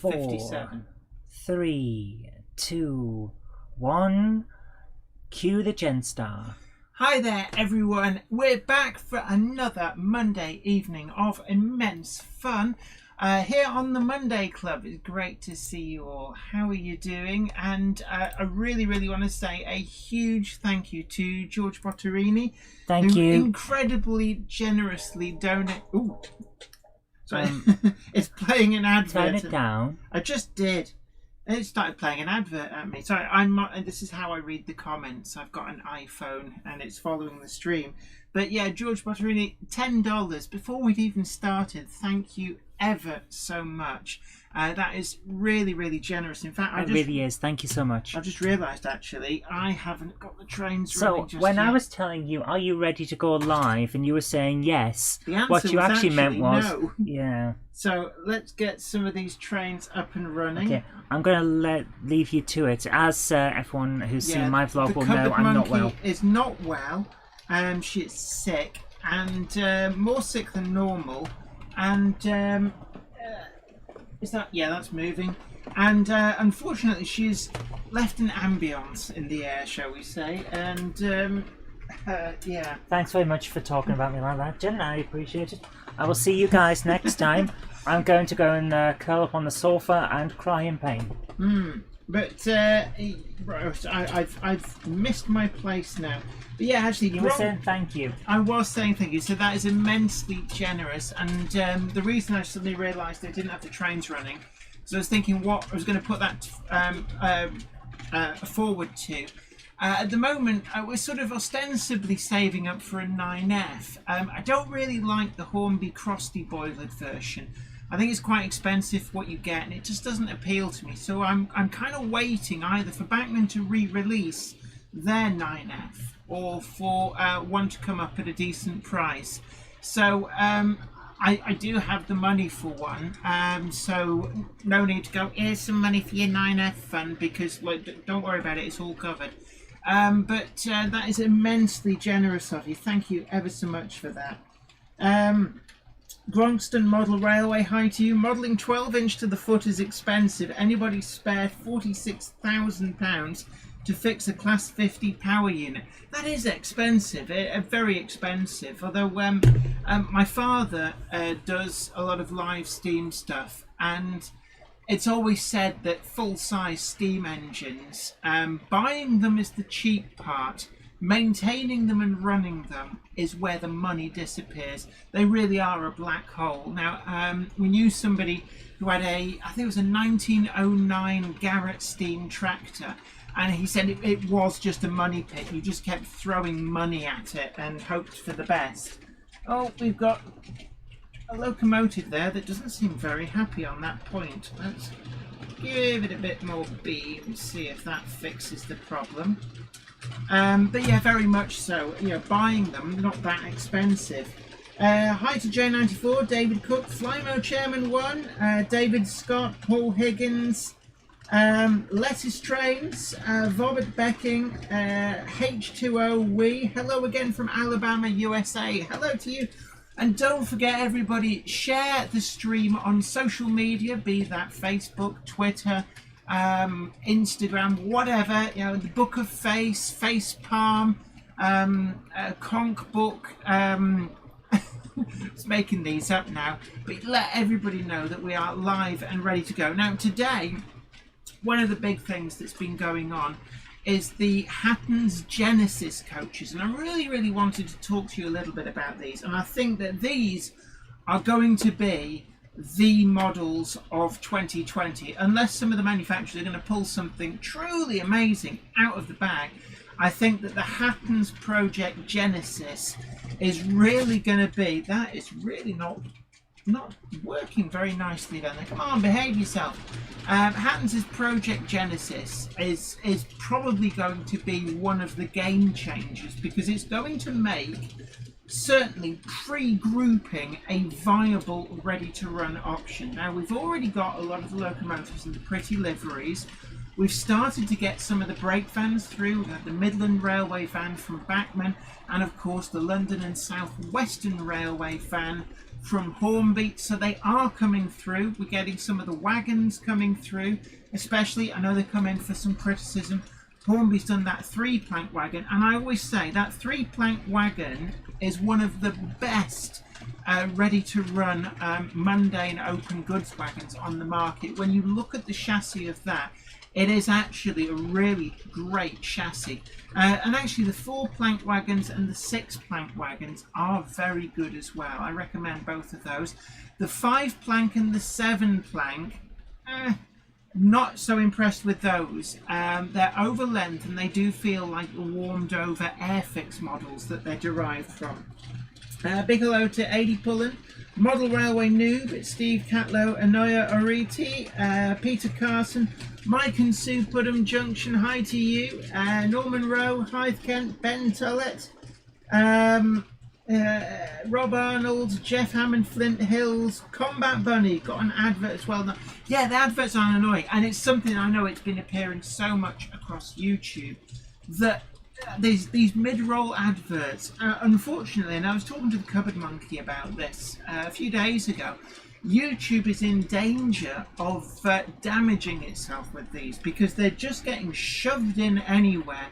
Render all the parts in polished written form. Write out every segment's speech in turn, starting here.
4, 57. 3, 2, 1. Cue the Gen Star. Hi there, everyone. We're back for another Monday evening of immense fun here on the Monday Club. It's great to see you all. How are you doing? And I really want to say a huge thank you to George Botterini. Thank who you. Incredibly generously donate. Ooh, sorry, it's playing an advert. Turn it down. I just did. It started playing an advert at me. Sorry, this is how I read the comments. I've got an iPhone and it's following the stream. But yeah, George Botterini, $10 before we'd even started. Thank you ever so much. That is really generous. In fact, It really is. Thank you so much. I just realised actually I haven't got the trains So running just when yet. I was telling you, are you ready to go live, and you were saying yes, The answer what you was actually meant was no. yeah. So let's get some of these trains up and running. Okay, I'm gonna leave you to it. As everyone who's seen my vlog will know, The I'm not well. is not well. She's sick and more sick than normal. And is that? Yeah, that's moving. And unfortunately, she's left an ambience in the air, shall we say? And yeah. Thanks very much for talking about me like that, Jen. I appreciate it. I will see you guys next time. I'm going to go and curl up on the sofa and cry in pain. But I've missed my place now. But yeah, actually, You were saying thank you. I was saying thank you. So that is immensely generous. And the reason I suddenly realised I didn't have the trains running, so I was thinking what I was going to put that forward to. At the moment, we're sort of ostensibly saving up for a 9F. I don't really like the Hornby Crosty boilered version. I think it's quite expensive what you get, and it just doesn't appeal to me. So I'm kind of waiting either for Bachmann to re-release their 9F or for one to come up at a decent price. So I do have the money for one, so no need to go, here's some money for your 9F fund, because like, don't worry about it, it's all covered. But that is immensely generous of you. Thank you ever so much for that. Gronkston Model Railway, hi to you. Modelling 12-inch to the foot is expensive. Anybody spare £46,000 to fix a Class 50 power unit? That is expensive, very expensive. Although my father does a lot of live steam stuff, and it's always said that full-size steam engines, buying them is the cheap part. Maintaining them and running them is where the money disappears. They really are a black hole. Now, we knew somebody who had I think it was a 1909 Garrett steam tractor, and he said it was just a money pit. You just kept throwing money at it and hoped for the best. Oh, we've got a locomotive there that doesn't seem very happy on that point. Let's give it a bit more beam and see if that fixes the problem. But yeah, very much so. You know, buying them, not that expensive. Hi to J94, David Cook, Flymo Chairman 1, David Scott, Paul Higgins, Lettuce Trains, Vobert Becking, H2O We. Hello again from Alabama, USA. Hello to you. And don't forget, everybody, share the stream on social media, be that Facebook, Twitter, Instagram, whatever, you know, the Book of Face, Face Palm, Conch Book, it's making these up now, but let everybody know that we are live and ready to go. Now today, one of the big things that's been going on is the Hatton's Genesis coaches, and I really wanted to talk to you a little bit about these, and I think that these are going to be the models of 2020, unless some of the manufacturers are going to pull something truly amazing out of the bag. I think that the Hatton's Project Genesis is really going to be, that is really not working very nicely then. Come on, behave yourself. Hatton's Project Genesis is probably going to be one of the game changers, because it's going to make certainly pre-grouping a viable ready-to-run option. Now, we've already got a lot of the locomotives in the pretty liveries. We've started to get some of the brake vans through. We've had the Midland Railway van from Bachmann, and of course the London and South Western Railway van from Hornby, so they are coming through. We're getting some of the wagons coming through, especially, I know they come in for some criticism. Hornby's done that 3-plank wagon, and I always say that 3-plank wagon is one of the best ready to run mundane open goods wagons on the market. When you look at the chassis of that, it is actually a really great chassis. And actually the 4-plank wagons and the 6-plank wagons are very good as well. I recommend both of those. The 5-plank and the 7-plank, not so impressed with those. They're over length and they do feel like the warmed over Airfix models that they're derived from. Big hello to 80 Pullen, Model Railway Noob, it's Steve Catlow, Anoya Oriti, Peter Carson, Mike and Sue Pudham Junction, hi to you, Norman Rowe, Hythe Kent, Ben Tullett, Rob Arnold, Jeff Hammond, Flint Hills, Combat Bunny, got an advert as well. Yeah, the adverts are annoying, and it's something I know it's been appearing so much across YouTube that these mid-roll adverts, unfortunately, and I was talking to the Cupboard Monkey about this a few days ago, YouTube is in danger of damaging itself with these because they're just getting shoved in anywhere.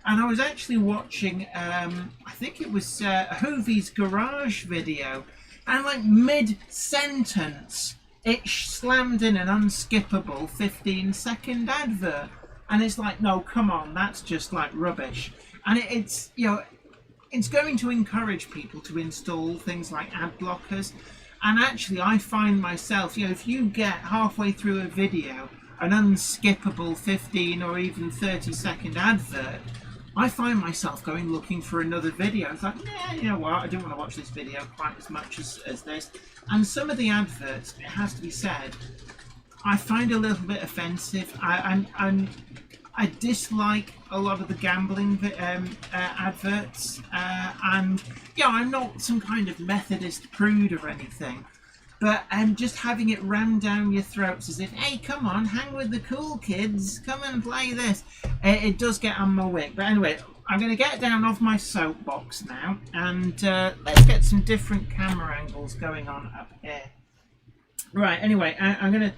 And I was actually watching, I think it was Hoovie's Garage video, and like mid-sentence, it slammed in an unskippable 15-second advert. And it's like, no, come on, that's just like rubbish. And it's, you know, it's going to encourage people to install things like ad blockers. And actually, I find myself, you know, if you get halfway through a video, an unskippable 15 or even 30-second advert, I find myself going looking for another video. It's like, yeah, you know what, I don't want to watch this video quite as much as this. And some of the adverts, it has to be said, I find a little bit offensive. I dislike a lot of the gambling adverts, and yeah, I'm not some kind of Methodist prude or anything, but just having it rammed down your throats as if, hey, come on, hang with the cool kids, come and play this. It does get on my wick. But anyway, I'm going to get down off my soapbox now, and let's get some different camera angles going on up here. Right, anyway, I'm going to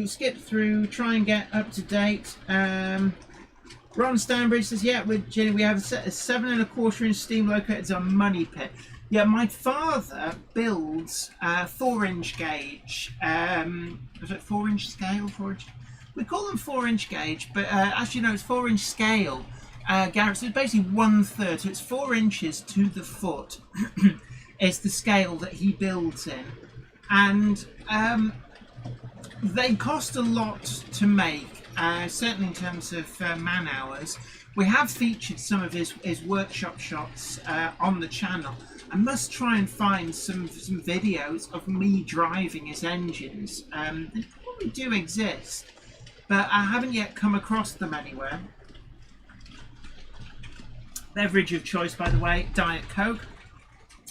skip through, try and get up to date. Ron Stanbridge says, yeah, with Jenny, we have a 7.25-inch steam locomotives on Money Pit. Yeah, my father builds 4-inch gauge. Was it 4-inch scale? 4-inch? We call them 4-inch gauge, but actually no, it's 4-inch scale. Garrett, so it's basically 1/3, so it's 4 inches to the foot. It's the scale that he builds in, and they cost a lot to make, certainly in terms of man hours. We have featured some of his workshop shots on the channel. I must try and find some videos of me driving his engines. They probably do exist, but I haven't yet come across them anywhere. Beverage of choice, by the way, Diet Coke.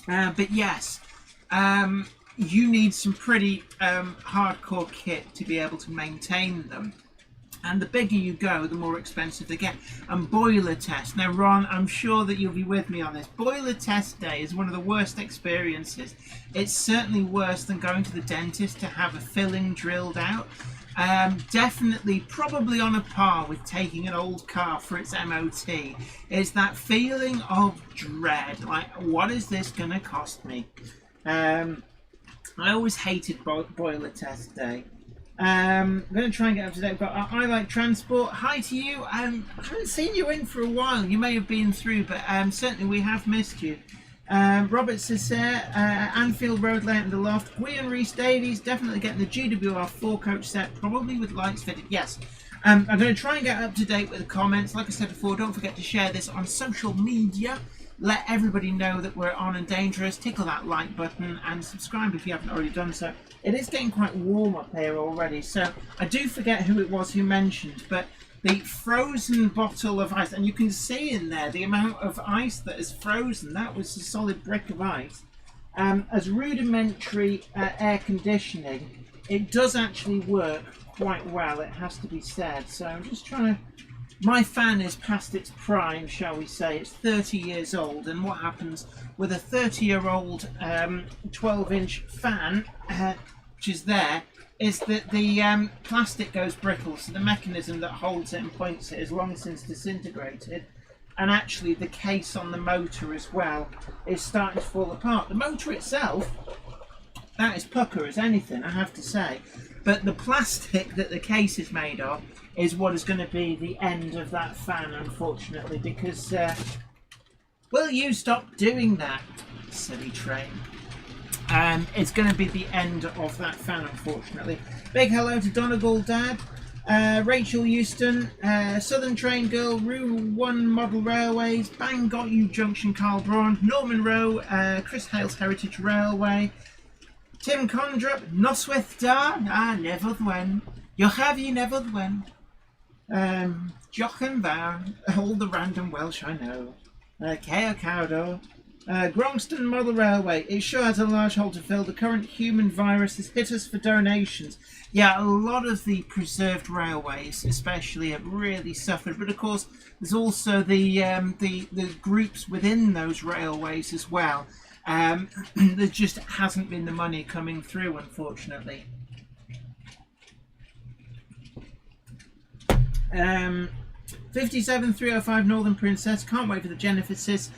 But yes, you need some pretty hardcore kit to be able to maintain them. And the bigger you go, the more expensive they get. And boiler test. Now, Ron, I'm sure that you'll be with me on this. Boiler test day is one of the worst experiences. It's certainly worse than going to the dentist to have a filling drilled out. Definitely, probably on a par with taking an old car for its MOT. It's that feeling of dread. Like, what is this going to cost me? I always hated boiler test day. I'm going to try and get up to date. We've got I Like Transport. Hi to you. I haven't seen you in for a while. You may have been through, but certainly we have missed you. Robert Cesare, Anfield Road Layout in the Loft. Guion Reese Davies, definitely getting the GWR 4-coach set, probably with lights fitted. Yes. I'm going to try and get up to date with the comments. Like I said before, don't forget to share this on social media. Let everybody know that we're on and dangerous. Tickle that like button and subscribe if you haven't already done so. It is getting quite warm up here already, so I do forget who it was who mentioned, but the frozen bottle of ice, and you can see in there the amount of ice that is frozen. That was a solid brick of ice. As rudimentary air conditioning, it does actually work quite well, it has to be said. So I'm just trying to my fan is past its prime, shall we say. It's 30 years old, and what happens with a 30-year-old 12-inch fan, which is there, is that the plastic goes brittle, so the mechanism that holds it and points it is long since disintegrated, and actually the case on the motor as well is starting to fall apart. The motor itself, that is pucker as anything, I have to say, but the plastic that the case is made of is what is going to be the end of that fan, unfortunately, because will you stop doing that, silly train? It's going to be the end of that fan, unfortunately. Big hello to Donegal Dad, Rachel Euston, Southern Train Girl, Rue 1 Model Railways, Bang Got You Junction Carl Braun, Norman Rowe, Chris Hales Heritage Railway, Tim Condrup, Noswith Dar, never when. Jochavi never when. Jochen Var, all the random Welsh I know. Keo Cowdo. Grongston Model Railway. It sure has a large hole to fill. The current human virus has hit us for donations. Yeah, a lot of the preserved railways, especially, have really suffered. But of course, there's also the groups within those railways as well. There just hasn't been the money coming through, unfortunately. 57305 Northern Princess. Can't wait for the Genesis.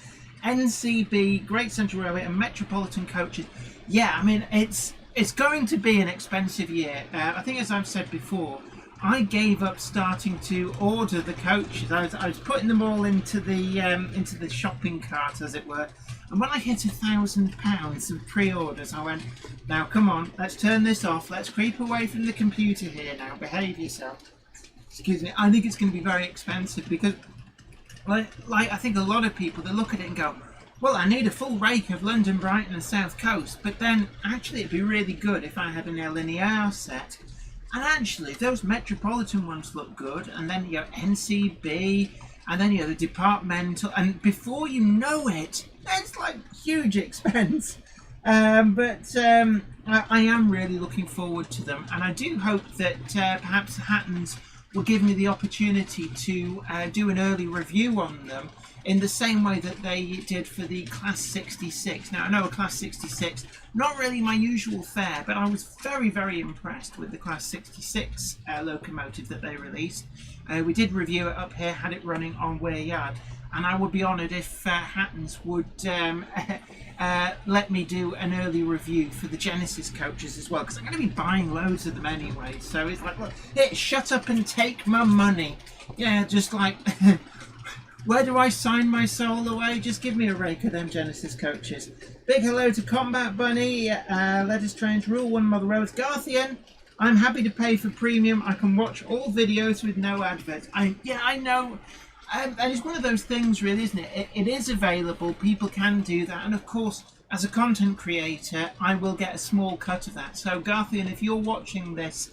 NCB, Great Central Railway, and Metropolitan coaches. Yeah, I mean, it's going to be an expensive year. I think, as I've said before, I gave up starting to order the coaches. I was putting them all into the shopping cart, as it were. And when I hit £1,000 of pre-orders, I went, now come on, let's turn this off. Let's creep away from the computer here now. Behave yourself. Excuse me. I think it's going to be very expensive because, like I think a lot of people, they look at it and go, well, I need a full rake of London, Brighton and South Coast. But then, actually, it'd be really good if I had an linear set. And actually, those Metropolitan ones look good. And then you have NCB, and then you have the departmental. And before you know it, it's like huge expense. But I am really looking forward to them. And I do hope that perhaps Hatton's will give me the opportunity to do an early review on them in the same way that they did for the Class 66. Now, I know a Class 66, not really my usual fare, but I was very, very impressed with the Class 66 locomotive that they released. We did review it up here, had it running on Weir Yard, and I would be honoured if Hatton's would let me do an early review for the Genesis coaches as well, because I'm going to be buying loads of them anyway. So it's like, look, hey, shut up and take my money. Yeah, just like, where do I sign my soul away? Just give me a rake of them Genesis coaches. Big hello to Combat Bunny, Lettuce Trains, Rule 1 Mother Roads, Garthian. I'm happy to pay for premium. I can watch all videos with no adverts. Yeah, I know. And it's one of those things, really, isn't it? It is available. People can do that. And of course, as a content creator, I will get a small cut of that. So, Garthian, if you're watching this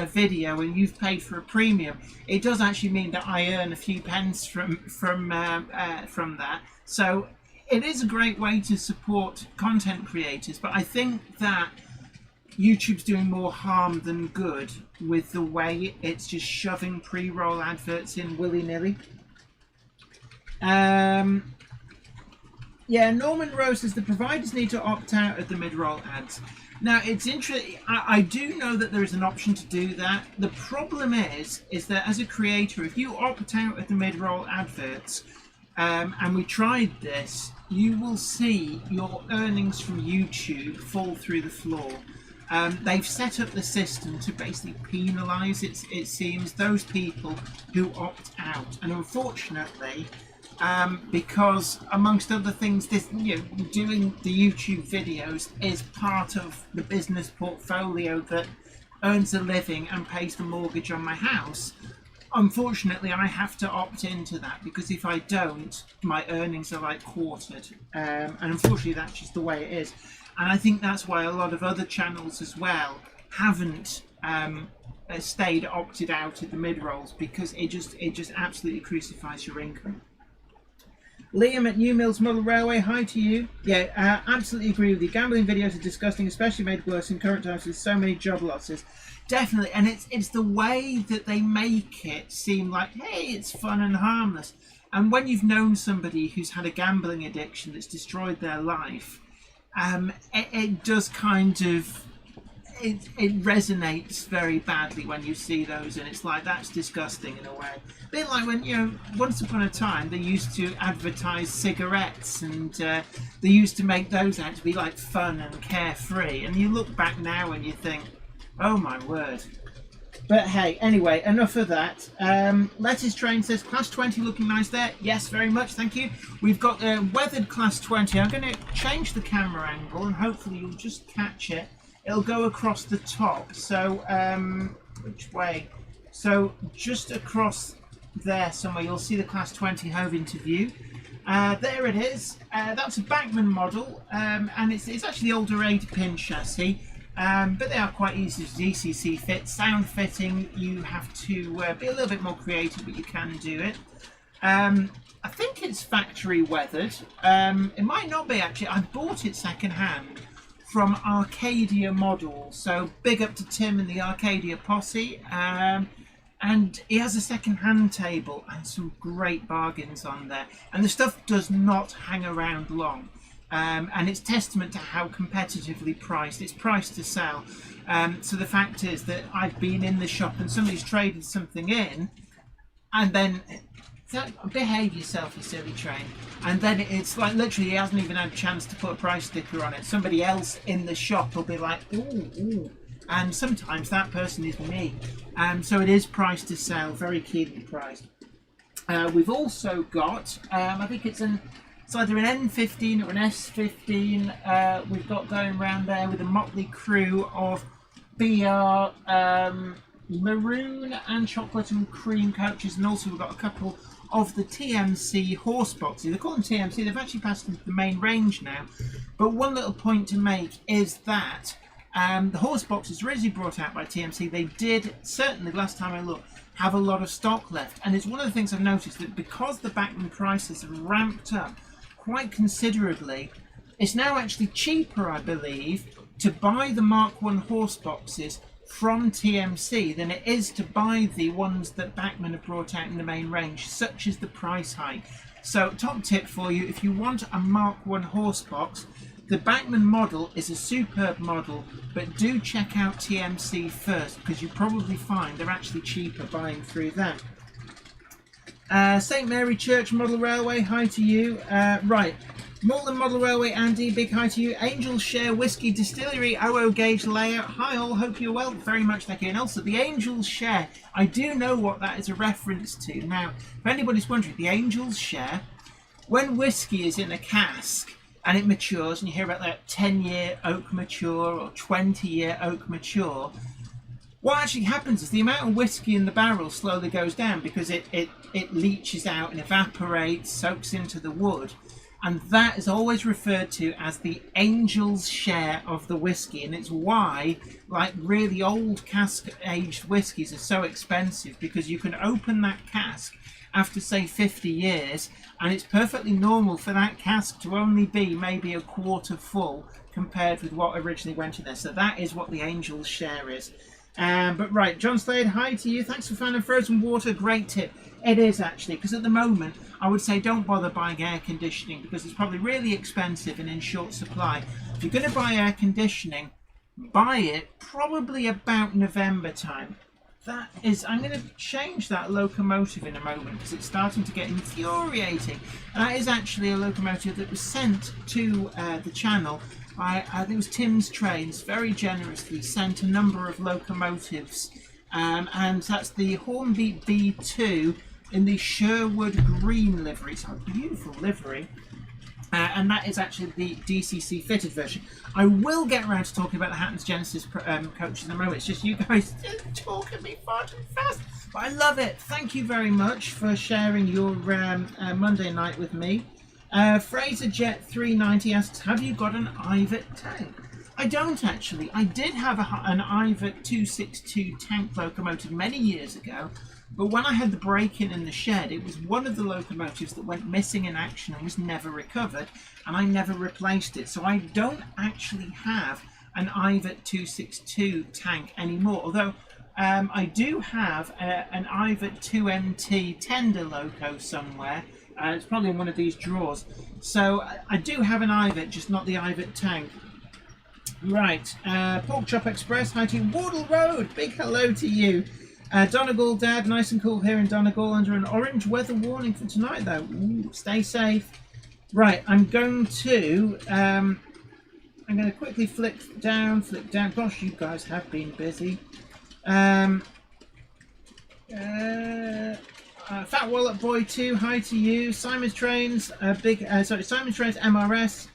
video and you've paid for a premium, it does actually mean that I earn a few pence from that. So, it is a great way to support content creators. But I think that YouTube's doing more harm than good with the way it's just shoving pre-roll adverts in willy-nilly. Yeah, Norman Rose says the providers need to opt out of the mid-roll ads. Now, it's interesting. I do know that there is an option to do that. The problem is that as a creator, if you opt out of the mid-roll adverts, and we tried this, you will see your earnings from YouTube fall through the floor. They've set up the system to basically penalise, it seems, those people who opt out. And unfortunately, because amongst other things, this, doing the YouTube videos is part of the business portfolio that earns a living and pays the mortgage on my house. Unfortunately, I have to opt into that, because if I don't, my earnings are like quartered. And unfortunately, that's just the way it is. And I think that's why a lot of other channels as well haven't stayed opted out at the mid-rolls, because it just absolutely crucifies your income. Liam at New Mills Model Railway, hi to you. Yeah, absolutely agree with you. Gambling videos are disgusting, especially made worse in current times with so many job losses. Definitely, and it's the way that they make it seem like, hey, it's fun and harmless. And when you've known somebody who's had a gambling addiction that's destroyed their life, it does kind of, it resonates very badly when you see those, and it's like, that's disgusting in a way. A bit like when, you know, once upon a time they used to advertise cigarettes, and they used to make those out to be like fun and carefree, and you look back now and you think, oh my word. But hey, anyway, enough of that. Lettuce Train says, Class 20 looking nice there. Yes, very much, thank you. We've got a weathered Class 20. I'm going to change the camera angle and hopefully you'll just catch it. It'll go across the top. So, which way? So, just across there somewhere, you'll see the Class 20 hove into view. There it is. That's a Bachmann model, and it's actually the older 8-pin chassis. But they are quite easy to DCC fit. Sound fitting, you have to be a little bit more creative, but you can do it. I think it's factory weathered. It might not be actually. I bought it second hand from Arcadia Models. So big up to Tim and the Arcadia posse. And he has a second hand table and some great bargains on there. And the stuff does not hang around long. And it's testament to how competitively priced. It's priced to sell. So the fact is that I've been in the shop and somebody's traded something in, and then behave yourself, you silly train. And then it's like literally he hasn't even had a chance to put a price sticker on it. Somebody else in the shop will be like, ooh. And sometimes that person is me. So it is priced to sell, very keenly priced. We've also got, I think it's either an N15 or an S15 we've got going around there with a motley crew of BR maroon and chocolate and cream coaches, and also we've got a couple of the TMC horse boxes. They call them TMC, they've actually passed into the main range now. But one little point to make is that the horse boxes originally brought out by TMC, they did, certainly last time I looked, have a lot of stock left. And it's one of the things I've noticed, that because the Bachmann prices have ramped up quite considerably, it's now actually cheaper, I believe, to buy the Mark 1 horse boxes from TMC than it is to buy the ones that Bachmann have brought out in the main range. Such is the price hike. So top tip for you, if you want a Mark 1 horse box, the Bachmann model is a superb model, but do check out TMC first, because you probably find they're actually cheaper buying through them. St Mary Church Model Railway, hi to you. Right, Malton Model Railway, Andy, big hi to you. Angel's Share Whiskey Distillery, OO Gauge Layout, hi all, hope you're well, very much thank you. And also the Angel's Share, I do know what that is a reference to. Now, if anybody's wondering, the Angel's Share, when whiskey is in a cask and it matures, and you hear about that 10-year oak mature or 20-year oak mature, what actually happens is the amount of whiskey in the barrel slowly goes down because it leaches out and evaporates, soaks into the wood. And that is always referred to as the Angel's Share of the whiskey. And it's why, like, really old cask-aged whiskies are so expensive, because you can open that cask after, say, 50 years, and it's perfectly normal for that cask to only be maybe a quarter full compared with what originally went in there. So that is what the Angel's Share is. But right, John Slade, hi to you. Thanks for finding frozen water. Great tip. It is actually, because at the moment I would say don't bother buying air conditioning, because it's probably really expensive and in short supply. If you're going to buy air conditioning, buy it probably about November time. That is, I'm going to change that locomotive in a moment because it's starting to get infuriating. And that is actually a locomotive that was sent to the channel. I think it was Tim's Trains, very generously sent a number of locomotives, and that's the Hornbeat B2 in the Sherwood Green livery. It's a beautiful livery, and that is actually the DCC fitted version. I will get around to talking about the Hatton's Genesis coaches in a moment. It's just you guys talk at me far too fast, but I love it. Thank you very much for sharing your Monday night with me. Fraser Jet 390 asks, have you got an Ivet tank? I don't actually. I did have an Adverts 262 tank locomotive many years ago, but when I had the break-in the shed, it was one of the locomotives that went missing in action and was never recovered, and I never replaced it. So I don't actually have an Adverts 262 tank anymore, although I do have an Adverts 2MT tender loco somewhere. It's probably in one of these drawers. So I do have an Adverts, just not the Adverts tank. Right, Pork Chop Express, hi to you. Wardle Road, big hello to you. Donegal, Dad, nice and cool here in Donegal under an orange weather warning for tonight though. Ooh, stay safe. Right, I'm going to quickly flick down. Gosh, you guys have been busy. Fat Wallet Boy 2, hi to you. Simon's Trains, Simon's Trains MRS,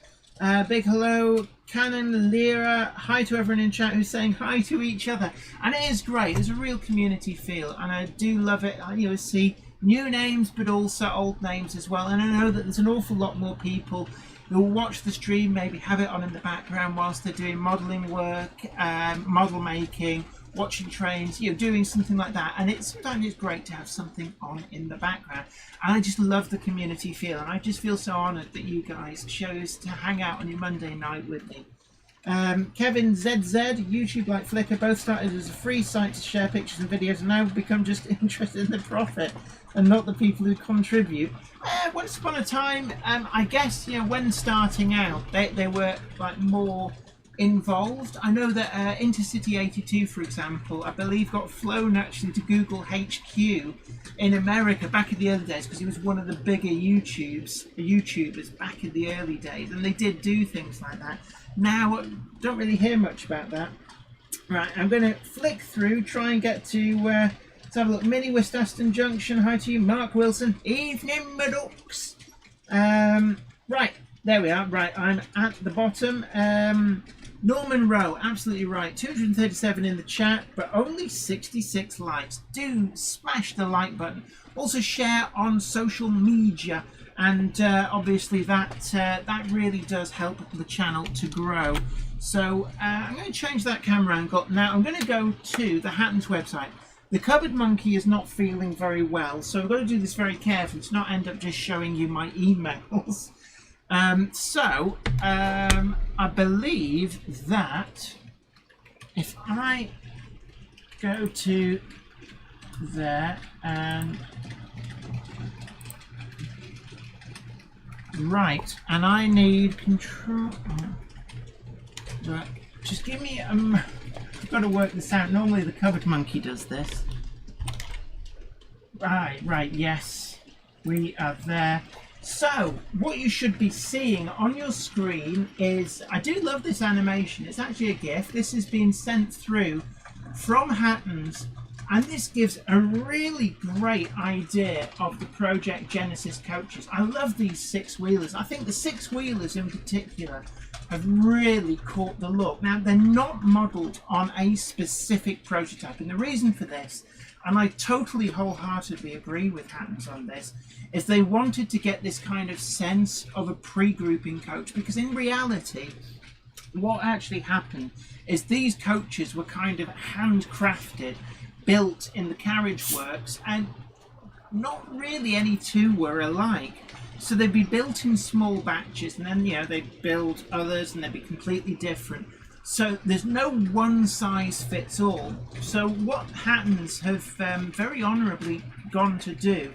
big hello. Canon Lyra, hi to everyone in chat who's saying hi to each other, and it is great. There's a real community feel, and I do love it. You see new names, but also old names as well. And I know that there's an awful lot more people who watch the stream, maybe have it on in the background whilst they're doing modelling work, model making, watching trains, doing something like that. And sometimes it's great to have something on in the background. And I just love the community feel, and I just feel so honoured that you guys chose to hang out on your Monday night with me. Kevin ZZ, YouTube like Flickr, both started as a free site to share pictures and videos, and now become just interested in the profit and not the people who contribute. Once upon a time, I guess, when starting out, they were like more involved. I know that Intercity 82, for example, I believe got flown actually to Google HQ in America back in the early days because he was one of the bigger YouTubers back in the early days, and they did do things like that. Now, don't really hear much about that. Right, I'm going to flick through, try and get to let's have a look. Minnie West Aston Junction, hi to you. Mark Wilson, evening, my ducks. Right, there we are. Right, I'm at the bottom. Norman Rowe, absolutely right. 237 in the chat, but only 66 likes. Do smash the like button. Also share on social media, and obviously that really does help the channel to grow. So I'm going to change that camera angle. Now I'm going to go to the Hatton's website. The Cupboard Monkey is not feeling very well, so I'm going to do this very carefully to not end up just showing you my emails. I believe that if I go to there and right, and I need control. Right, just give me I've got to work this out. Normally the Cupboard Monkey does this. Right, yes, we are there. So, what you should be seeing on your screen is, I do love this animation, it's actually a GIF. This has been sent through from Hatton's, and this gives a really great idea of the Project Genesis coaches. I love these six-wheelers. I think the six-wheelers in particular have really caught the look. Now, they're not modelled on a specific prototype, and the reason for this, and I totally wholeheartedly agree with Hatton's on this, is they wanted to get this kind of sense of a pre-grouping coach, because in reality what actually happened is these coaches were kind of handcrafted, built in the carriage works, and not really any two were alike. So they'd be built in small batches, and then they'd build others and they'd be completely different. So there's no one size fits all. So what Hatton's have very honourably gone to do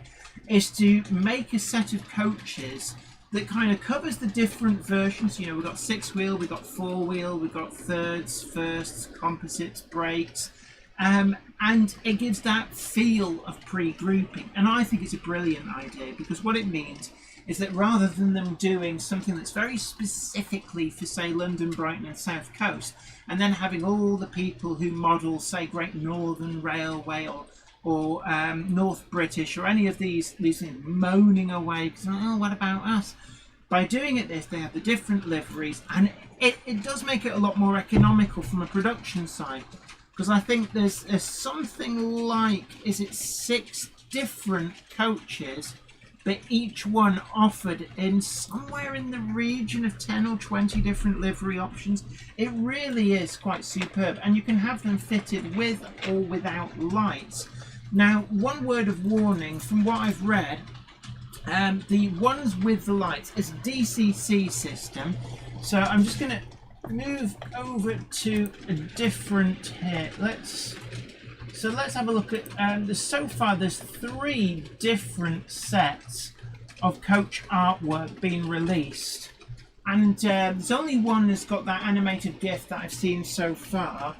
is to make a set of coaches that kind of covers the different versions. We've got six-wheel, we've got four-wheel, we've got thirds, firsts, composites, brakes, and it gives that feel of pre-grouping. And I think it's a brilliant idea, because what it means is that rather than them doing something that's very specifically for, say, London, Brighton and South Coast, and then having all the people who model, say, Great Northern Railway or North British or any of these things moaning away because, oh, what about us? By doing it this, they have the different liveries, and it does make it a lot more economical from a production side, because I think there's something like, is it 6 different coaches but each one offered in somewhere in the region of 10 or 20 different livery options. It really is quite superb, and you can have them fitted with or without lights. Now, one word of warning from what I've read, the ones with the lights is a DCC system. So I'm just going to move over to a different here. Let's have a look at, so far there's 3 different sets of coach artwork being released. And there's only one that's got that animated GIF that I've seen so far.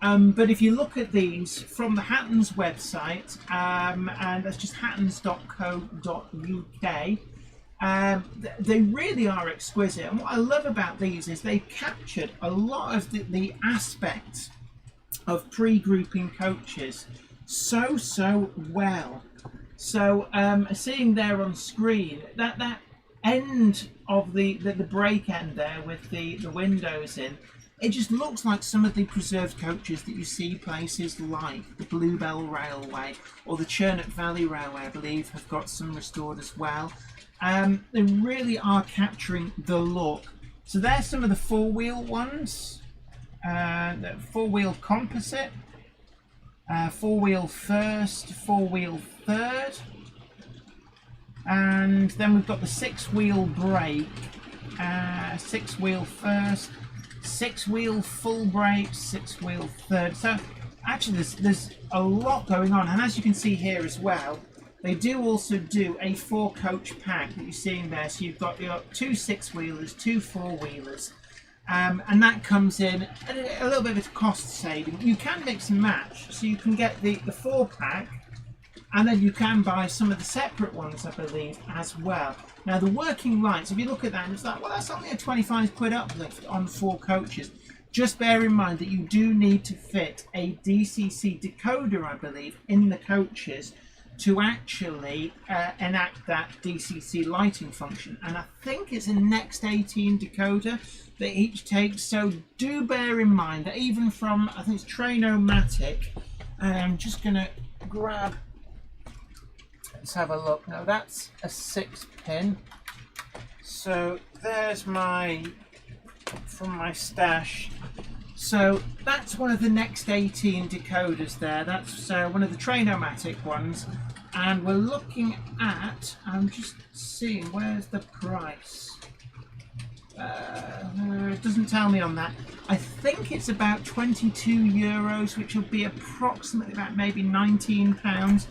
But if you look at these from the Hatton's website, and that's just hattons.co.uk, they really are exquisite. And what I love about these is they've captured a lot of the aspects of pre-grouping coaches so well. So seeing there on screen that end of the break end there with the windows in, it just looks like some of the preserved coaches that you see places like the Bluebell Railway or the Churnock Valley Railway, I believe, have got some restored as well. They really are capturing the look. So there's some of the 4-wheel ones. The 4-wheel composite, 4-wheel first, 4-wheel third, and then we've got the 6-wheel brake, 6-wheel first, 6-wheel full brake, 6-wheel third. So actually there's a lot going on, and as you can see here as well, they do also do a 4-coach pack that you're seeing there. So you've got your 2 6-wheelers, 2 4-wheelers. And that comes in a little bit of a cost saving. You can mix and match, so you can get the 4-pack, and then you can buy some of the separate ones, I believe, as well. Now the working lights, if you look at that, it's like, well, that's only a 25 quid uplift on 4 coaches. Just bear in mind that you do need to fit a DCC decoder, I believe, in the coaches to actually enact that DCC lighting function. And I think it's a Next 18 decoder that each takes, so do bear in mind that even from, I think it's Train-O-Matic, and I'm just going to grab, let's have a look. Now that's a 6-pin, so there's from my stash. So that's one of the Next 18 decoders there. That's one of the Train-O-Matic ones, and we're looking at, I'm just seeing, where's the price? It doesn't tell me on that. I think it's about 22 euros, which will be approximately about maybe £19.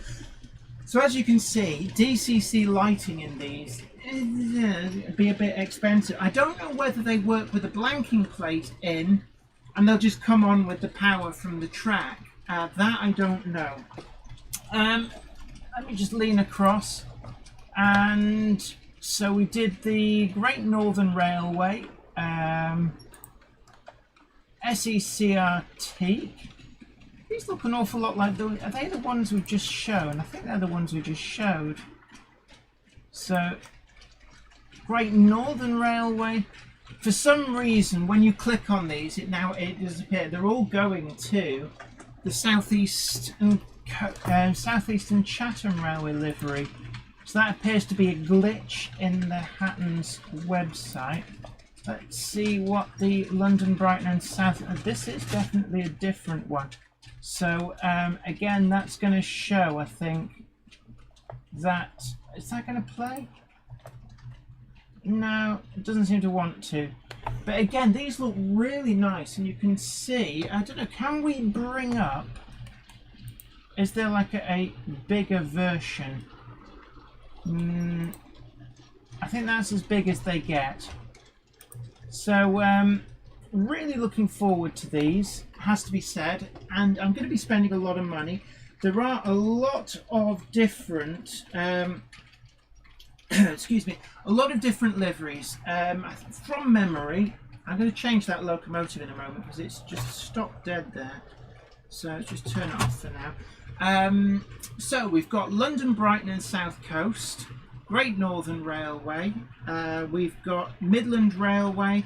So as you can see, DCC lighting in these it'd be a bit expensive. I don't know whether they work with a blanking plate in and they'll just come on with the power from the track. That I don't know. Let me just lean across. And so we did the Great Northern Railway, SECRT. These look an awful lot like are they the ones we've just shown? I think they're the ones we just showed. So, Great Northern Railway. For some reason, when you click on these, it disappears. They're all going to the Southeastern Chatham Railway livery. So that appears to be a glitch in the Hatton's website. Let's see what the London, Brighton and South... this is definitely a different one. So again, that's going to show, I think, that... is that going to play? No, it doesn't seem to want to. But again, these look really nice, and you can see... I don't know, can we bring up... is there like a bigger version? I think that's as big as they get. So really looking forward to these, has to be said, and I'm going to be spending a lot of money. There are a lot of different excuse me, a lot of different liveries. From memory, I'm going to change that locomotive in a moment because it's just stopped dead there, so let's just turn it off for now. So we've got London, Brighton and South Coast, Great Northern Railway, we've got Midland Railway,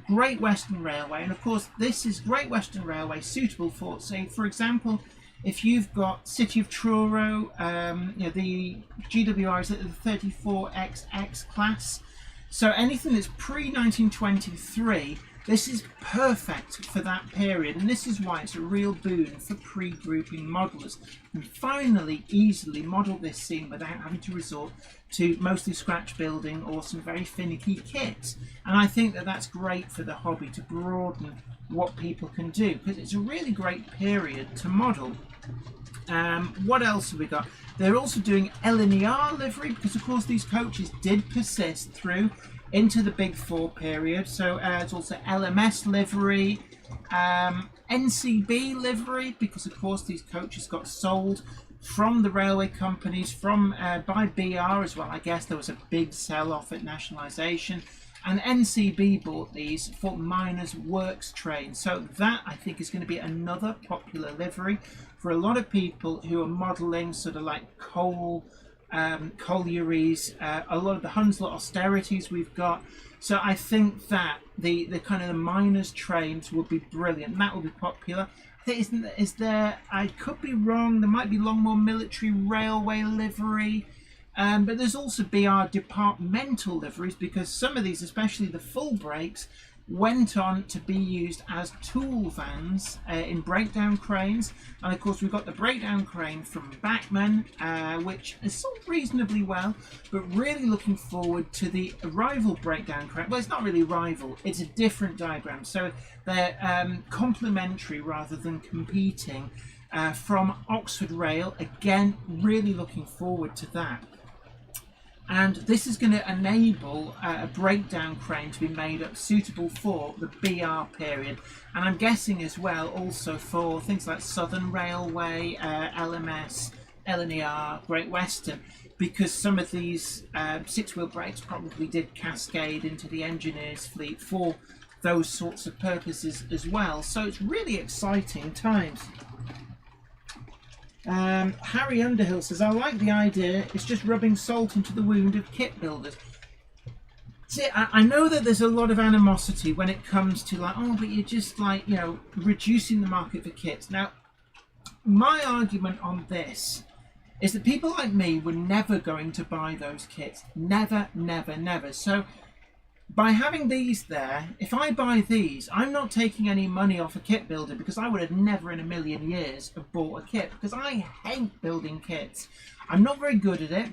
Great Western Railway, and of course this is Great Western Railway suitable for, say, for example, If you've got City of Truro, you know, the GWR is at the 34XX class. So anything that's pre-1923, this is perfect for that period, and this is why it's a real boon for pre-grouping modelers. And finally, easily model this scene without having to resort to mostly scratch building or some very finicky kits. And I think that that's great for the hobby to broaden what people can do, because it's a really great period to model. What else have we got? They're also doing LNER livery, because of course these coaches did persist through into the Big Four period. So it's also LMS livery, NCB livery, because of course these coaches got sold from the railway companies, from by BR as well. I guess there was a big sell-off at nationalisation, and NCB bought these for miners' works trains. So that, I think, is going to be another popular livery for a lot of people who are modelling sort of like coal collieries, a lot of the Hunslet austerities we've got. So I think that the kind of the miners' trains will be brilliant, and that will be popular. I think, is there, I could be wrong, there might be Longmore Military Railway livery, but there's also BR departmental liveries, because some of these, especially the full brakes, went on to be used as tool vans in breakdown cranes. And of course we've got the breakdown crane from Bachmann, which is sold reasonably well, but really looking forward to the rival breakdown crane. Well, it's not really rival, it's a different diagram, so they're complementary rather than competing, from Oxford Rail. Again, really looking forward to that. And this is going to enable a breakdown crane to be made up suitable for the BR period. And I'm guessing as well also for things like Southern Railway, LMS, LNER, Great Western, because some of these six-wheel brakes probably did cascade into the engineers' fleet for those sorts of purposes as well. So it's really exciting times. Harry Underhill says, I like the idea, it's just rubbing salt into the wound of kit builders. See, I know that there's a lot of animosity when it comes to like, oh, but you're just like, you know, reducing the market for kits. Now, my argument on this is that people like me were never going to buy those kits. Never, never, never. So by having these there, if I buy these, I'm not taking any money off a kit builder, because I would have never in a million years have bought a kit, because I hate building kits. I'm not very good at it.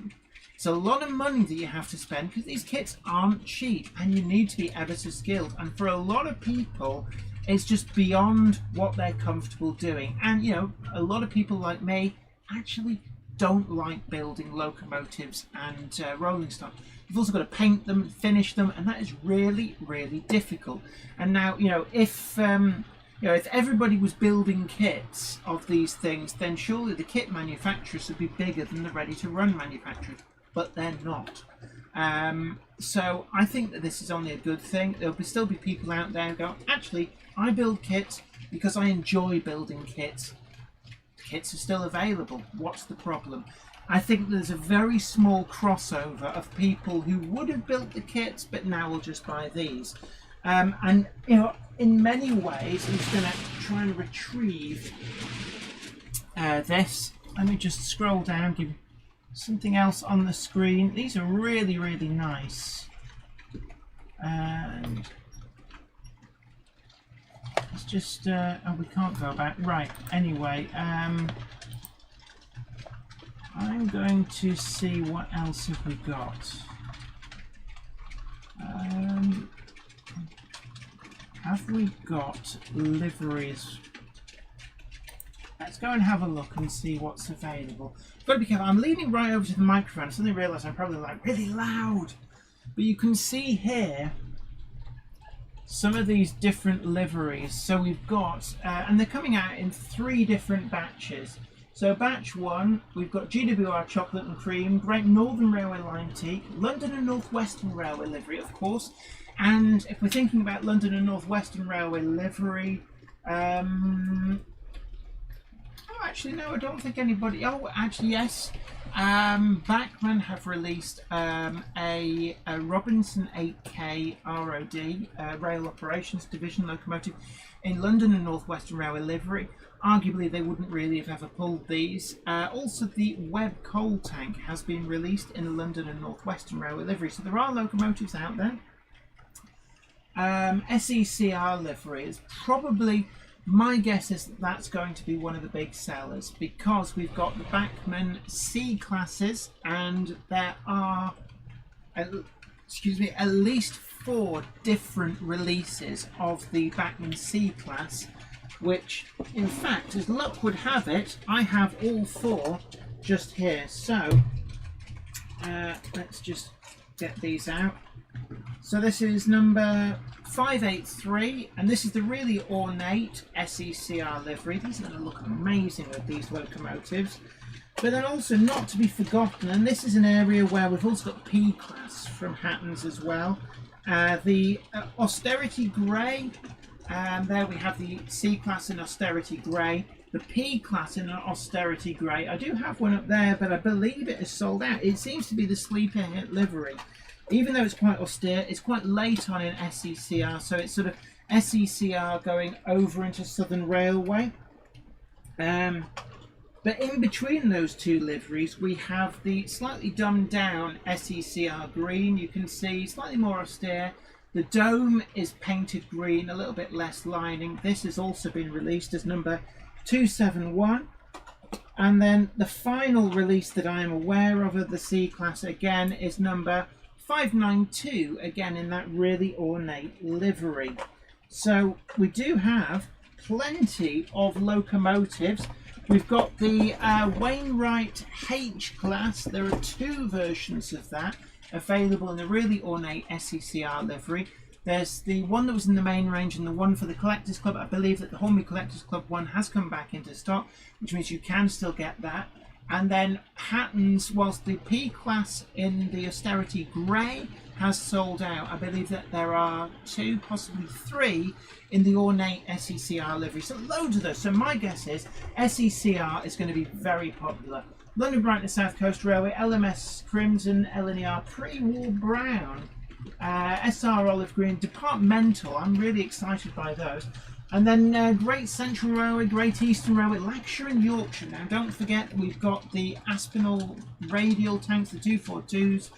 It's a lot of money that you have to spend, because these kits aren't cheap and you need to be ever so skilled. And for a lot of people, it's just beyond what they're comfortable doing. And, you know, a lot of people like me actually don't like building locomotives and rolling stock. You've also got to paint them, finish them, and that is really, really difficult. And now, you know, if everybody was building kits of these things, then surely the kit manufacturers would be bigger than the ready-to-run manufacturers, but they're not. So I think that this is only a good thing. There'll still be people out there who go, actually, I build kits because I enjoy building kits. Kits are still available. What's the problem? I think there's a very small crossover of people who would have built the kits but now will just buy these. And, you know, in many ways, I'm just going to try and retrieve this. Let me just scroll down, give something else on the screen. These are really, really nice. And it's just, oh, we can't go back. Right, anyway, I'm going to see what else have we got. Have we got liveries? Let's go and have a look and see what's available. Got to be careful. I'm leaning right over to the microphone. I suddenly realise I'm probably like really loud. But you can see here some of these different liveries. So we've got, and they're coming out in 3 different batches. So batch 1, we've got GWR Chocolate and Cream, Great Northern Railway Line Teak, London and North Western Railway livery, of course. And if we're thinking about London and North Western Railway livery, oh, actually, no, I don't think anybody. Oh, actually, yes. Bachmann have released a Robinson 8K ROD, Rail Operations Division locomotive, in London and North Western Railway livery. arguably they wouldn't really have ever pulled these. Also, the Webb coal tank has been released in the London and North Western Railway livery, so there are locomotives out there. SECR livery is probably, my guess is that that's going to be one of the big sellers, because we've got the Bachmann C classes, and there are at least 4 different releases of the Bachmann C class, which in fact, as luck would have it, I have all 4 just here. So let's just get these out. So this is number 583, and this is the really ornate SECR livery. These are going to look amazing with these locomotives. But then also, not to be forgotten, and this is an area where we've also got P class from Hatton's as well. The Austerity Grey, and there we have the C class in Austerity Grey. The P class in Austerity Grey. I do have one up there, but I believe it is sold out. It seems to be the sleeper hit livery. Even though it's quite austere, it's quite late on in SECR, so it's sort of SECR going over into Southern Railway. But in between those 2 liveries, we have the slightly dumbed down SECR green. You can see slightly more austere. The dome is painted green, a little bit less lining. This has also been released as number 271. And then the final release that I am aware of the C class again is number 592, again in that really ornate livery. So we do have plenty of locomotives. We've got the Wainwright H class. There are 2 versions of that available in the really ornate SECR livery. There's the one that was in the main range and the one for the Collectors Club. I believe that the Hornby Collectors Club one has come back into stock, which means you can still get that. And then Hatton's, whilst the P class in the Austerity Grey has sold out, I believe that there are 2, possibly 3 in the ornate SECR livery. So loads of those. So my guess is SECR is going to be very popular. London Brighton South Coast Railway, LMS Crimson, LNER Pre-War Brown, SR Olive Green, Departmental. I'm really excited by those. And then Great Central Railway, Great Eastern Railway, Lancashire and Yorkshire. Now don't forget, we've got the Aspinall radial tanks, the 242s.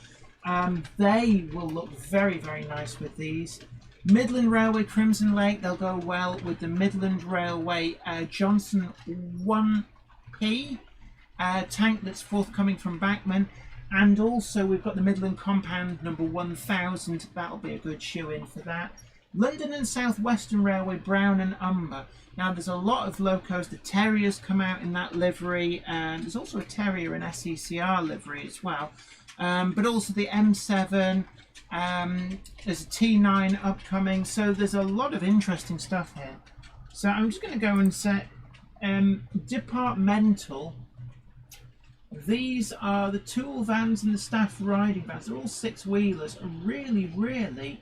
They will look very, very nice with these. Midland Railway, Crimson Lake, they'll go well with the Midland Railway Johnson 1P tank that's forthcoming from Bachmann. And also we've got the Midland Compound number 1000. That'll be a good shoe-in for that. London and South Western Railway, Brown and Umber. Now there's a lot of locos. The Terriers come out in that livery, and there's also a Terrier in SECR livery as well. But also the M7, there's a T9 upcoming, so there's a lot of interesting stuff here. So I'm just going to go and set departmental. These are the tool vans and the staff riding vans. They're all 6-wheelers. I'm really, really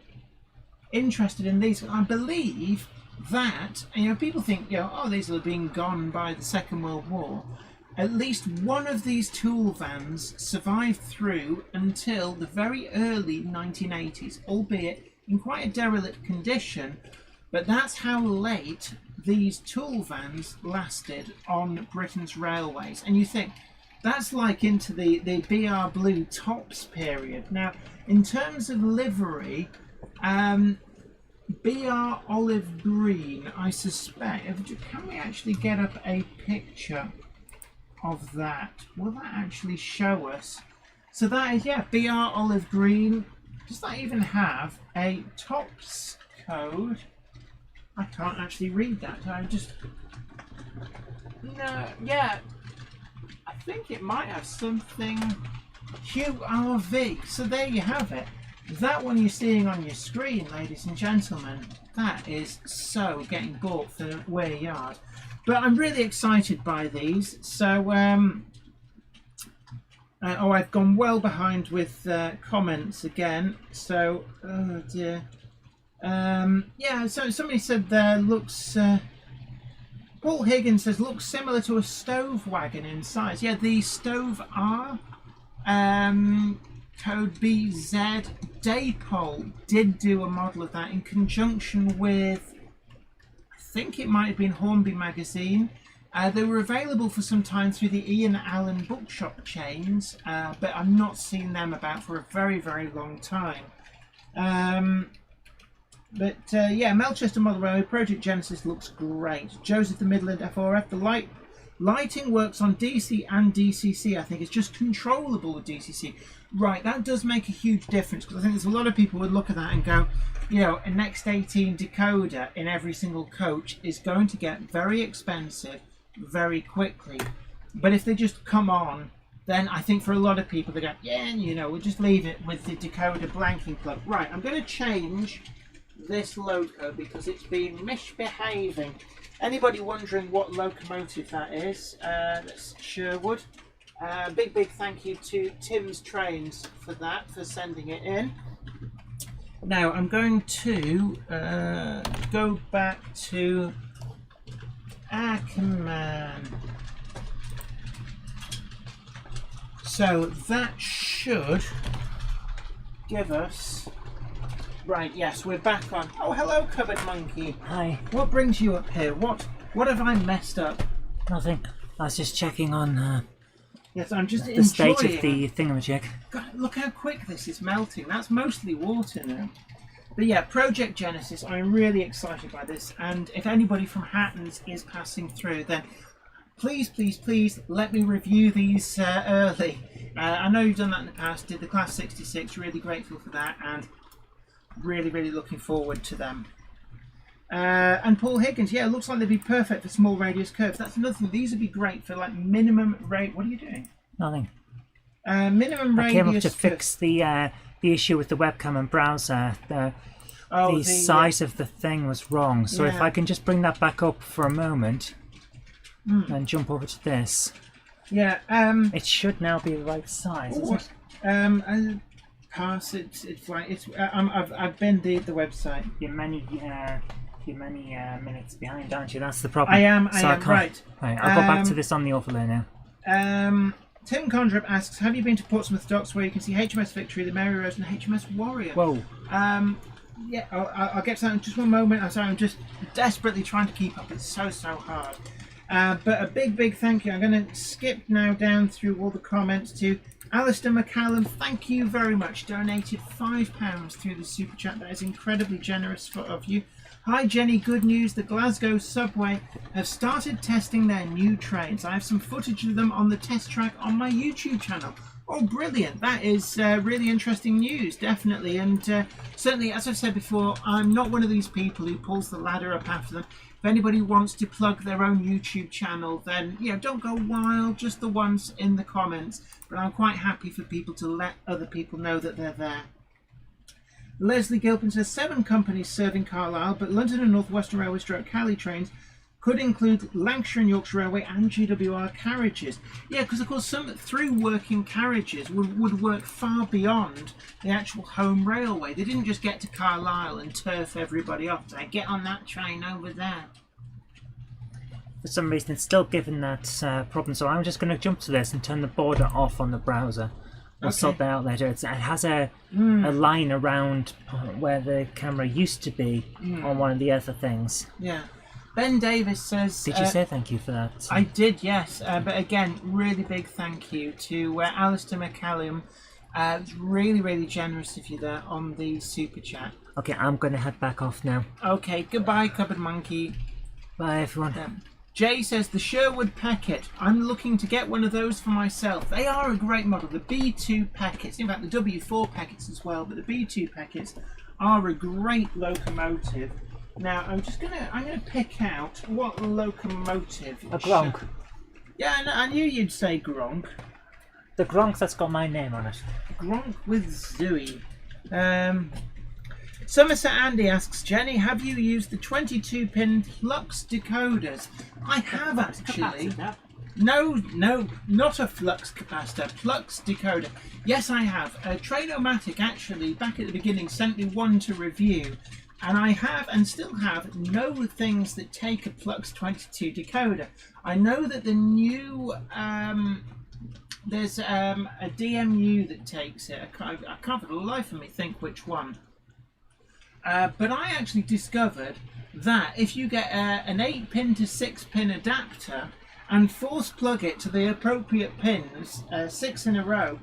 interested in these. I believe that, people think, oh, these are being gone by the Second World War. At least one of these tool vans survived through until the very early 1980s, albeit in quite a derelict condition, but that's how late these tool vans lasted on Britain's railways. And you think, that's like into the BR Blue tops period. Now, in terms of livery, BR Olive Green, I suspect, can we actually get up a picture of that? Will that actually show us? So that is, yeah, BR Olive Green. Does that even have a tops code? I can't actually read that. No, yeah. I think it might have something QRV. So there you have it. That one you're seeing on your screen, ladies and gentlemen, that is so getting bought for Weir Yard. But I'm really excited by these. So, I've gone well behind with comments again. So, oh dear. Yeah, so somebody said there looks... Paul Higgins says, looks similar to a stove wagon in size. Yeah, the Stove R, code BZ, Daypole did do a model of that in conjunction with, I think it might have been Hornby magazine. They were available for some time through the Ian Allen bookshop chains, but I've not seen them about for a very, very long time. Yeah, Melchester Model Railway Project Genesis looks great. Joseph the Midland FRF, the lighting works on DC and DCC. I think it's just controllable with DCC. Right, that does make a huge difference, because I think there's a lot of people would look at that and go, you know, a Next 18 decoder in every single coach is going to get very expensive very quickly. But if they just come on, then I think for a lot of people they go, yeah, you know, we'll just leave it with the decoder blanking plug. Right, I'm going to change this loco because it's been misbehaving. Anybody wondering what locomotive that is? That's Sherwood. Big thank you to Tim's Trains for that, for sending it in. Now I'm going to go back to Ackerman. So that should give us... Right, yes, we're back on. Oh, hello, Cupboard Monkey. Hi. What brings you up here? What have I messed up? Nothing. I was just checking on Yes, I'm just the state enjoying... of the thingamajig. God, look how quick this is melting. That's mostly water now. But yeah, Project Genesis, I'm really excited by this. And if anybody from Hatton's is passing through, then please let me review these early. I know you've done that in the past, did the Class 66, really grateful for that, and really looking forward to them. And Paul Higgins, yeah, it looks like they'd be perfect for small radius curves. That's another thing. These would be great for like minimum rate. What are you doing? Nothing. Minimum radius. I came up to fix the issue with the webcam and browser. The size of the thing was wrong. So if I can just bring that back up for a moment and jump over to this. Yeah. It should now be the right size. Pass it. It's like it's. I've been the website. You're many minutes behind, aren't you? That's the problem. I am. Right. Right. I'll go back to this on the overlay now. Tim Condrup asks, have you been to Portsmouth Docks where you can see HMS Victory, the Mary Rose, and HMS Warrior? Whoa. Yeah, I'll get to that in just one moment. I'm just desperately trying to keep up. It's so hard. But a big thank you. I'm going to skip now down through all the comments to Alistair McCallum. Thank you very much. Donated £5 through the super chat. That is incredibly generous of you. Hi Jenny, good news. The Glasgow subway have started testing their new trains. I have some footage of them on the test track on my YouTube channel. Oh, brilliant. That is really interesting news, definitely. And certainly, as I've said before, I'm not one of these people who pulls the ladder up after them. If anybody wants to plug their own YouTube channel, then, you know, don't go wild, just the ones in the comments. But I'm quite happy for people to let other people know that they're there. Leslie Gilpin says 7 companies serving Carlisle, but London and North Western Railway Cali trains could include Lancashire and Yorkshire Railway and GWR carriages. Yeah, because of course some through working carriages would work far beyond the actual home railway. They didn't just get to Carlisle and turf everybody off. They get on that train over there. For some reason it's still given that problem, so I'm just going to jump to this and turn the border off on the browser. We'll sort that out later. It has a line around where the camera used to be on one of the other things. Yeah. Ben Davis says... Did you say thank you for that? I did, yes. But again, really big thank you to Alistair McCallum. It's really generous of you there on the super chat. Okay, I'm going to head back off now. Okay, goodbye, Cupboard Monkey. Bye, everyone. Jay says, the Sherwood Packet. I'm looking to get one of those for myself. They are a great model. The B2 Packets, in fact the W4 Packets as well, but the B2 Packets are a great locomotive. Now, I'm gonna pick out what locomotive. A Gronk. Yeah, I knew you'd say Gronk. The Gronk that's got my name on it. Gronk with Zooey. Somerset Andy asks, Jenny, have you used the 22-pin flux decoders? I have actually. No, not a flux capacitor, flux decoder. Yes, I have. Trainomatic actually, back at the beginning, sent me one to review. And I have, and still have, no things that take a flux 22 decoder. I know that the new, there's a DMU that takes it. I can't for the life of me think which one. But I actually discovered that if you get an 8-pin to 6-pin adapter and force plug it to the appropriate pins, 6 in a row.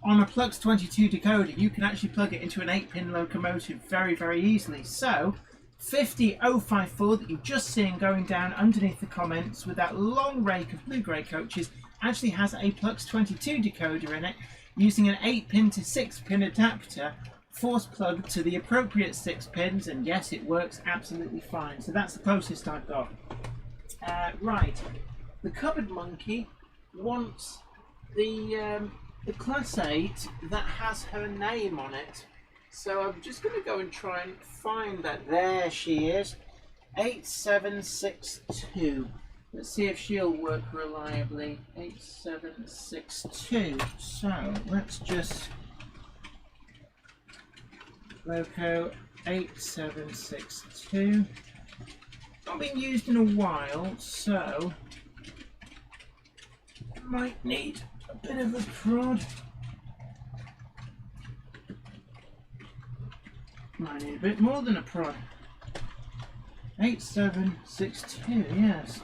On a Plux 22 decoder, you can actually plug it into an 8-pin locomotive very, very easily. So 50054 that you've just seen going down underneath the comments with that long rake of blue-grey coaches actually has a Plux 22 decoder in it, using an 8-pin to 6-pin adapter, force plug to the appropriate 6 pins, and yes, it works absolutely fine. So that's the closest I've got. Right, the cupboard monkey wants the Class 8 that has her name on it. So I'm just going to go and try and find that. There she is, 8762. Let's see if she'll work reliably. 8762. So let's just Loco 8762. Not been used in a while, so might need a bit of a prod. Might need a bit more than a prod. 8762, yes.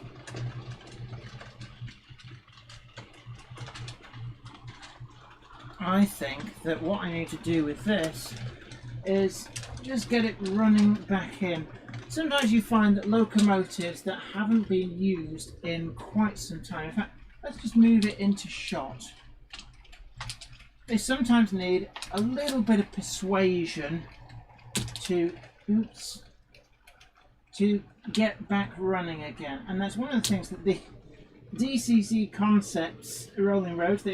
I think that what I need to do with this is just get it running back in. Sometimes you find that locomotives that haven't been used in quite some time, in fact, let's just move it into shot. They sometimes need a little bit of persuasion to get back running again, and that's one of the things that the DCC Concepts rolling roads,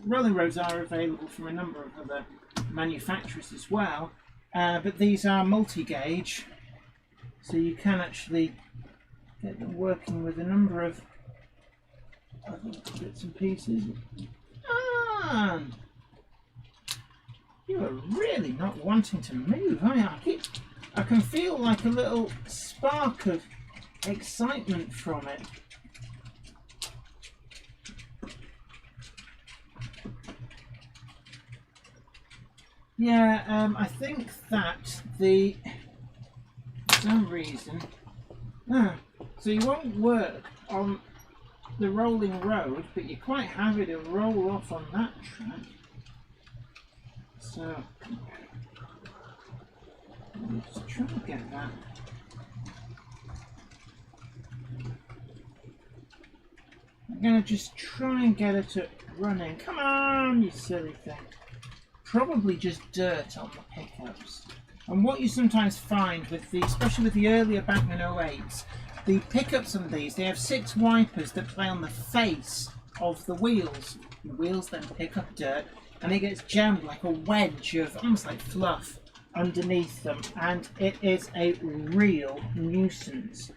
rolling roads are available from a number of other manufacturers as well, but these are multi-gauge, so you can actually get them working with a number of other bits and pieces. You are really not wanting to move, are you? I can feel like a little spark of excitement from it. Yeah, I think that for some reason, so you won't work on the rolling road, but you're quite happy to roll off on that track. So let's try to get that. I'm going to just try and get it running. Come on, you silly thing. Probably just dirt on the pickups. And what you sometimes find with the, especially with the earlier Bachmann 08s, the pickups on these, they have 6 wipers that play on the face of the wheels. The wheels then pick up dirt, and it gets jammed like a wedge of almost like fluff underneath them, and it is a real nuisance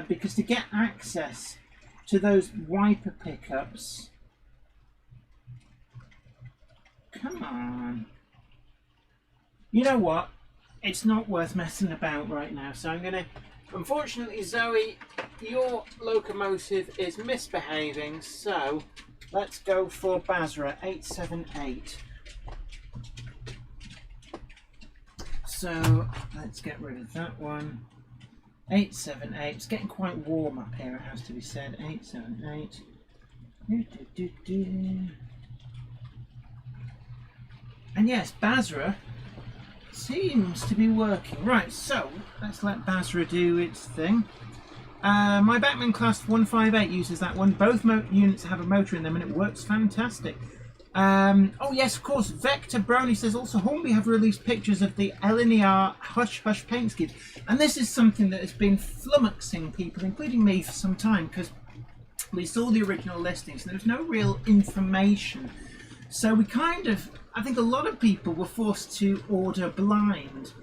because to get access to those wiper pickups, come on, you know what, it's not worth messing about right now. So I'm gonna, unfortunately, Zoe, your locomotive is misbehaving, so let's go for Basra 878. So let's get rid of that one. 878. It's getting quite warm up here, it has to be said. 878. And yes, Basra seems to be working. Right, so let's let Basra do its thing. My Bachmann Class 158 uses that one. Both units have a motor in them and it works fantastic. Oh yes, of course, Vector Brony says also Hornby have released pictures of the LNER Hush Hush paint skid. And this is something that has been flummoxing people, including me, for some time, because we saw the original listings and there was no real information. So we kind of, I think a lot of people were forced to order blind.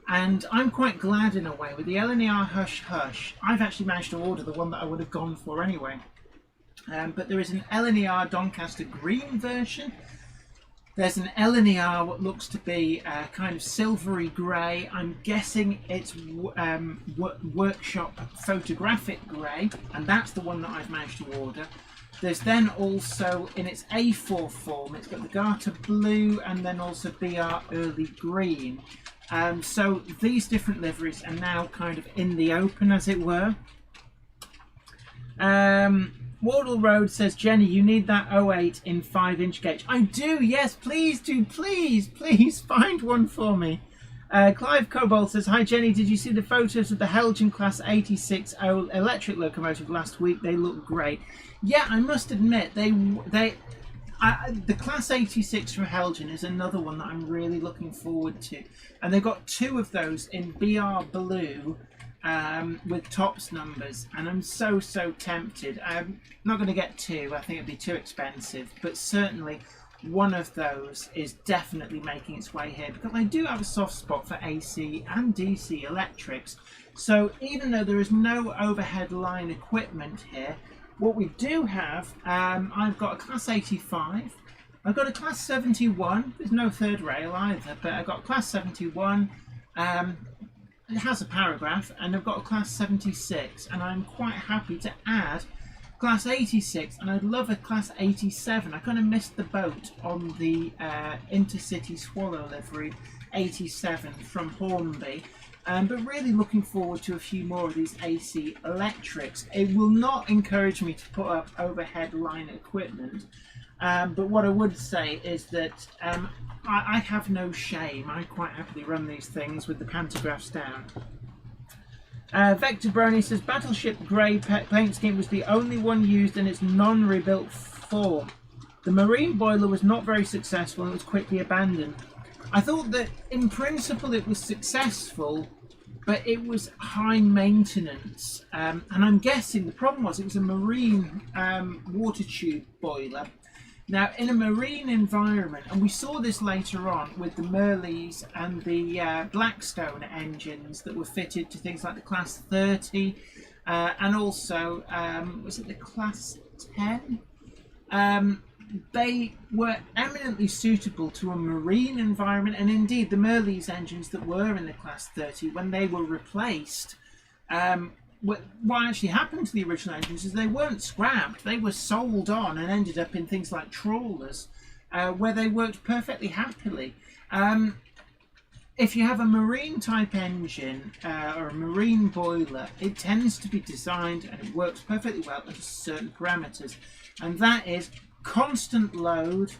And I'm quite glad in a way. With the LNER Hush Hush, I've actually managed to order the one that I would have gone for anyway. But there is an LNER Doncaster green version. There's an LNER what looks to be kind of silvery grey. I'm guessing it's workshop photographic grey, and that's the one that I've managed to order. There's then also, in its A4 form, it's got the Garter blue and then also BR early green. So these different liveries are now kind of in the open, as it were. Wardle Road says, Jenny, you need that 08 in 5-inch gauge. I do, yes, please do, please find one for me. Clive Cobalt says, hi Jenny, did you see the photos of the Helgen Class 86 electric locomotive last week? They look great. Yeah, I must admit, the Class 86 from Helgen is another one that I'm really looking forward to. And they've got 2 of those in BR Blue, with tops numbers, and I'm so tempted. I'm not going to get 2, I think it'd be too expensive, but certainly one of those is definitely making its way here, because I do have a soft spot for AC and DC electrics. So even though there is no overhead line equipment here, what we do have, I've got a Class 85, I've got a Class 71, there's no third rail either, but I've got Class 71, it has a paragraph, and I've got a Class 76, and I'm quite happy to add Class 86, and I'd love a Class 87. I kind of missed the boat on the Intercity Swallow livery 87 from Hornby, but really looking forward to a few more of these AC electrics. It will not encourage me to put up overhead line equipment, but what I would say is that I have no shame. I quite happily run these things with the pantographs down. Vector Brony says, Battleship Grey paint scheme was the only one used in its non-rebuilt form. The marine boiler was not very successful and was quickly abandoned. I thought that in principle it was successful, but it was high maintenance. And I'm guessing the problem was it was a marine water tube boiler. Now, in a marine environment, and we saw this later on with the Merleys and the Blackstone engines that were fitted to things like the Class 30, and also, was it the Class 10? They were eminently suitable to a marine environment, and indeed the Merleys engines that were in the Class 30, when they were replaced, what actually happened to the original engines is they weren't scrapped, they were sold on and ended up in things like trawlers, where they worked perfectly happily. If you have a marine type engine or a marine boiler, it tends to be designed and it works perfectly well under certain parameters, and that is constant load.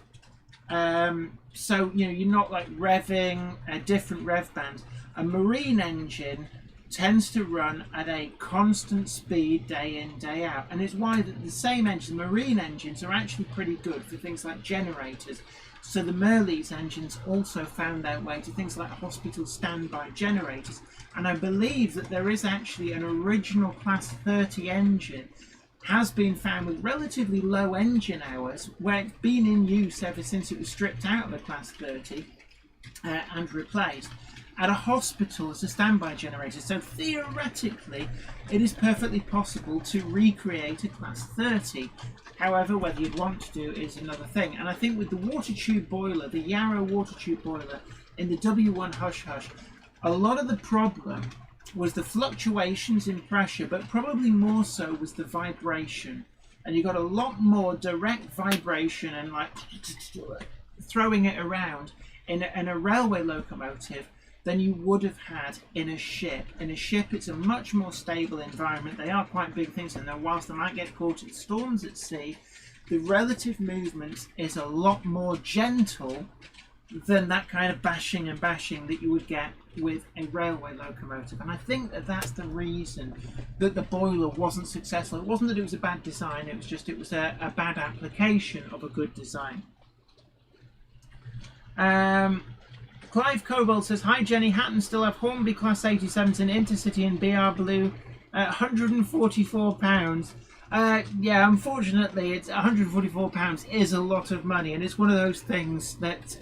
So you're not like revving a different rev bands. A marine engine tends to run at a constant speed day in, day out, and it's why the same engine, marine engines, are actually pretty good for things like generators. So the Merleys engines also found their way to things like hospital standby generators, and I believe that there is actually an original Class 30 engine has been found with relatively low engine hours, where it's been in use ever since it was stripped out of the Class 30 and replaced at a hospital as a standby generator. So theoretically it is perfectly possible to recreate a Class 30. However, whether you'd want to do is another thing. And I think with the water tube boiler, the Yarrow water tube boiler in the W1 Hush Hush, a lot of the problem was the fluctuations in pressure, but probably more so was the vibration. And you got a lot more direct vibration and like throwing it around in a railway locomotive than you would have had in a ship. In a ship, it's a much more stable environment. They are quite big things, and whilst they might get caught in storms at sea, the relative movement is a lot more gentle than that kind of bashing and bashing that you would get with a railway locomotive. And I think that that's the reason that the boiler wasn't successful. It wasn't that it was a bad design, it was just it was a bad application of a good design. Clive Cobalt says, hi Jenny, Hatton still have Hornby Class 87s in Intercity and BR Blue at £144. Yeah, unfortunately, it's £144 is a lot of money, and it's one of those things that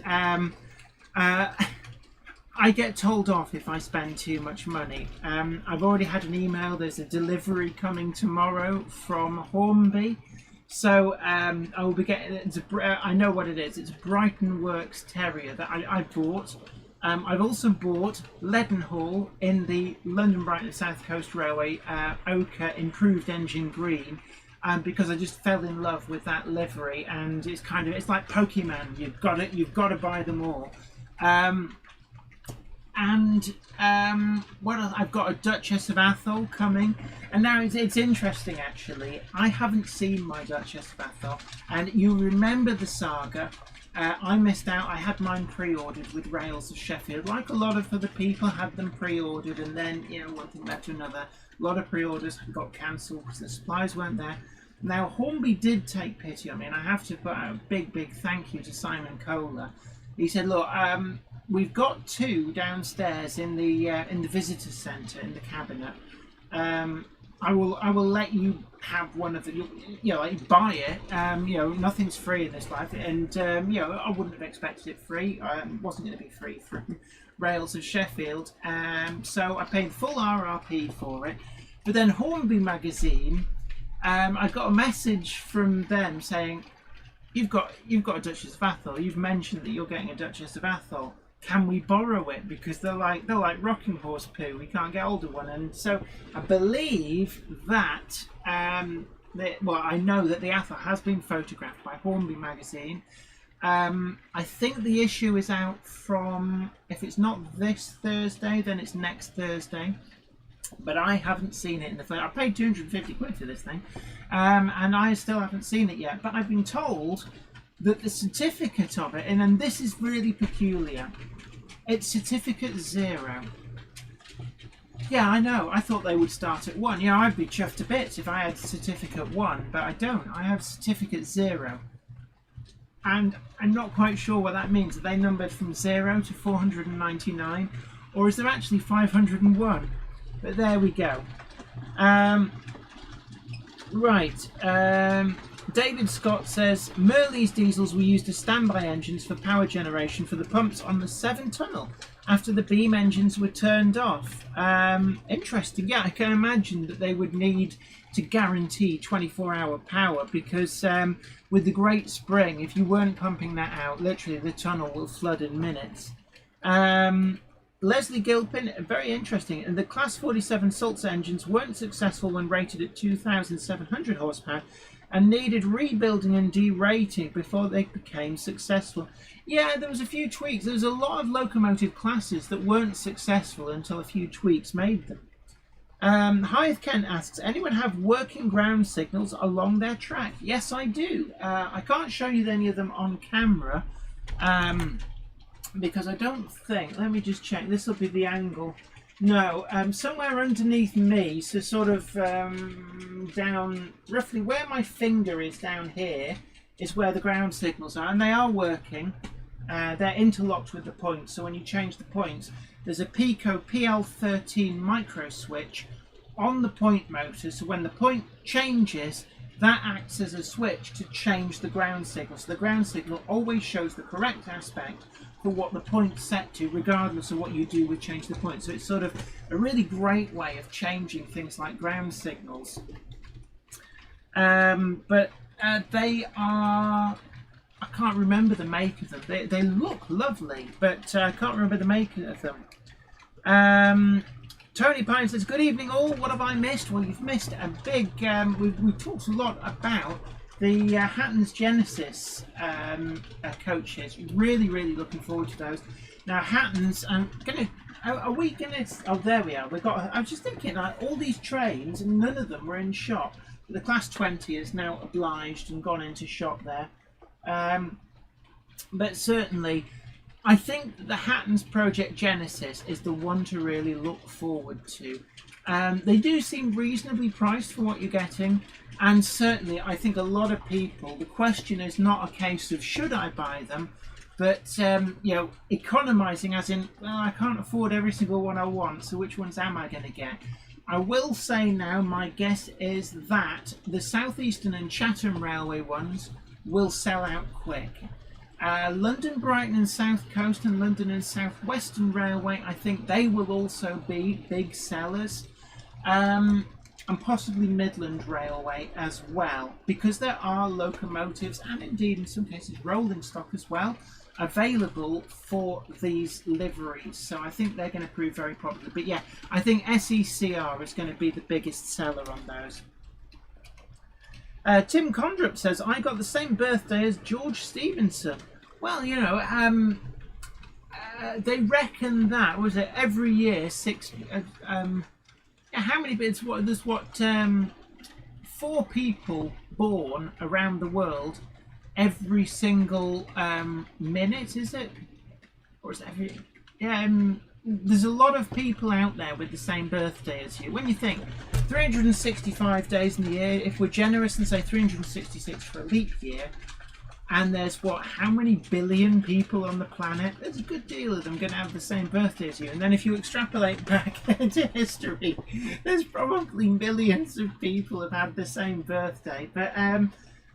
I get told off if I spend too much money. I've already had an email, there's a delivery coming tomorrow from Hornby. So I will be getting, I know what it is, it's a Brighton Works Terrier that I bought. I've also bought Leadenhall in the London Brighton South Coast Railway ochre improved engine green, because I just fell in love with that livery, and it's like Pokemon, you've got to buy them all. and what else? I've got a Duchess of Atholl coming, and now it's interesting actually. I haven't seen my Duchess of Atholl, and you remember the saga. I missed out. I had mine pre-ordered with Rails of Sheffield, like a lot of other people had them pre-ordered, and then one thing led to another. A lot of pre-orders got cancelled because the supplies weren't there. Now Hornby did take pity on me, and I have to put out a big thank you to Simon Kohler. He said, "Look, we've got 2 downstairs in the visitor centre in the cabinet. I will let you have one of the, like buy it. Nothing's free in this life, and I wouldn't have expected it free. It wasn't going to be free from Rails of Sheffield. So I paid full RRP for it. But then Hornby magazine, I got a message from them saying, You've got a Duchess of Atholl. You've mentioned that you're getting a Duchess of Atholl. Can we borrow it? Because they're like rocking horse poo. We can't get hold of one." And so I believe that I know that the Atholl has been photographed by Hornby magazine. I think the issue is out from, if it's not this Thursday, then it's next Thursday. But I haven't seen it in the flesh. I paid 250 quid for this thing, and I still haven't seen it yet. But I've been told that the certificate of it, and this is really peculiar, it's certificate 0. Yeah, I know. I thought they would start at 1. I'd be chuffed to bits if I had certificate 1, but I don't. I have certificate 0. And I'm not quite sure what that means. Are they numbered from 0 to 499? Or is there actually 501? But there we go. David Scott says, Merleys diesels were used as standby engines for power generation for the pumps on the Severn Tunnel after the beam engines were turned off. Interesting. Yeah, I can imagine that they would need to guarantee 24-hour power because with the Great Spring, if you weren't pumping that out, literally the tunnel will flood in minutes. Leslie Gilpin, very interesting. And the Class 47 Sulzer engines weren't successful when rated at 2,700 horsepower and needed rebuilding and derating before they became successful. Yeah, there was a few tweaks. There was a lot of locomotive classes that weren't successful until a few tweaks made them. Hythe Kent asks, anyone have working ground signals along their track? Yes, I do. I can't show you any of them on camera. Because I don't think, let me just check, this will be the angle. No, somewhere underneath me, so sort of down, roughly where my finger is down here, is where the ground signals are, and they are working. They're interlocked with the points, so when you change the points, there's a Pico PL13 micro switch on the point motor, so when the point changes, that acts as a switch to change the ground signal. So the ground signal always shows the correct aspect for what the point's set to, regardless of what you do with change the point. So it's sort of a really great way of changing things like ground signals. But they are, I can't remember the make of them. They look lovely, but I can't remember the make of them. Tony Pine says, good evening all, what have I missed? Well, you've missed a big, we've talked a lot about the Hatton's Genesis coaches. Really looking forward to those. Now Hatton's, are we gonna, oh there we are, I was just thinking, all these trains, and none of them were in shop. The Class 20 is now obliged and gone into shop there. But certainly, I think that the Hatton's Project Genesis is the one to really look forward to. They do seem reasonably priced for what you're getting, and certainly I think a lot of people, the question is not a case of should I buy them, but economizing as in, well, I can't afford every single one I want, so which ones am I going to get? I will say now, my guess is that the Southeastern and Chatham Railway ones will sell out quick. London, Brighton and South Coast and London and South Western Railway, I think they will also be big sellers. And possibly Midland Railway as well, because there are locomotives and indeed in some cases rolling stock as well available for these liveries. So I think they're going to prove very popular. But yeah, I think SECR is going to be the biggest seller on those. Tim Condrup says, I got the same birthday as George Stevenson. Well, they reckon that was it every year how many bits? What there's what 4 people born around the world every single minute, is it? Or is it every? Yeah, there's a lot of people out there with the same birthday as you. When you think 365 days in the year, if we're generous and say 366 for a leap year, and there's what, how many billion people on the planet? There's a good deal of them going to have the same birthday as you. And then if you extrapolate back into history, there's probably millions of people have had the same birthday. But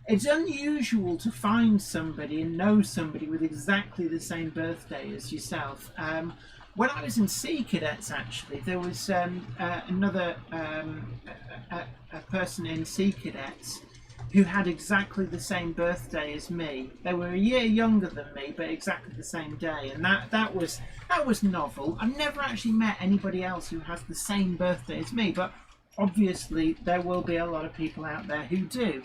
it's unusual to find somebody and know somebody with exactly the same birthday as yourself. When I was in Sea Cadets, actually, there was another a person in Sea Cadets who had exactly the same birthday as me. They were a year younger than me, but exactly the same day, and that was novel. I've never actually met anybody else who has the same birthday as me, but obviously there will be a lot of people out there who do.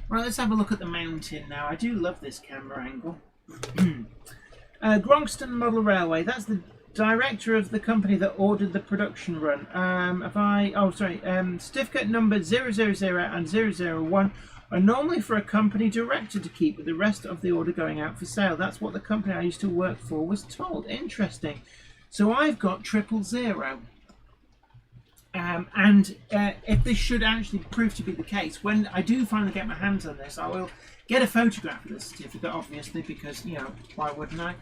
Right, let's have a look at the mountain now. I do love this camera angle. Gronkston Model Railway, that's the director of the company that ordered the production run. Certificate number 000 and 001 are normally for a company director to keep with the rest of the order going out for sale. That's what the company I used to work for was told. Interesting. So I've got 000. If this should actually prove to be the case, when I do finally get my hands on this, I will get a photograph of the certificate, obviously, because, you know, why wouldn't I?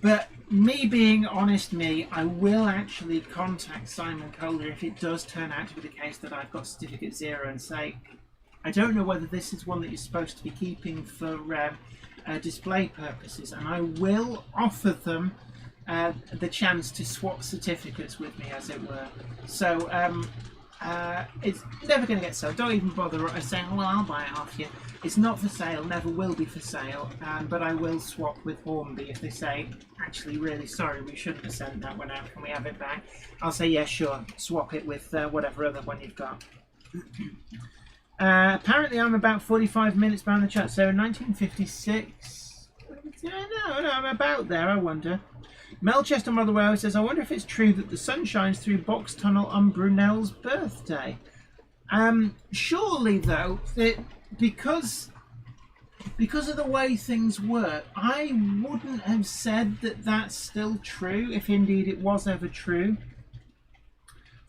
But me being honest I will actually contact Simon Calder if it does turn out to be the case that I've got certificate 0 and say, I don't know whether this is one that you're supposed to be keeping for display purposes, and I will offer them the chance to swap certificates with me, as it were. So it's never going to get sold. Don't even bother saying, well, I'll buy it off you. It's not for sale, never will be for sale, but I will swap with Hornby if they say, actually, really sorry, we shouldn't have sent that one out, can we have it back? I'll say, yeah, sure, swap it with whatever other one you've got. Apparently I'm about 45 minutes behind the chat, so 1956... No, I'm about there, I wonder. Melchester Motherwell says, I wonder if it's true that the sun shines through Box Tunnel on Brunel's birthday. Surely, though, because of the way things work, I wouldn't have said that that's still true, if indeed it was ever true.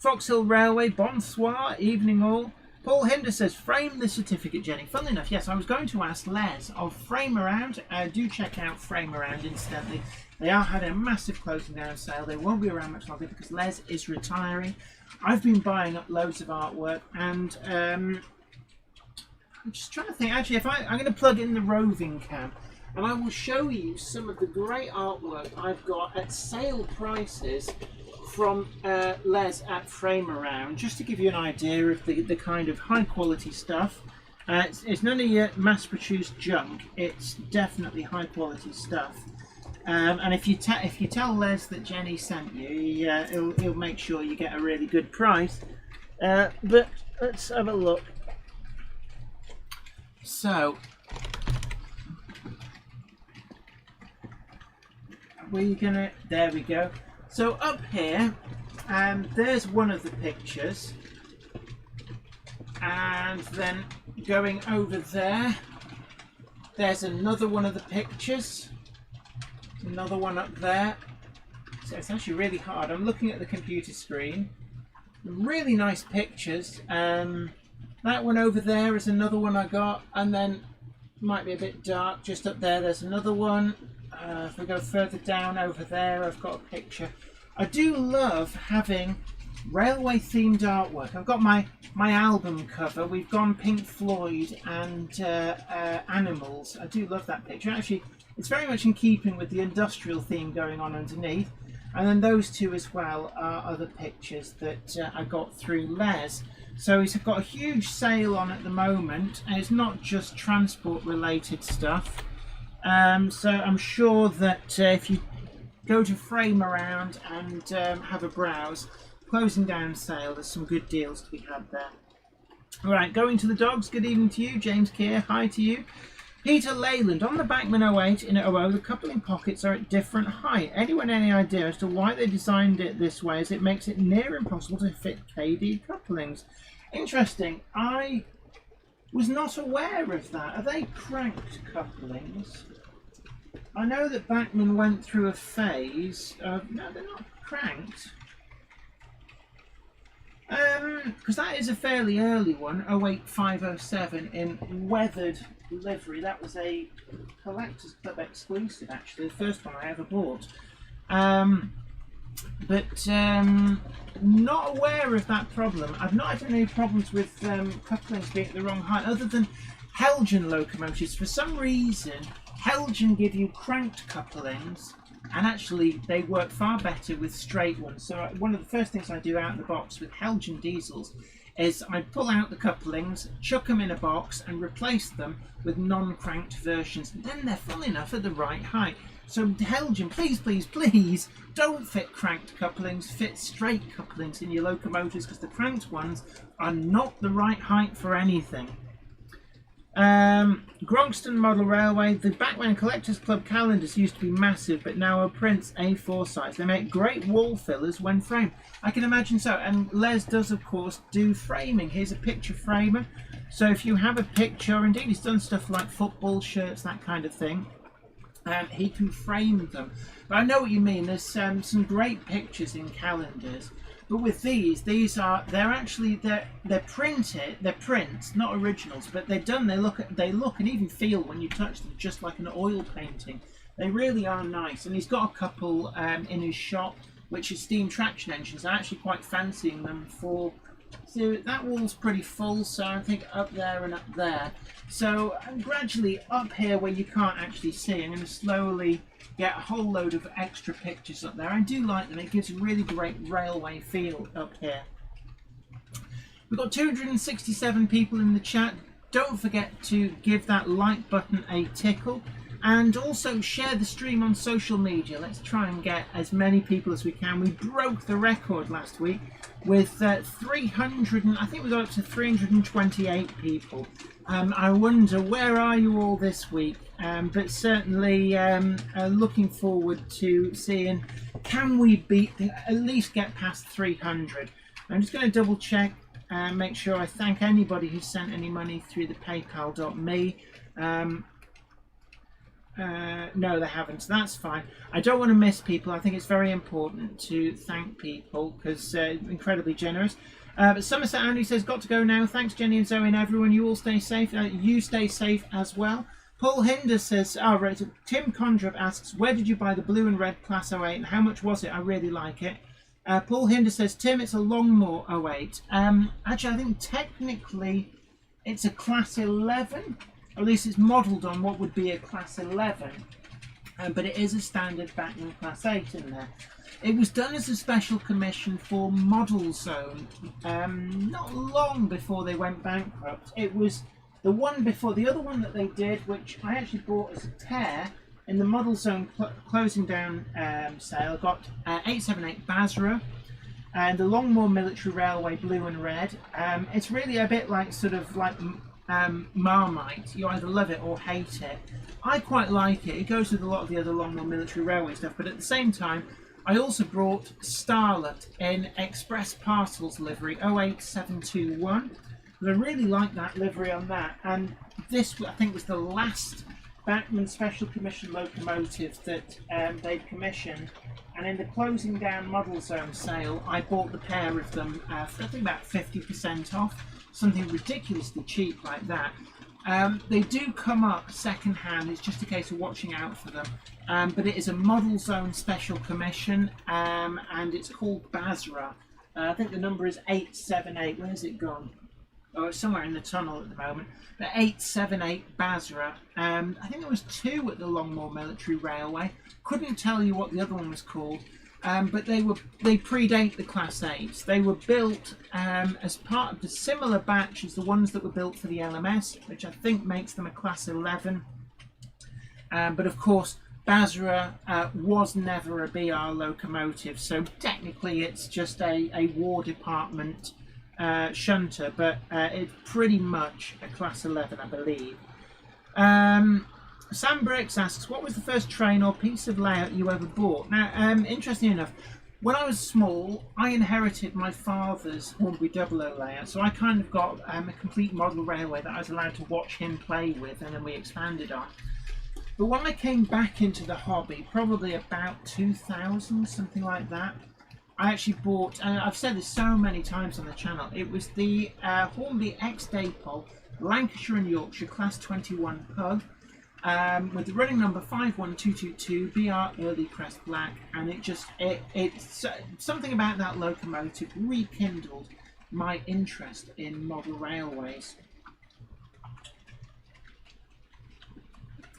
Foxhill Railway, bonsoir, evening all. Paul Hinder says, frame the certificate, Jenny. Funnily enough, yes, I was going to ask Les of Frame Around. Do check out Frame Around, incidentally. They are having a massive closing down sale. They won't be around much longer because Les is retiring. I've been buying up loads of artwork, and I'm just trying to think. Actually, I'm going to plug in the roving cam, and I will show you some of the great artwork I've got at sale prices from Les at Frame Around, just to give you an idea of the kind of high quality stuff. It's none of your mass-produced junk. It's definitely high quality stuff. And if you tell Les that Jenny sent you, he'll make sure you get a really good price. But let's have a look. So, there we go. So up here, there's one of the pictures, and then going over there, there's another one of the pictures, another one up there. So it's actually really hard. I'm looking at the computer screen. Really nice pictures. That one over there is another one I got, and then might be a bit dark just up there. There's another one. If we go further down over there, I've got a picture. I do love having railway themed artwork. I've got my album cover. We've gone Pink Floyd and Animals. I do love that picture. Actually, it's very much in keeping with the industrial theme going on underneath. And then those two as well are other pictures that I got through Les. So he's got a huge sale on at the moment, and it's not just transport related stuff. So I'm sure that if you go to Frame Around and have a browse, closing down sale, there's some good deals to be had there. Alright, going to the dogs, good evening to you. James Keir, hi to you. Peter Leyland, on the Bachmann 08 in 00, the coupling pockets are at different height. Anyone any idea as to why they designed it this way, as it makes it near impossible to fit KD couplings? Interesting. I was not aware of that. Are they cranked couplings? I know that Bachmann went through a phase of... No, they're not cranked. Because that is a fairly early one, 08507 in weathered livery. That was a Collectors Club exclusive, actually, the first one I ever bought. But not aware of that problem. I've not had any problems with couplings being at the wrong height, other than Helgen locomotives. For some reason, Helgen give you cranked couplings, and actually they work far better with straight ones. So one of the first things I do out of the box with Helgen diesels is I pull out the couplings, chuck them in a box and replace them with non-cranked versions. And then they're full enough at the right height. So Helgen, please, please, please don't fit cranked couplings, fit straight couplings in your locomotives, because the cranked ones are not the right height for anything. Grogston Model Railway, the Bachmann Collectors Club calendars used to be massive, but now are prints A4 size. They make great wall fillers when framed. I can imagine so, and Les does of course do framing. Here's a picture framer, so if you have a picture, indeed he's done stuff like football shirts, that kind of thing, he can frame them. But I know what you mean, there's some great pictures in calendars. But with they're printed, they're prints, not originals, but they're done. They look and even feel when you touch them just like an oil painting. They really are nice. And he's got a couple in his shop, which is steam traction engines. I'm actually quite fancying them for. So that wall's pretty full, so I think up there and up there. So gradually up here where you can't actually see, I'm going to slowly get a whole load of extra pictures up there. I do like them. It gives a really great railway feel up here. We've got 267 people in the chat. Don't forget to give that like button a tickle, and also share the stream on social media. Let's try and get as many people as we can. We broke the record last week with 300, and I think we got up to 328 people. I wonder, where are you all this week? But certainly looking forward to seeing, can we at least get past 300? I'm just going to double check and make sure I thank anybody who sent any money through the paypal.me. No, they haven't, so that's fine. I don't want to miss people. I think it's very important to thank people, because incredibly generous. But Somerset Andy says, got to go now. Thanks, Jenny and Zoe and everyone. You all stay safe. You stay safe as well. Paul Hinder says, right. Tim Condrup asks, where did you buy the blue and red Class 08 and how much was it? I really like it. Paul Hinder says, Tim, it's a Longmore 08. Actually, I think technically it's a Class 11. Or at least it's modelled on what would be a Class 11. But it is a standard Bachmann Class 8 in there. It was done as a special commission for Model Zone not long before they went bankrupt. It was the one before, the other one that they did, which I actually bought as a tear in the Model Zone closing down sale. I got 878 Basra and the Longmore Military Railway blue and red. It's really a bit like Marmite. You either love it or hate it. I quite like it. It goes with a lot of the other Longmore Military Railway stuff, but at the same time I also brought Starlet in Express Parcels livery 08721. I really like that livery on that, and this I think was the last Bachmann Special Commission locomotive that they'd commissioned, and in the closing down Model Zone sale I bought the pair of them for I think about 50% off, something ridiculously cheap like that. They do come up second hand, it's just a case of watching out for them, but it is a Model Zone Special Commission, and it's called Basra. I think the number is 878. Where's it gone? Oh, it's somewhere in the tunnel at the moment. But 878 Basra. I think there was two at the Longmore Military Railway. Couldn't tell you what the other one was called. But they predate the Class 8s. They were built as part of the similar batch as the ones that were built for the LMS, which I think makes them a Class 11. But of course, Basra was never a BR locomotive, so technically it's just a War Department shunter, but it's pretty much a Class 11, I believe. Sam Bricks asks, what was the first train or piece of layout you ever bought? Now, interesting enough, when I was small, I inherited my father's Hornby 00 layout, so I kind of got a complete model railway that I was allowed to watch him play with, and then we expanded on. But when I came back into the hobby, probably about 2000, something like that, I actually bought, and I've said this so many times on the channel, it was the Hornby X-Daypol Lancashire and Yorkshire Class 21 Pug, with the running number 51222 BR Early Crest Black, and it's something about that locomotive rekindled my interest in model railways.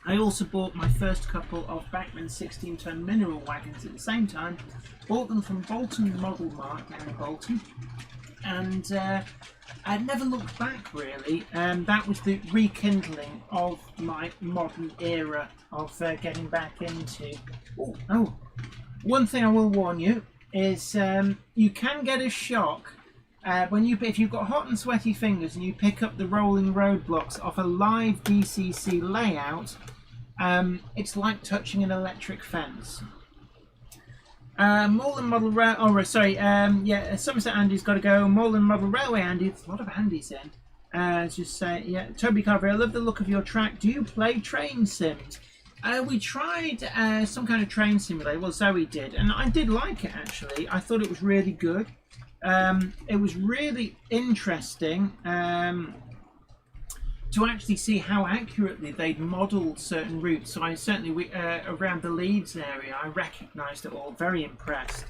I also bought my first couple of Bachmann 16-ton mineral wagons at the same time. Bought them from Bolton Model Mart down in Bolton, and I never looked back really. That was the rekindling of my modern era of getting back into. Oh, one thing I will warn you is you can get a shock if you've got hot and sweaty fingers and you pick up the rolling roadblocks off a live DCC layout. It's like touching an electric fence. Moreland Model Railway. Somerset Andy's got to go. Moreland Model Railway Andy. There's a lot of Andys in. Just say, yeah. Toby Carver, I love the look of your track. Do you play train sims? We tried some kind of train simulator. Well, Zoe did, and I did like it actually. I thought it was really good. It was really interesting to actually see how accurately they'd modelled certain routes. So I certainly, around the Leeds area, I recognised it all, very impressed.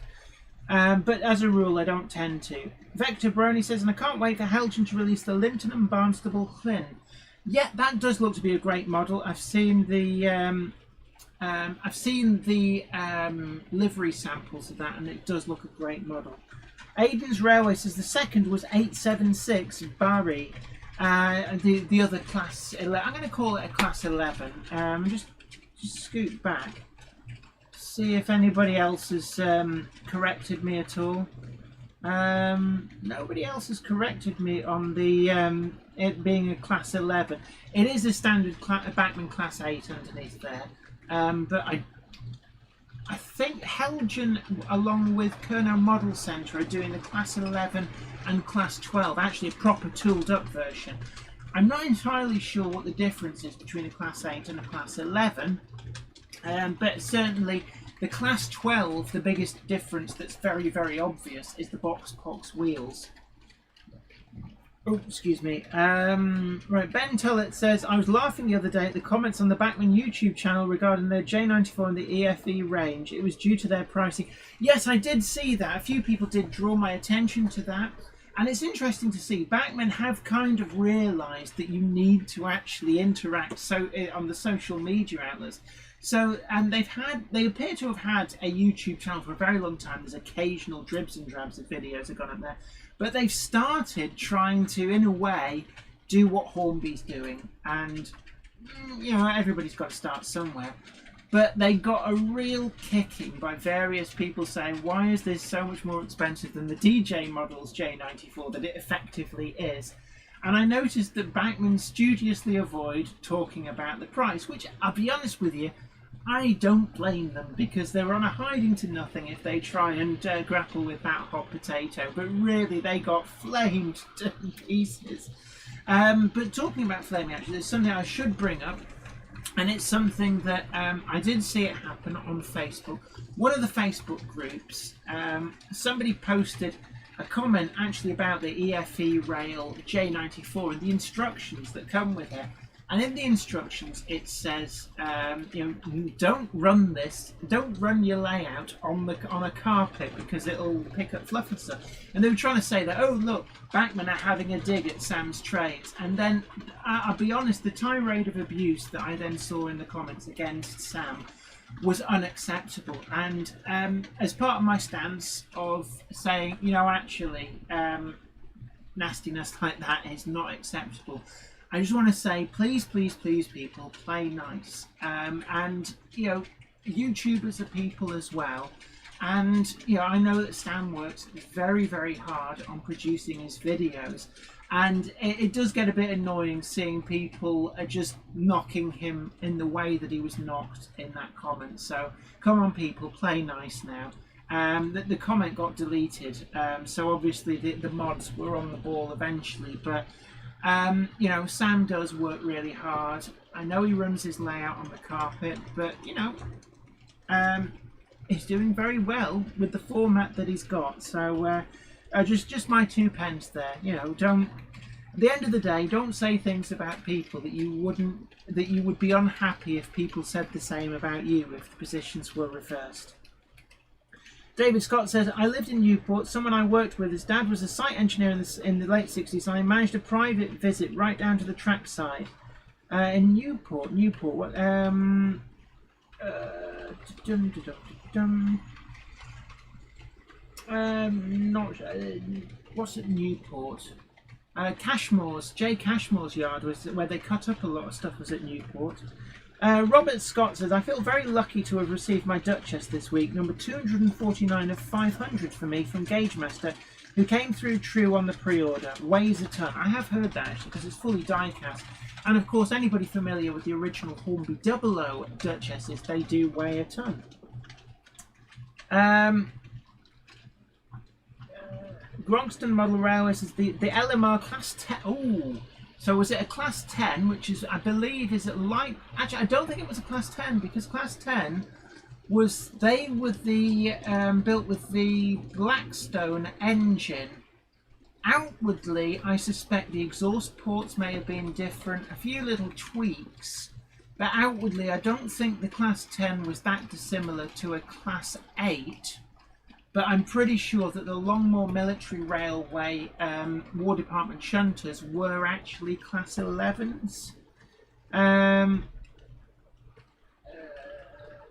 But as a rule, I don't tend to. Vector Brony says, and I can't wait for Helton to release the Linton and Barnstable Flynn. Yeah, that does look to be a great model. I've seen the livery samples of that, and it does look a great model. Aiden's Railway says the second was 876 Barry. The other class 11, I'm going to call it a class 11. Just scoot back, see if anybody else has corrected me at all. Nobody else has corrected me on the it being a class 11. It is a standard Bachmann class 8 underneath there, but I think Helgen, along with Kernow Model Centre, are doing the Class 11 and Class 12, actually a proper tooled up version. I'm not entirely sure what the difference is between a Class 8 and a Class 11, but certainly the Class 12, the biggest difference that's very, very obvious is the box wheels. Oh, excuse me. Right, Ben Tullett says, I was laughing the other day at the comments on the Bachmann YouTube channel regarding their J94 and the EFE range. It was due to their pricing. Yes, I did see that. A few people did draw my attention to that. And it's interesting to see. Bachmann have kind of realised that you need to actually interact on the social media outlets. So, and they appear to have had a YouTube channel for a very long time. There's occasional dribs and drabs of videos that have gone up there. But they've started trying to, in a way, do what Hornby's doing. And, you know, everybody's got to start somewhere. But they got a real kicking by various people saying, why is this so much more expensive than the DJ model's J94 that it effectively is? And I noticed that Bachmann studiously avoid talking about the price, which, I'll be honest with you, I don't blame them, because they're on a hiding to nothing if they try and grapple with that hot potato. But really, they got flamed to pieces. But talking about flaming, actually, there's something I should bring up, and it's something that I did see it happen on Facebook. One of the Facebook groups, somebody posted a comment actually about the EFE rail J94 and the instructions that come with it. And in the instructions, it says, don't run your layout on a carpet because it'll pick up fluff and stuff. And they were trying to say that, oh look, Bachmann are having a dig at Sam's trains. And then, I'll be honest, the tirade of abuse that I then saw in the comments against Sam was unacceptable. And as part of my stance of saying, actually, nastiness like that is not acceptable, I just want to say, please, please, please, people, play nice. And, YouTubers are people as well. And I know that Sam works very, very hard on producing his videos, and it does get a bit annoying seeing people are just knocking him in the way that he was knocked in that comment. So come on, people, play nice now. The comment got deleted, so obviously the mods were on the ball eventually, but Sam does work really hard. I know he runs his layout on the carpet, but he's doing very well with the format that he's got. So just my 2 pence there. Don't, at the end of the day, don't say things about people that you would be unhappy if people said the same about you if the positions were reversed. David Scott says, I lived in Newport. Someone I worked with, his dad was a site engineer in the late 60s, and I managed a private visit right down to the trackside. In Newport, what, what's at Newport? Cashmore's, J. Cashmore's yard was where they cut up a lot of stuff, was at Newport. Robert Scott says, I feel very lucky to have received my Duchess this week, number 249 of 500 for me from Gagemaster, who came through true on the pre-order. Weighs a ton. I have heard that actually, because it's fully die-cast. And of course, anybody familiar with the original Hornby 00 Duchesses, they do weigh a ton. Grongston Model Railway says, the LMR Class 10... Ooh! So was it a Class 10, which is, I believe, is it light... Actually, I don't think it was a Class 10, because Class 10 was... They were the built with the Blackstone engine. Outwardly, I suspect the exhaust ports may have been different, a few little tweaks. But outwardly, I don't think the Class 10 was that dissimilar to a Class 8. But I'm pretty sure that the Longmoor Military Railway War Department shunters were actually Class 11s.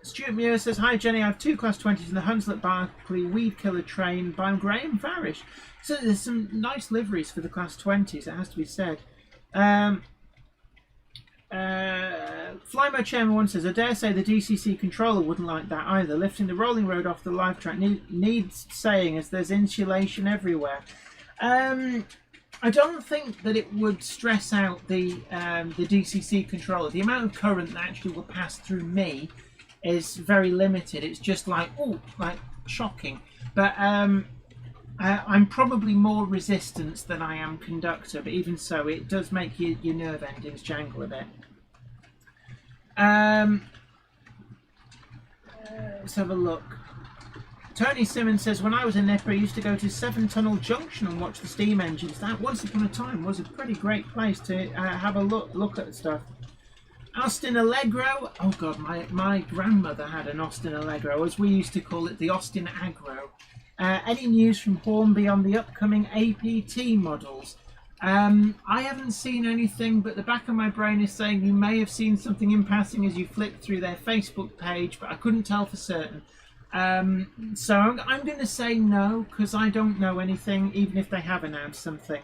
Stuart Muir says, hi Jenny, I have 2 Class 20s in the Hunslet Barclay Weed Killer train by Graham Farish. So there's some nice liveries for the Class 20s, it has to be said. Flymo Chairman 1 says, I dare say the DCC controller wouldn't like that either. Lifting the rolling road off the live track needs saying as there's insulation everywhere. I don't think that it would stress out the DCC controller. The amount of current that actually will pass through me is very limited. It's just like, oh, like shocking. But I'm probably more resistance than I am conductor, but even so, it does make your nerve endings jangle a bit. Let's have a look. Tony Simmons says, when I was a nipper, I used to go to 7 Tunnel Junction and watch the steam engines. That, once upon a time, was a pretty great place to have a look at stuff. Austin Allegro. Oh God, my grandmother had an Austin Allegro, as we used to call it, the Austin Agro. Any news from Hornby on the upcoming APT models? I haven't seen anything, but the back of my brain is saying you may have seen something in passing as you flipped through their Facebook page, but I couldn't tell for certain. So I'm going to say no, because I don't know anything, even if they have announced something.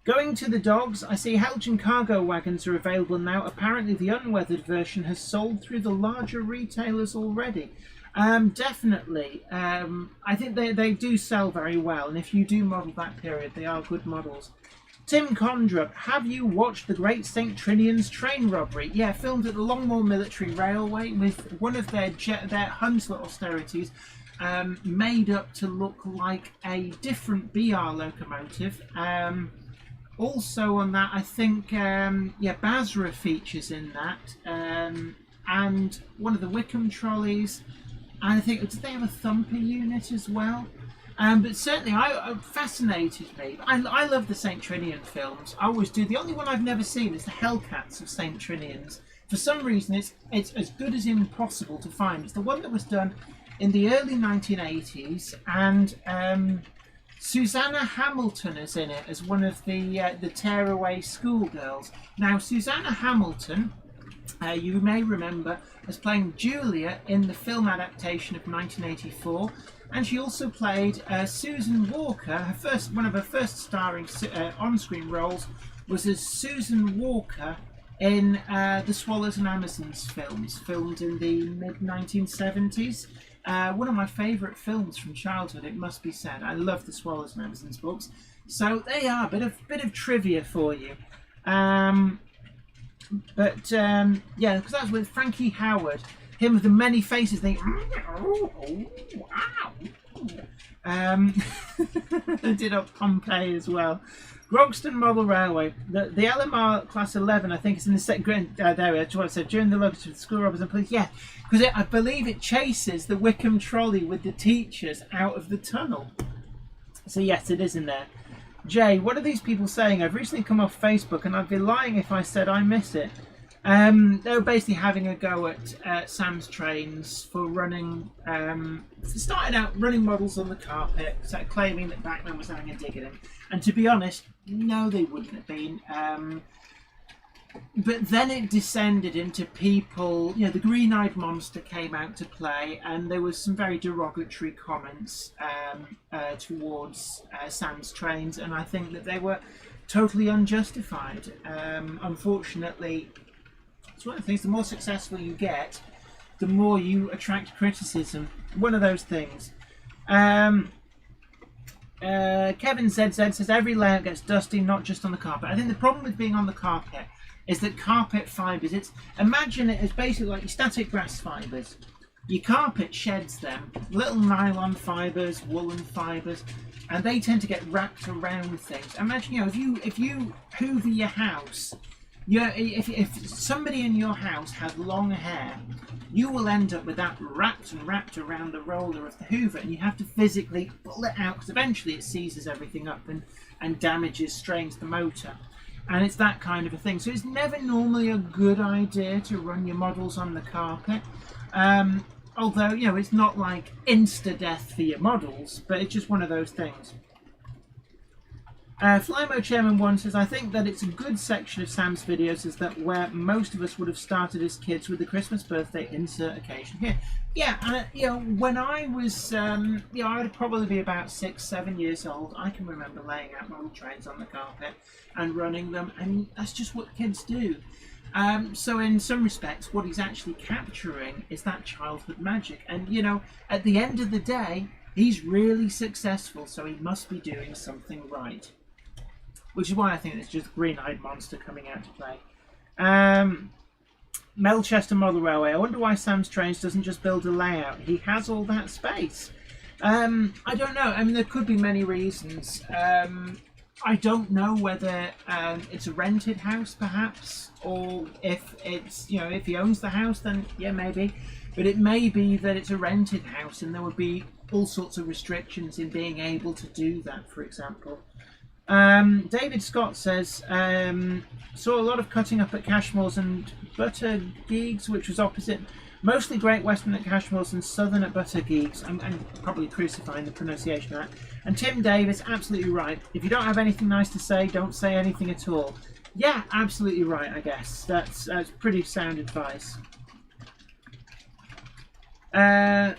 Going to the dogs, I see Helgen cargo wagons are available now. Apparently the unweathered version has sold through the larger retailers already. Definitely. I think they do sell very well, and if you do model that period, they are good models. Tim Condrup, have you watched the Great St. Trinian's train robbery? Yeah, filmed at the Longmoor Military Railway with one of their Hunslet austerities made up to look like a different BR locomotive. Also on that, I think, Basra features in that, and one of the Wickham trolleys. And I think, did they have a thumper unit as well? But certainly, it fascinated me. I love the St. Trinian films. I always do. The only one I've never seen is the Hellcats of St. Trinian's. For some reason, it's as good as impossible to find. It's the one that was done in the early 1980s, and Susanna Hamilton is in it as one of the tearaway schoolgirls. Now, Susanna Hamilton, you may remember, as playing Julia in the film adaptation of 1984, and she also played Susan Walker. One of her first starring on-screen roles was as Susan Walker in the Swallows and Amazons films, filmed in the mid-1970s. one of my favourite films from childhood, it must be said. I love the Swallows and Amazons books. So there you are, a bit of trivia for you. Yeah, because that was with Frankie Howard, him with the many faces. They did up Pompeii as well. Grogston Model Railway, the LMR Class 11, I think, is in the second. There we are. What I said during the Locomotives, the school robbers and police. Yeah, because I believe it chases the Wickham trolley with the teachers out of the tunnel. So yes, it is in there. Jay, what are these people saying? I've recently come off Facebook, and I'd be lying if I said I miss it. They were basically having a go at Sam's Trains for running, started out running models on the carpet, claiming that Bachman was having a dig at him. And to be honest, no, they wouldn't have been. But then it descended into people, you know, the green-eyed monster came out to play, and there was some very derogatory comments towards Sam's Trains, and I think that they were totally unjustified. Unfortunately, it's one of the things, the more successful you get, the more you attract criticism. One of those things. Kevin ZZ says every layout gets dusty, not just on the carpet. I think the problem with being on the carpet is that carpet fibres, imagine it as basically like your static grass fibres. Your carpet sheds them, little nylon fibres, woolen fibres, and they tend to get wrapped around things. Imagine, you know, if you hoover your house, if somebody in your house had long hair, you will end up with that wrapped around the roller of the hoover, and you have to physically pull it out because eventually it seizes everything up and damages, strains the motor. And it's that kind of a thing. So it's never normally a good idea to run your models on the carpet. Although, you know, it's not like insta-death for your models, but it's just one of those things. Flymo Chairman 1 says, I think that it's a good section of Sam's videos is that where most of us would have started as kids with the Christmas birthday insert occasion here. Yeah, you know, when I was, you know, I would probably be about 6, 7 years old. I can remember laying out model trains on the carpet and running them, and that's just what kids do. So in some respects, what he's actually capturing is that childhood magic. And, you know, at the end of the day, he's really successful, so he must be doing something right. Which is why I think it's just green-eyed monster coming out to play. Melchester Model Railway. I wonder why Sam's Trains doesn't just build a layout. He has all that space. I don't know. I mean, there could be many reasons. I don't know whether it's a rented house, perhaps, or if it's, you know, if he owns the house, then yeah, maybe. But it may be that it's a rented house, and there would be all sorts of restrictions in being able to do that, for example. David Scott says, saw a lot of cutting up at Cashmore's and Butter Geeks, which was opposite. Mostly Great Western at Cashmore's and Southern at Butter Geeks. I'm probably crucifying the pronunciation of that. And Tim Davis, absolutely right. If you don't have anything nice to say, don't say anything at all. Yeah, absolutely right, I guess. That's pretty sound advice. Ben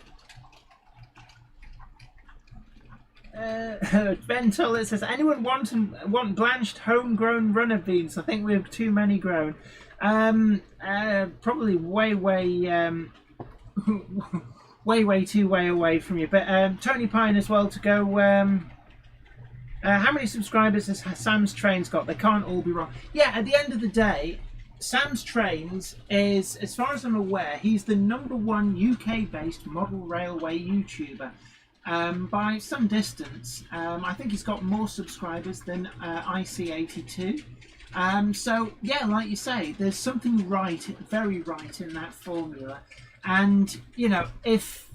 Tullett says, anyone want blanched homegrown runner beans? I think we have too many grown. Probably way too away from you. But Tony Pine as well to go. How many subscribers has Sam's Trains got? They can't all be wrong. Yeah, at the end of the day, Sam's Trains is, as far as I'm aware, he's the #1 UK-based model railway YouTuber. By some distance. I think he's got more subscribers than IC82. So yeah, like you say, there's something right, very right in that formula. And you know, if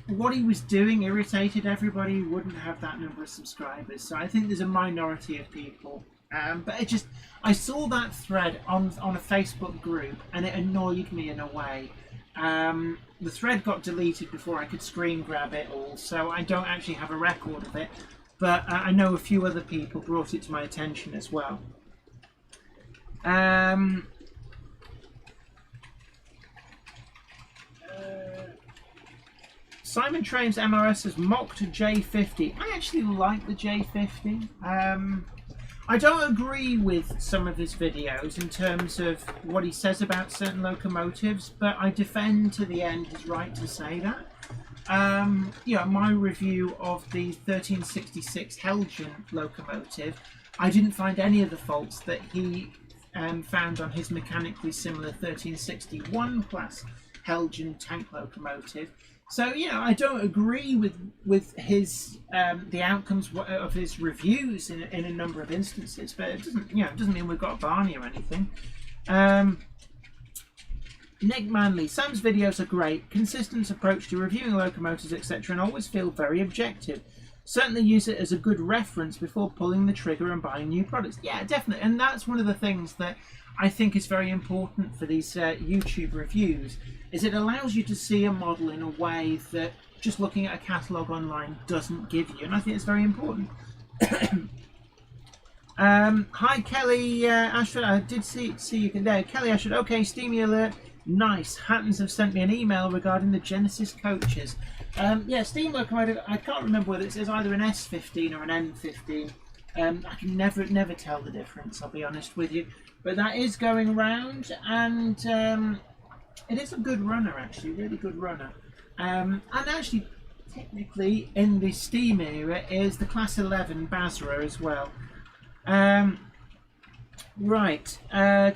what he was doing irritated everybody, he wouldn't have that number of subscribers. So I think there's a minority of people. But it just, I saw that thread on a Facebook group, and it annoyed me in a way. The thread got deleted before I could screen grab it all, so I don't actually have a record of it, but I know a few other people brought it to my attention as well. Simon Trains MRS has mocked J50. I actually like the J50. I don't agree with some of his videos in terms of what he says about certain locomotives, but I defend to the end his right to say that. My review of the 1366 Helgen locomotive, I didn't find any of the faults that he found on his mechanically similar 1361 class Helgen tank locomotive. So I don't agree with his the outcomes of his reviews in a number of instances, but it doesn't mean we've got a Barney or anything. Nick Manley, Sam's videos are great, consistent approach to reviewing locomotives, etc., and always feel very objective. Certainly use it as a good reference before pulling the trigger and buying new products. Yeah, definitely, and that's one of the things that I think is very important for these YouTube reviews, is it allows you to see a model in a way that just looking at a catalogue online doesn't give you, and I think it's very important. Hi Kelly Ashford, I did see you there. Kelly Ashford, okay, steamy alert. Nice. Hattons have sent me an email regarding the Genesis coaches. Steam locomotive, I can't remember whether it says either an S15 or an N15. I can never tell the difference, I'll be honest with you. But that is going around, and it is a good runner, actually, really good runner. And actually, technically, in the Steam era, is the Class 11 Basra as well. Right,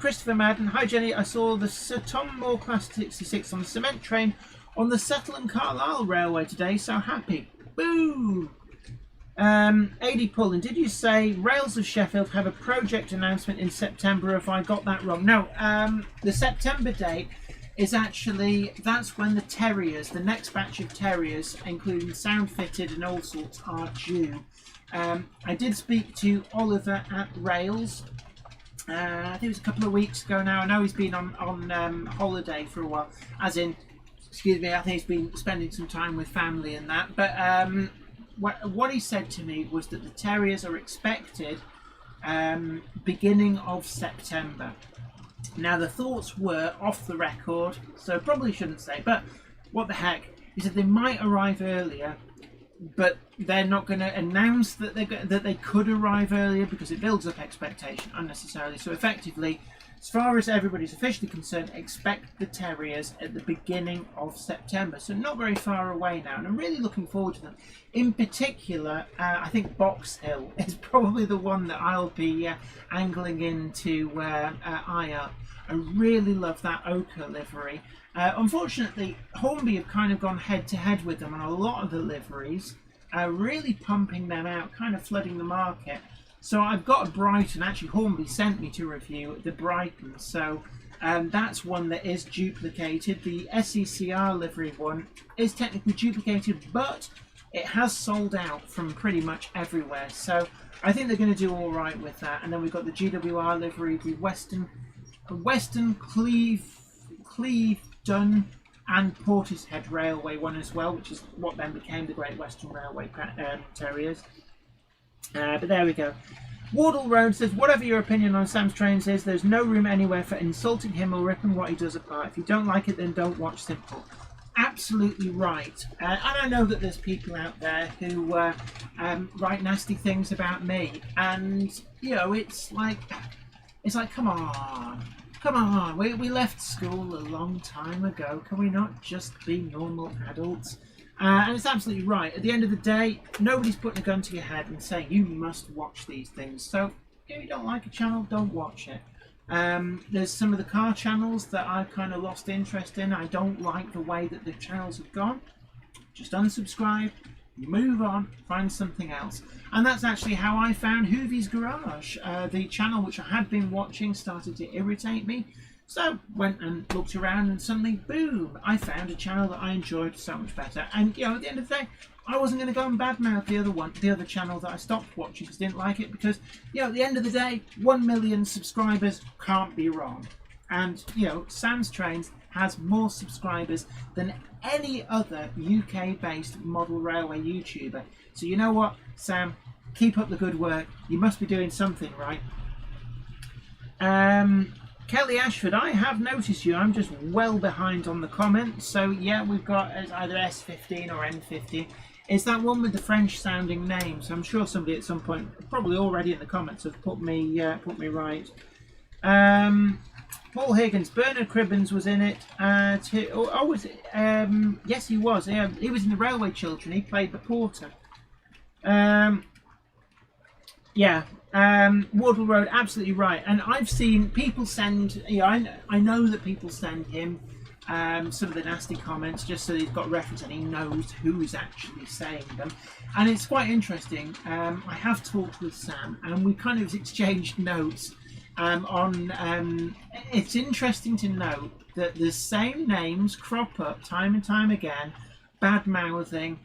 Christopher Madden. Hi Jenny, I saw the Sir Tom Moore Class 66 on the cement train on the Settle and Carlisle Railway today, so happy. Boo! AD Pullen, did you say Rails of Sheffield have a project announcement in September? If I got that wrong. No, the September date is actually, that's when the Terriers, the next batch of Terriers, including sound fitted and all sorts, are due. I did speak to Oliver at Rails. I think it was a couple of weeks ago now. I know he's been on holiday for a while, as in, excuse me, I think he's been spending some time with family and that. But what he said to me was that the Terriers are expected beginning of September. Now the thoughts were off the record, so probably shouldn't say, but what the heck. He said they might arrive earlier, but they're not going to announce that they could arrive earlier because it builds up expectation unnecessarily. So effectively, as far as everybody's officially concerned, expect the Terriers at the beginning of September. So not very far away now, and I'm really looking forward to them. In particular, I think Box Hill is probably the one that I'll be angling into eye up. I really love that ochre livery. Unfortunately, Hornby have kind of gone head-to-head with them on a lot of the liveries, really pumping them out, kind of flooding the market. So I've got a Brighton, actually Hornby sent me to review the Brighton, so that's one that is duplicated. The SECR livery one is technically duplicated, but it has sold out from pretty much everywhere, so I think they're going to do all right with that. And then we've got the GWR livery, the Western Clevedon and Portishead Railway one as well, which is what then became the Great Western Railway Terriers. But there we go. Wardle Road says, whatever your opinion on Sam's trains is, there's no room anywhere for insulting him or ripping what he does apart. If you don't like it, then don't watch. Simple. Absolutely right. And I know that there's people out there who write nasty things about me, and it's like come on, we left school a long time ago. Can we not just be normal adults? And it's absolutely right. At the end of the day, nobody's putting a gun to your head and saying you must watch these things. So if you don't like a channel, don't watch it. There's some of the car channels that I've kind of lost interest in. I don't like the way that the channels have gone. Just unsubscribe, move on, find something else. And that's actually how I found Hoovie's Garage. The channel which I had been watching started to irritate me. So went and looked around, and suddenly, boom, I found a channel that I enjoyed so much better. And at the end of the day, I wasn't going to go and badmouth the other channel that I stopped watching because I didn't like it, because at the end of the day, 1 million subscribers can't be wrong. And Sam's Trains has more subscribers than any other UK-based model railway YouTuber. So you know what, Sam, keep up the good work. You must be doing something right. Kelly Ashford, I have noticed you. I'm just well behind on the comments. So yeah, we've got either S15 or N15. It's that one with the French-sounding name. So I'm sure somebody at some point, probably already in the comments, have put me right. Paul Higgins, Bernard Cribbins was in it. Was it? Yes, he was. He was in the Railway Children. He played the porter. Wardle Road, absolutely right. And I've seen people send. I know that people send him some of the nasty comments just so he's got reference and he knows who's actually saying them. And it's quite interesting. I have talked with Sam and we kind of exchanged notes. It's interesting to note that the same names crop up time and time again, bad mouthing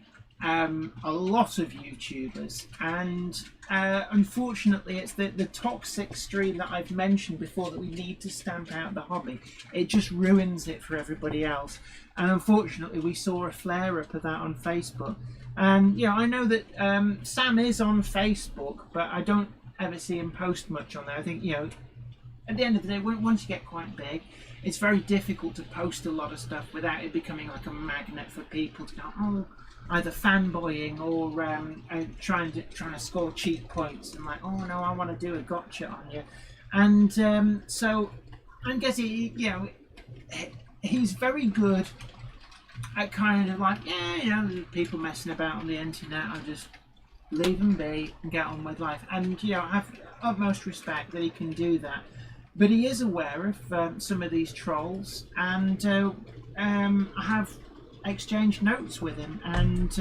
a lot of YouTubers, and unfortunately it's the toxic stream that I've mentioned before that we need to stamp out the hobby. It just ruins it for everybody else, and unfortunately we saw a flare up of that on Facebook. And I know that Sam is on Facebook, but I don't ever see him post much on there. I think at the end of the day, once you get quite big, it's very difficult to post a lot of stuff without it becoming like a magnet for people to go, either fanboying or trying to score cheap points and like, oh no, I want to do a gotcha on you. And so I'm guessing he's very good at kind of like, people messing about on the internet, I'll just leave them be and get on with life. And I have utmost respect that he can do that. But he is aware of some of these trolls, and I have exchanged notes with him, and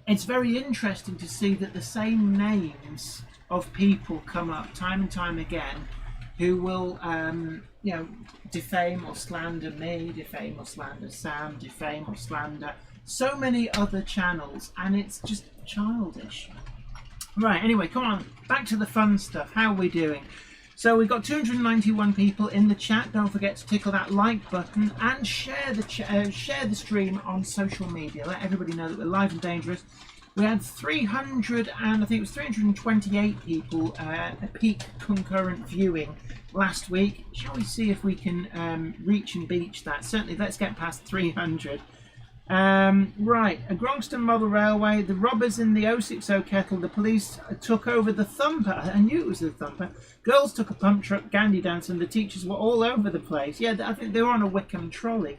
it's very interesting to see that the same names of people come up time and time again who will defame or slander me, defame or slander Sam, defame or slander so many other channels, and it's just childish. Right, anyway, come on, back to the fun stuff. How are we doing? So we've got 291 people in the chat. Don't forget to tickle that like button and share the stream on social media. Let everybody know that we're live and dangerous. We had 328 people peak concurrent viewing last week. Shall we see if we can reach and beach that? Certainly, let's get past 300. Right, a Grongston Model Railway, the robbers in the 060 kettle, the police took over the thumper. I knew it was the thumper. Girls took a pump truck, Gandhi dance, and the teachers were all over the place. Yeah, I think they were on a Wickham trolley.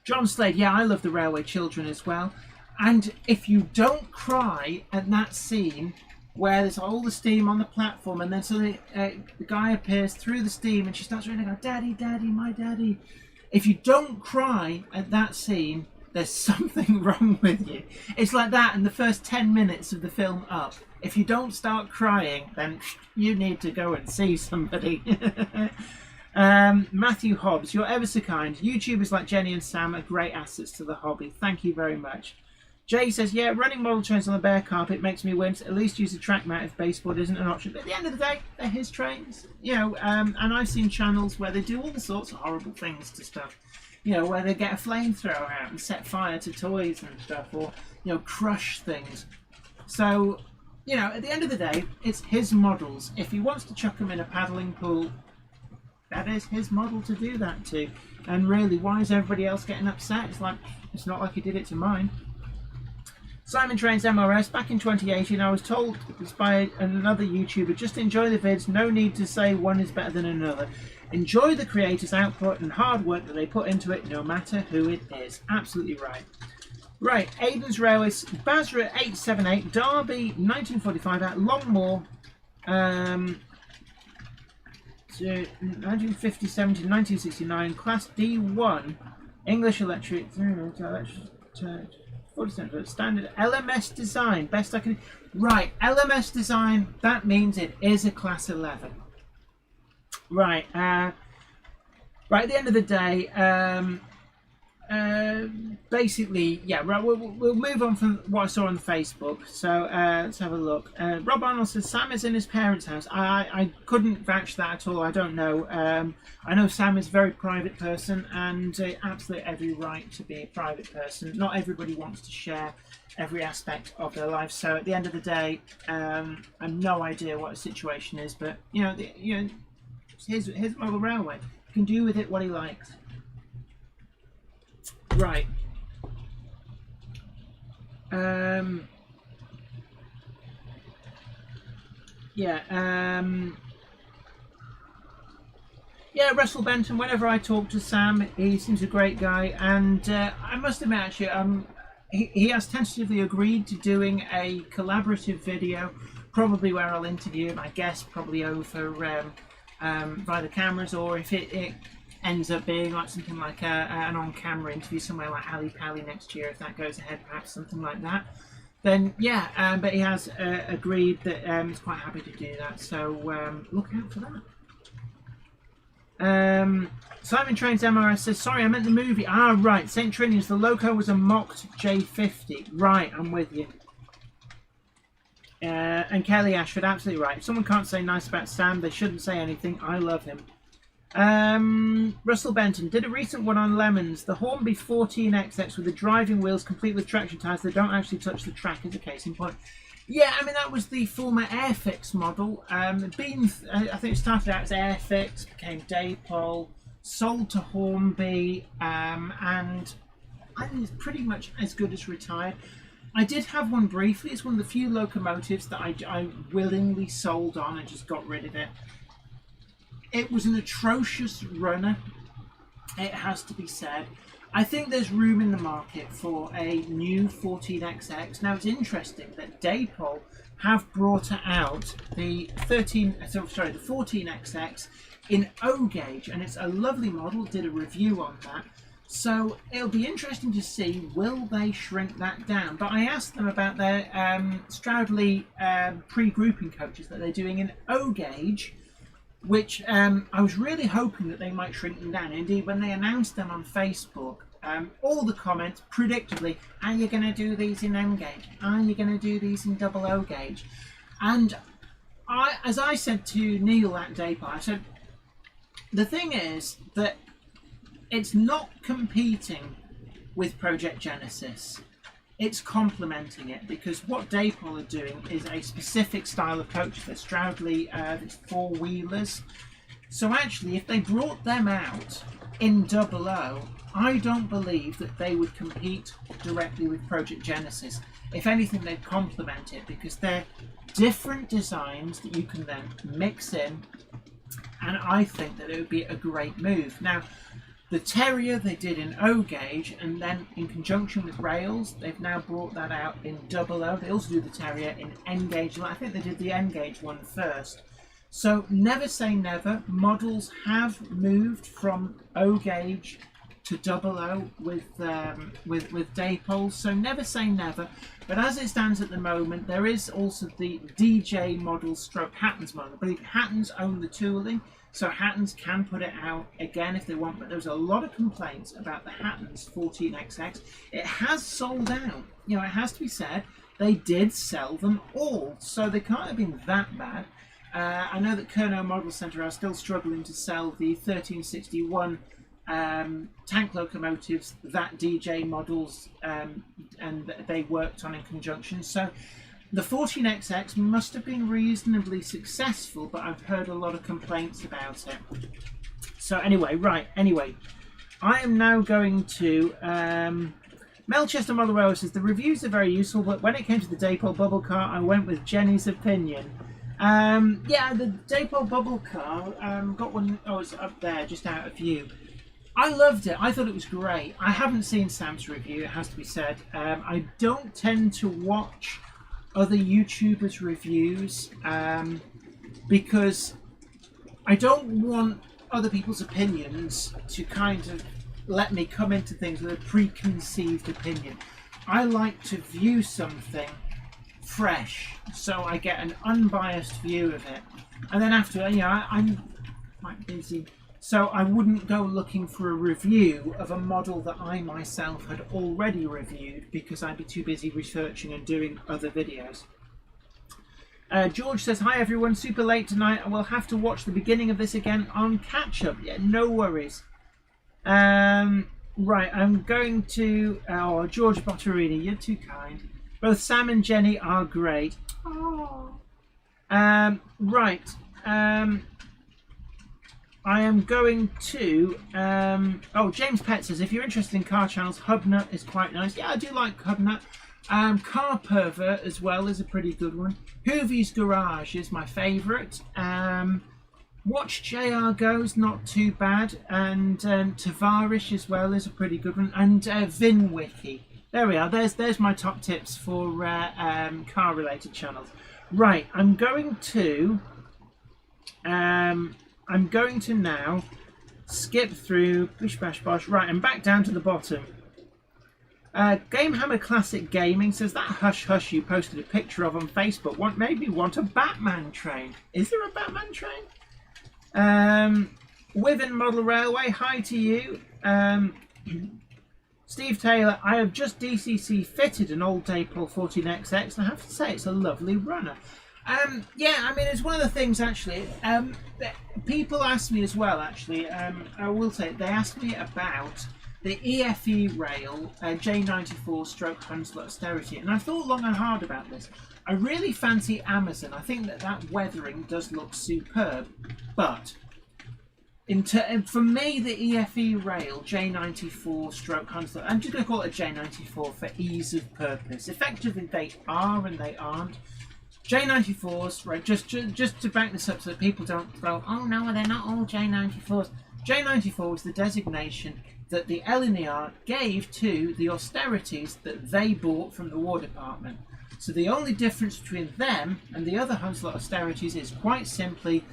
John Slade, yeah, I love the Railway Children as well. And if you don't cry at that scene where there's all the steam on the platform, and then suddenly the guy appears through the steam and she starts running, go, "Daddy, Daddy, my daddy." If you don't cry at that scene, there's something wrong with you. It's like that in the first 10 minutes of the film Up. If you don't start crying, then you need to go and see somebody. Matthew Hobbs, you're ever so kind. YouTubers like Jenny and Sam are great assets to the hobby. Thank you very much. Jay says, yeah, running model trains on the bare carpet makes me wince. At least use a track mount if baseboard isn't an option. But at the end of the day, they're his trains. And I've seen channels where they do all the sorts of horrible things to stuff. Where they get a flamethrower out and set fire to toys and stuff, or, crush things. So, at the end of the day, it's his models. If he wants to chuck them in a paddling pool, that is his model to do that to. And really, why is everybody else getting upset? It's not like he did it to mine. Simon Trains MRS, back in 2018, I was told by another YouTuber, just enjoy the vids, no need to say one is better than another. Enjoy the creator's output and hard work that they put into it, no matter who it is. Absolutely right. Right, Aiden's Railways, Basra 878, Derby 1945 at Longmoor, 1957 to 1969, Class D1, English Electric, standard LMS design, best I can. Right, LMS design, that means it is a Class 11. Right, right at the end of the day, basically, yeah, right, we'll move on from what I saw on Facebook. So let's have a look. Rob Arnold says Sam is in his parents' house. I couldn't vouch that at all. I don't know. I know Sam is a very private person, and absolutely every right to be a private person. Not everybody wants to share every aspect of their life. So at the end of the day, I have no idea what the situation is. But his model railway. He can do with it what he likes. Right. Yeah, Russell Benton, whenever I talk to Sam, he seems a great guy, and I must admit, actually, he has tentatively agreed to doing a collaborative video, probably where I'll interview him, I guess, probably over via the cameras, or if it ends up being like something like an on-camera interview somewhere like Ali Pally next year, if that goes ahead, perhaps something like that. Then yeah, but he has agreed that he's quite happy to do that, so look out for that. Simon Trains MRS says, sorry, I meant the movie. Ah, right, St. Trinian's, the Loco was a mocked J50. Right, I'm with you. And Kelly Ashford, absolutely right. If someone can't say nice about Sam, they shouldn't say anything. I love him. Russell Benton did a recent one on Lemons. The Hornby 14XX with the driving wheels complete with traction tyres that don't actually touch the track is a case in point. Yeah, I mean, that was the former Airfix model. I think it started out as Airfix, became Daypol, sold to Hornby, and I think it's pretty much as good as retired. I did have one briefly. It's one of the few locomotives that I willingly sold on and just got rid of it. It was an atrocious runner, it has to be said. I think there's room in the market for a new 14XX. Now it's interesting that Daypol have brought out the 14XX in O gauge, and it's a lovely model. Did a review on that, so it'll be interesting to see will they shrink that down. But I asked them about their Stroudley pre-grouping coaches that they're doing in O gauge, which I was really hoping that they might shrink them down. Indeed, when they announced them on Facebook, all the comments, predictably, are you going to do these in M gauge? Are you going to do these in double O gauge? And as I said to Neil that day, I said, the thing is that it's not competing with Project Genesis. It's complementing it, because what Daypol are doing is a specific style of coach. They're Stroudley, it's four-wheelers. So actually, if they brought them out in double O, I don't believe that they would compete directly with Project Genesis. If anything, they'd complement it, because they're different designs that you can then mix in, and I think that it would be a great move. Now, the Terrier they did in O gauge, and then in conjunction with rails, they've now brought that out in double O. They also do the Terrier in N gauge. I think they did the N gauge one first. So never say never. Models have moved from O gauge to double O with Daypol. So never say never. But as it stands at the moment, there is also the DJ model stroke Hatton's model. I believe Hatton's own the tooling, so Hattons can put it out again if they want, but there's a lot of complaints about the Hatton's 14XX. It has sold out. You know, it has to be said, they did sell them all, so they can't have been that bad. I know that Kernow Model Centre are still struggling to sell the 1361 tank locomotives that DJ models and they worked on in conjunction. So the 14XX must have been reasonably successful, but I've heard a lot of complaints about it. So anyway, I am now going to Melchester Model Railway says the reviews are very useful, but when it came to the Daypol bubble car, I went with Jenny's opinion. Yeah, the Daypol bubble car got one. Oh, it's up there, just out of view. I loved it. I thought it was great. I haven't seen Sam's review, it has to be said. I don't tend to watch other YouTubers' reviews because I don't want other people's opinions to kind of let me come into things with a preconceived opinion. I like to view something fresh, so I get an unbiased view of it, and then after, you know, I'm quite busy, so I wouldn't go looking for a review of a model that I myself had already reviewed, because I'd be too busy researching and doing other videos. George says, hi everyone, super late tonight. I will have to watch the beginning of this again on catch-up. Yeah, no worries. Right, I'm going to... Oh, George Botterini, you're too kind. Both Sam and Jenny are great. Oh. Right. I am going to... oh, James Pett says, if you're interested in car channels, Hubnut is quite nice. Yeah, I do like Hubnut. Car Pervert as well is a pretty good one. Hoovie's Garage is my favourite. Watch JR Go's not too bad, and Tavarish as well is a pretty good one, and VinWiki. There we are. There's my top tips for car-related channels. Right, I'm going to now skip through bish bash bosh. Right, I'm back down to the bottom. Gamehammer Classic Gaming says that hush hush you posted a picture of on Facebook made me want a Batman train. Is there a Batman train? Within Model Railway, hi to you. Steve Taylor, I have just DCC fitted an old Daypol 14XX and I have to say it's a lovely runner. Yeah, I mean, it's one of the things actually, people ask me as well actually, I will say, they asked me about the EFE rail J94 stroke Hunslet Austerity, and I've thought long and hard about this. I really fancy Amazon. I think that weathering does look superb, but for me, the EFE rail J94 stroke Hunslet, I'm just going to call it a J94 for ease of purpose. Effectively, they are and they aren't. J94s, right, just to back this up so that people don't throw, oh no, they're not all J94s. J94 is the designation that the LNER gave to the austerities that they bought from the War Department. So the only difference between them and the other Hunslet austerities is quite simply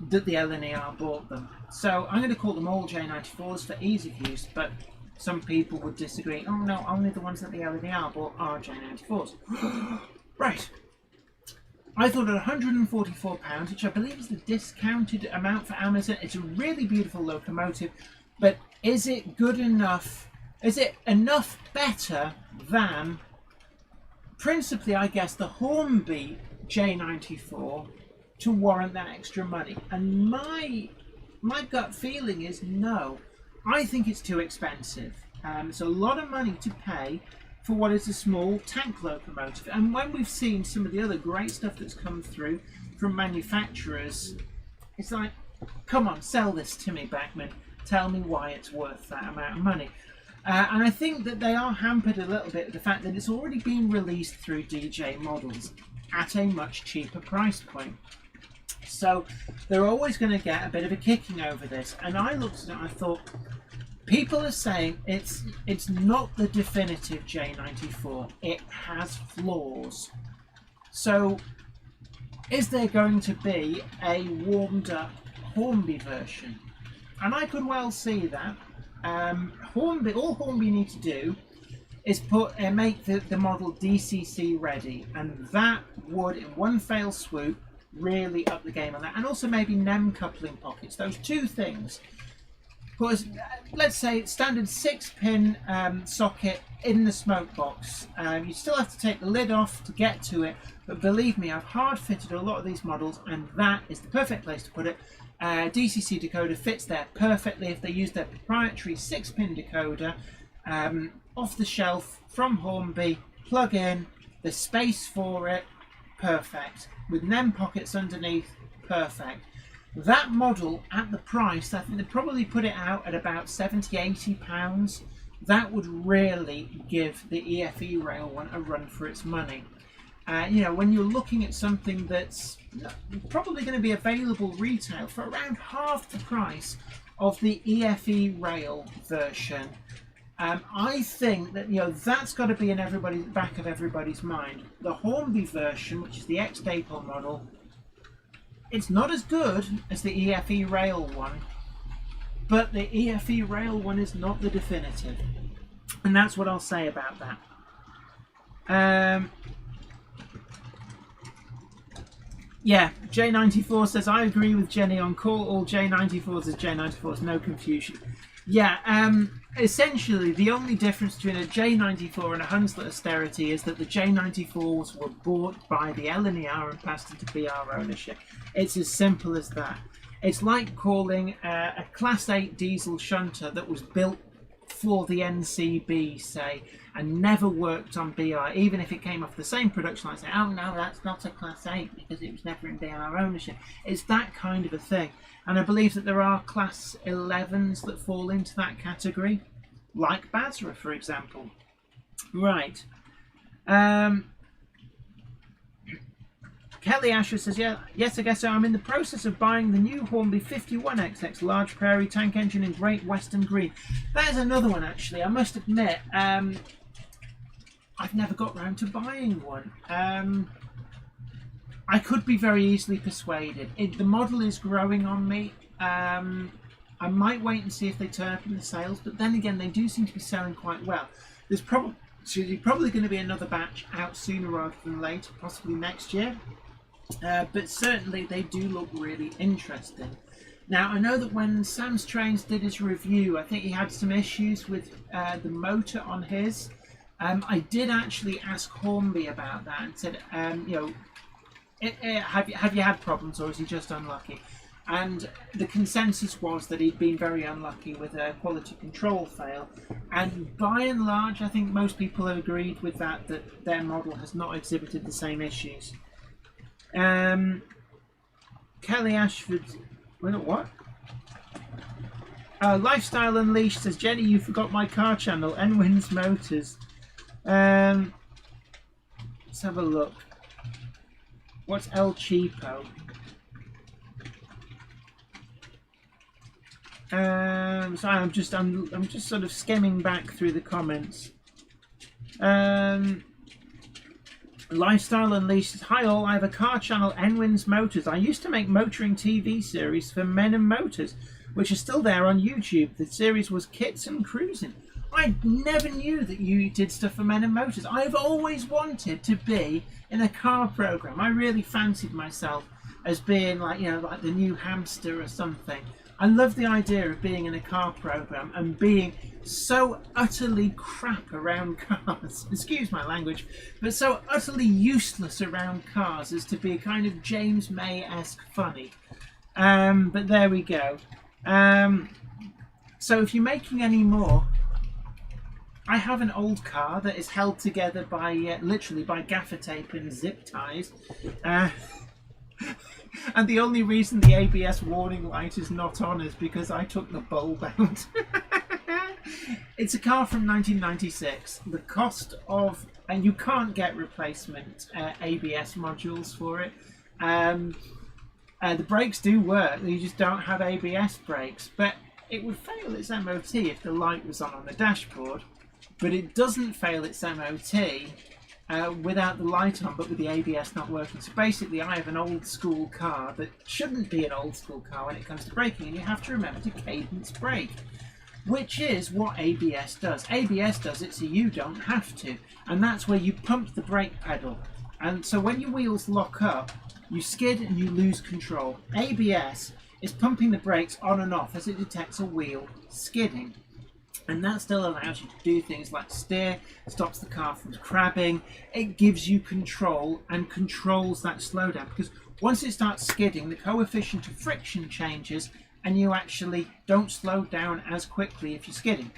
that the LNER bought them. So I'm going to call them all J94s for ease of use, but some people would disagree. Oh no, only the ones that the LNER bought are J94s. Right. I thought at £144, which I believe is the discounted amount for Amazon, it's a really beautiful locomotive, but is it good enough? Is it enough better than, principally, I guess, the Hornby J94 to warrant that extra money? And my gut feeling is no. I think it's too expensive. It's a lot of money to pay for what is a small tank locomotive. And when we've seen some of the other great stuff that's come through from manufacturers, it's like, come on, sell this to me, Bachmann. Tell me why it's worth that amount of money. And I think that they are hampered a little bit with the fact that it's already been released through DJ models at a much cheaper price point. So they're always going to get a bit of a kicking over this. And I looked at it and I thought, people are saying it's not the definitive J94. It has flaws. So is there going to be a warmed up Hornby version? And I could well see that. Hornby, all Hornby need to do is make the model DCC ready, and that would, in one fell swoop, really up the game on that. And also maybe NEM coupling pockets. Those two things. Because let's say standard 6-pin socket in the smoke box. You still have to take the lid off to get to it, but believe me, I've hard fitted a lot of these models, and that is the perfect place to put it. DCC decoder fits there perfectly if they use their proprietary 6-pin decoder, off the shelf from Hornby, plug in, the space for it, perfect. With NEM pockets underneath, perfect. That model at the price, I think they'd probably put it out at about £70–80. That would really give the EFE rail one a run for its money. You know, when you're looking at something that's probably going to be available retail for around half the price of the EFE rail version, I think that, you know, that's got to be in everybody's back of everybody's mind. The Hornby version, which is the ex-Daypol model, it's not as good as the EFE rail one, but the EFE rail one is not the definitive, and that's what I'll say about that. Yeah, J94 says, I agree with Jenny on call all J94s as J94s, no confusion. Yeah, essentially the only difference between a J94 and a Hunslet Austerity is that the J94s were bought by the LNER and passed into BR ownership. It's as simple as that. It's like calling a Class 8 diesel shunter that was built for the NCB, say, and never worked on BR, even if it came off the same production line, say, oh no, that's not a Class 8 because it was never in BR ownership. It's that kind of a thing. And I believe that there are Class 11s that fall into that category, like Basra, for example. Right. Kelly Asher says, yes, I guess so. I'm in the process of buying the new Hornby 51XX large prairie tank engine in Great Western Green. That is another one, actually. I must admit, I've never got round to buying one. I could be very easily persuaded. The model is growing on me. I might wait and see if they turn up in the sales, but then again, they do seem to be selling quite well. There's probably going to be another batch out sooner rather than later, possibly next year. But certainly they do look really interesting. Now, I know that when Sam's Trains did his review, I think he had some issues with the motor on his. I did actually ask Hornby about that and said, have you had problems, or is he just unlucky? And the consensus was that he'd been very unlucky with a quality control fail. And by and large, I think most people have agreed with that their model has not exhibited the same issues. Kelly Ashford, what? Lifestyle Unleashed says, Jenny, you forgot my car channel, Enwins Motors. Let's have a look. What's El Cheapo? Sorry, I'm just sort of skimming back through the comments. Lifestyle Unleashed says, hi all, I have a car channel, Enwins Motors. I used to make motoring TV series for Men and Motors, which are still there on YouTube. The series was Kits and Cruising. I never knew that you did stuff for Men and Motors. I've always wanted to be in a car program. I really fancied myself as being like the new Hamster or something. I love the idea of being in a car program and being so utterly crap around cars, excuse my language, but so utterly useless around cars as to be kind of James May-esque funny. But there we go. So if you're making any more, I have an old car that is held together by literally by gaffer tape and zip ties. And the only reason the ABS warning light is not on is because I took the bulb out. It's a car from 1996. The cost of... and you can't get replacement ABS modules for it. The brakes do work, you just don't have ABS brakes. But it would fail its MOT if the light was on the dashboard. But it doesn't fail its MOT without the light on, but with the ABS not working. So basically, I have an old school car that shouldn't be an old school car when it comes to braking, and you have to remember to cadence brake, which is what ABS does. ABS does it so you don't have to, and that's where you pump the brake pedal. And so when your wheels lock up, you skid and you lose control. ABS is pumping the brakes on and off as it detects a wheel skidding. And that still allows you to do things like steer, stops the car from crabbing, it gives you control and controls that slowdown, because once it starts skidding, the coefficient of friction changes and you actually don't slow down as quickly if you're skidding.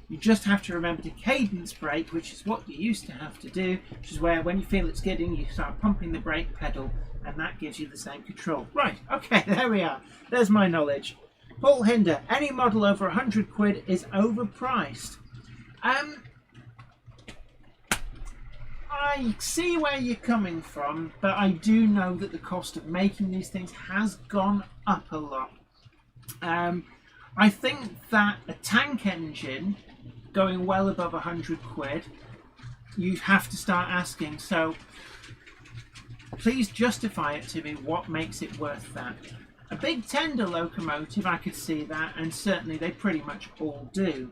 You just have to remember to cadence brake, which is what you used to have to do, which is where when you feel it skidding, you start pumping the brake pedal, and that gives you the same control. Right, okay, there we are. There's my knowledge. Paul Hinder, any model over 100 quid is overpriced. I see where you're coming from, but I do know that the cost of making these things has gone up a lot. I think that a tank engine going well above 100 quid, you have to start asking, so please justify it to me, what makes it worth that. A big tender locomotive, I could see that, and certainly they pretty much all do.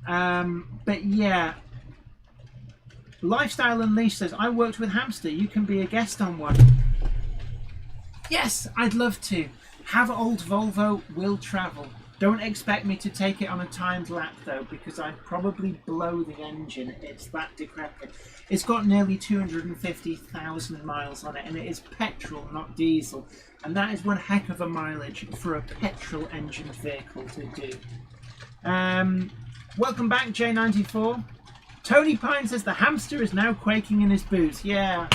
But yeah, Lifestyle Unleashed says, I worked with Hamster, you can be a guest on one. Yes, I'd love to. Have old Volvo, will travel. Don't expect me to take it on a timed lap though, because I'd probably blow the engine. It's that decrepit. It's got nearly 250,000 miles on it, and it is petrol, not diesel. And that is one heck of a mileage for a petrol engine vehicle to do. Welcome back, J94. Tony Pine says the hamster is now quaking in his boots. Yeah,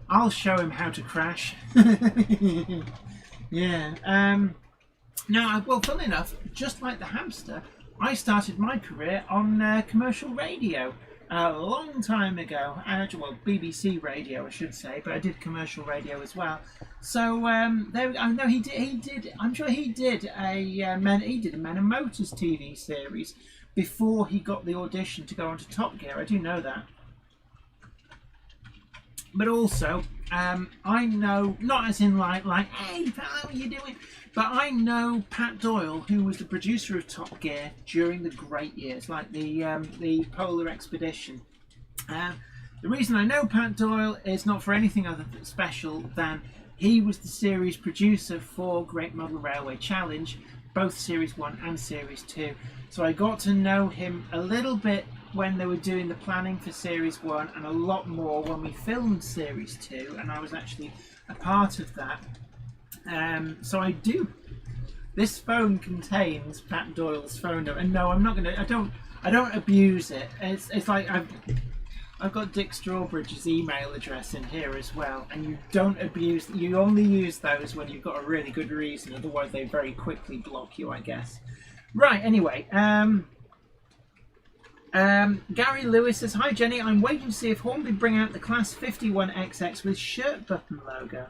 I'll show him how to crash. Yeah. Now, well, funnily enough, just like the hamster, I started my career on commercial radio. a long time ago. Well, BBC radio, I should say, but I did commercial radio as well. So there, I know he did. I'm sure he did a Men and Motors TV series before he got the audition to go on to Top Gear. I do know that. But also, I know, not as in like, hey, pal, how are you doing? But I know Pat Doyle, who was the producer of Top Gear during the great years, like the Polar Expedition. The reason I know Pat Doyle is not for anything other than special than he was the series producer for Great Model Railway Challenge, both Series 1 and Series 2. So I got to know him a little bit when they were doing the planning for Series 1 and a lot more when we filmed Series 2, and I was actually a part of that. So I do. This phone contains Pat Doyle's phone number, and no, I'm not gonna. I don't abuse it. It's like I've got Dick Strawbridge's email address in here as well, and you don't abuse. You only use those when you've got a really good reason. Otherwise, they very quickly block you, I guess. Right. Anyway. Gary Lewis says, hi Jenny, I'm waiting to see if Hornby bring out the Class 51XX with shirt button logo.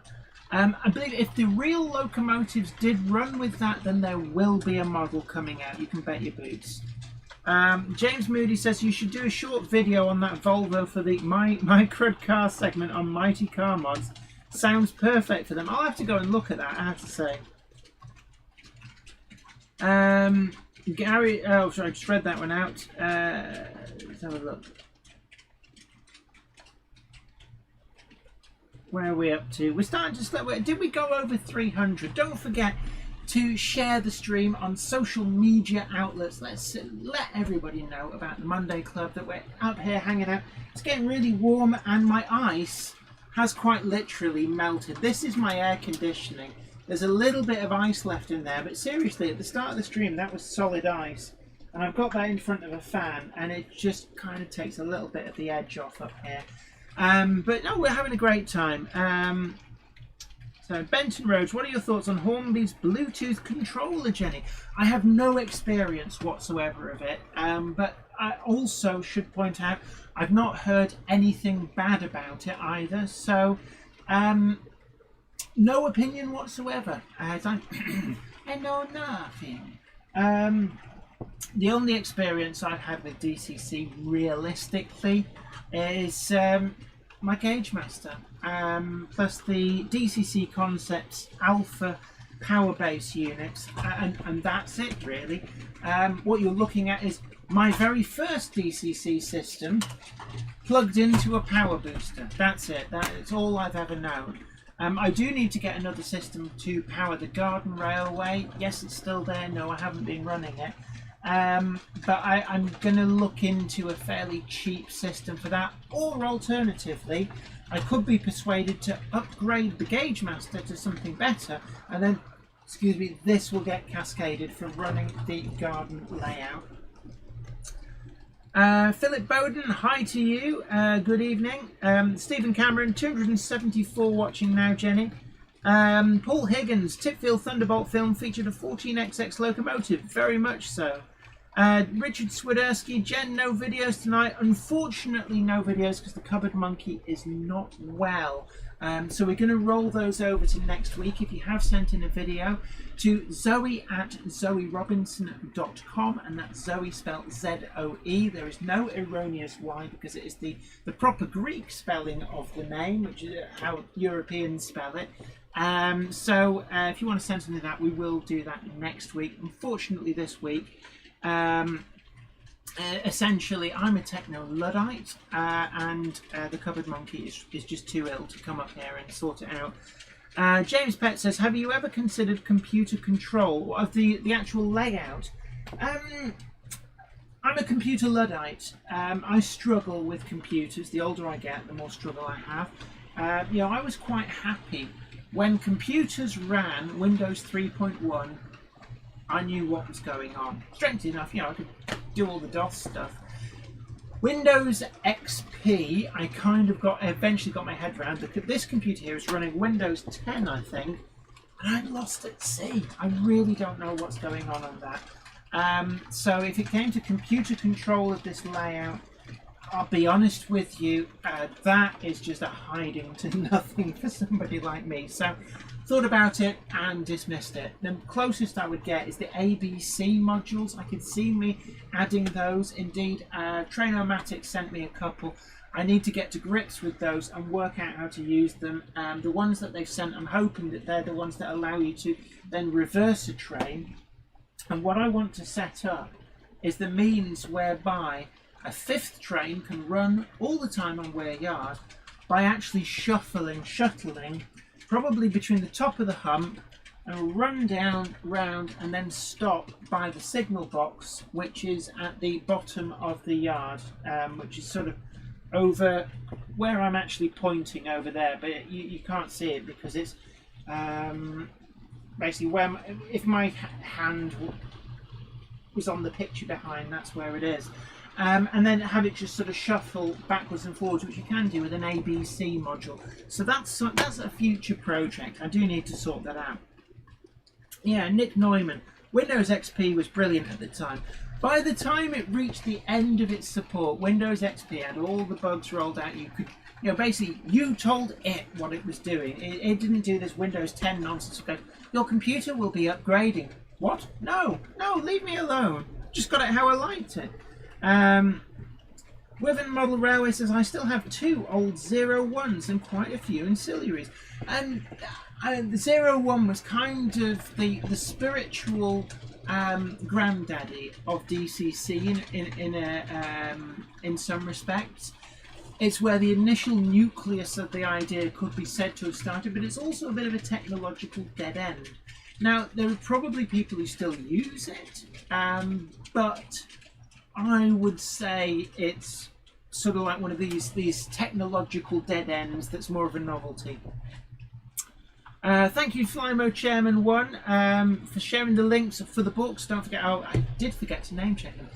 I believe if the real locomotives did run with that, then there will be a model coming out, you can bet your boots. James Moody says you should do a short video on that Volvo for the My Crud Car segment on Mighty Car Mods. Sounds perfect for them. I'll have to go and look at that, I have to say. Gary, oh sorry, I just read that one out. Let's have a look. Where are we up to? We're starting to did we go over 300? Don't forget to share the stream on social media outlets. Let's let everybody know about the Monday Club, that we're up here hanging out. It's getting really warm and my ice has quite literally melted. This is my air conditioning. There's a little bit of ice left in there, but seriously, at the start of the stream, that was solid ice. And I've got that in front of a fan, and it just kind of takes a little bit of the edge off up here. But no, we're having a great time. So, Benton Rhodes, what are your thoughts on Hornby's Bluetooth controller, Jenny? I have no experience whatsoever of it, but I also should point out I've not heard anything bad about it either. So, no opinion whatsoever. I know nothing. The only experience I've had with DCC realistically is my Gauge Master, plus the DCC Concepts Alpha power base units, and that's it really. What you're looking at is my very first DCC system plugged into a power booster. That's it. That's all I've ever known. I do need to get another system to power the Garden Railway. Yes, it's still there. No, I haven't been running it. But I'm going to look into a fairly cheap system for that. Or alternatively, I could be persuaded to upgrade the Gauge Master to something better. And then, excuse me, this will get cascaded from running the garden layout. Philip Bowden, hi to you. Good evening. Stephen Cameron, 274 watching now, Jenny. Paul Higgins, Tipfield Thunderbolt film featured a 14XX locomotive. Very much so. Richard Swiderski, Jen, no videos tonight. Unfortunately, no videos because the cupboard monkey is not well. So we're going to roll those over to next week. If you have sent in a video to Zoe at zoerobinson.com, and that's Zoe spelled Z-O-E. There is no erroneous Y because it is the proper Greek spelling of the name, which is how Europeans spell it. So if you want to send something to that, we will do that next week. Unfortunately, this week, essentially, I'm a techno Luddite, and the cupboard monkey is just too ill to come up here and sort it out. James Pett says, have you ever considered computer control of the actual layout? I'm a computer Luddite. I struggle with computers. The older I get, the more struggle I have. You know, I was quite happy when computers ran Windows 3.1. I knew what was going on. Strangely enough, you know, I could do all the DOS stuff. Windows XP, I kind of eventually got my head around. This computer here is running Windows 10, I think, and I'm lost at sea. I really don't know what's going on that. So if it came to computer control of this layout, I'll be honest with you, that is just a hiding to nothing for somebody like me. So, thought about it and dismissed it. The closest I would get is the ABC modules. I could see me adding those. Indeed, Trainomatic sent me a couple. I need to get to grips with those and work out how to use them. The ones that they've sent, I'm hoping that they're the ones that allow you to then reverse a train. And what I want to set up is the means whereby a fifth train can run all the time on Weir Yard by actually shuttling, probably between the top of the hump and run down, round, and then stop by the signal box, which is at the bottom of the yard, which is sort of over where I'm actually pointing over there, but you can't see it because it's basically where if my hand was on the picture behind, that's where it is. And then have it just sort of shuffle backwards and forwards, which you can do with an ABC module. So that's a future project. I do need to sort that out. Yeah, Nick Neumann. Windows XP was brilliant at the time. By the time it reached the end of its support, Windows XP had all the bugs rolled out. You could, basically, you told it what it was doing. It didn't do this Windows 10 nonsense. It goes, your computer will be upgrading. What? No, leave me alone. Just got it how I liked it. Within Model Railway says, I still have 2 old 01s and quite a few ancillaries. And the 01 was kind of the spiritual granddaddy of DCC in some respects. It's where the initial nucleus of the idea could be said to have started, but it's also a bit of a technological dead end. Now, there are probably people who still use it, but I would say it's sort of like one of these technological dead ends that's more of a novelty. Thank you, Flymo Chairman 1, for sharing the links for the books. Don't forget, I did forget to name check them.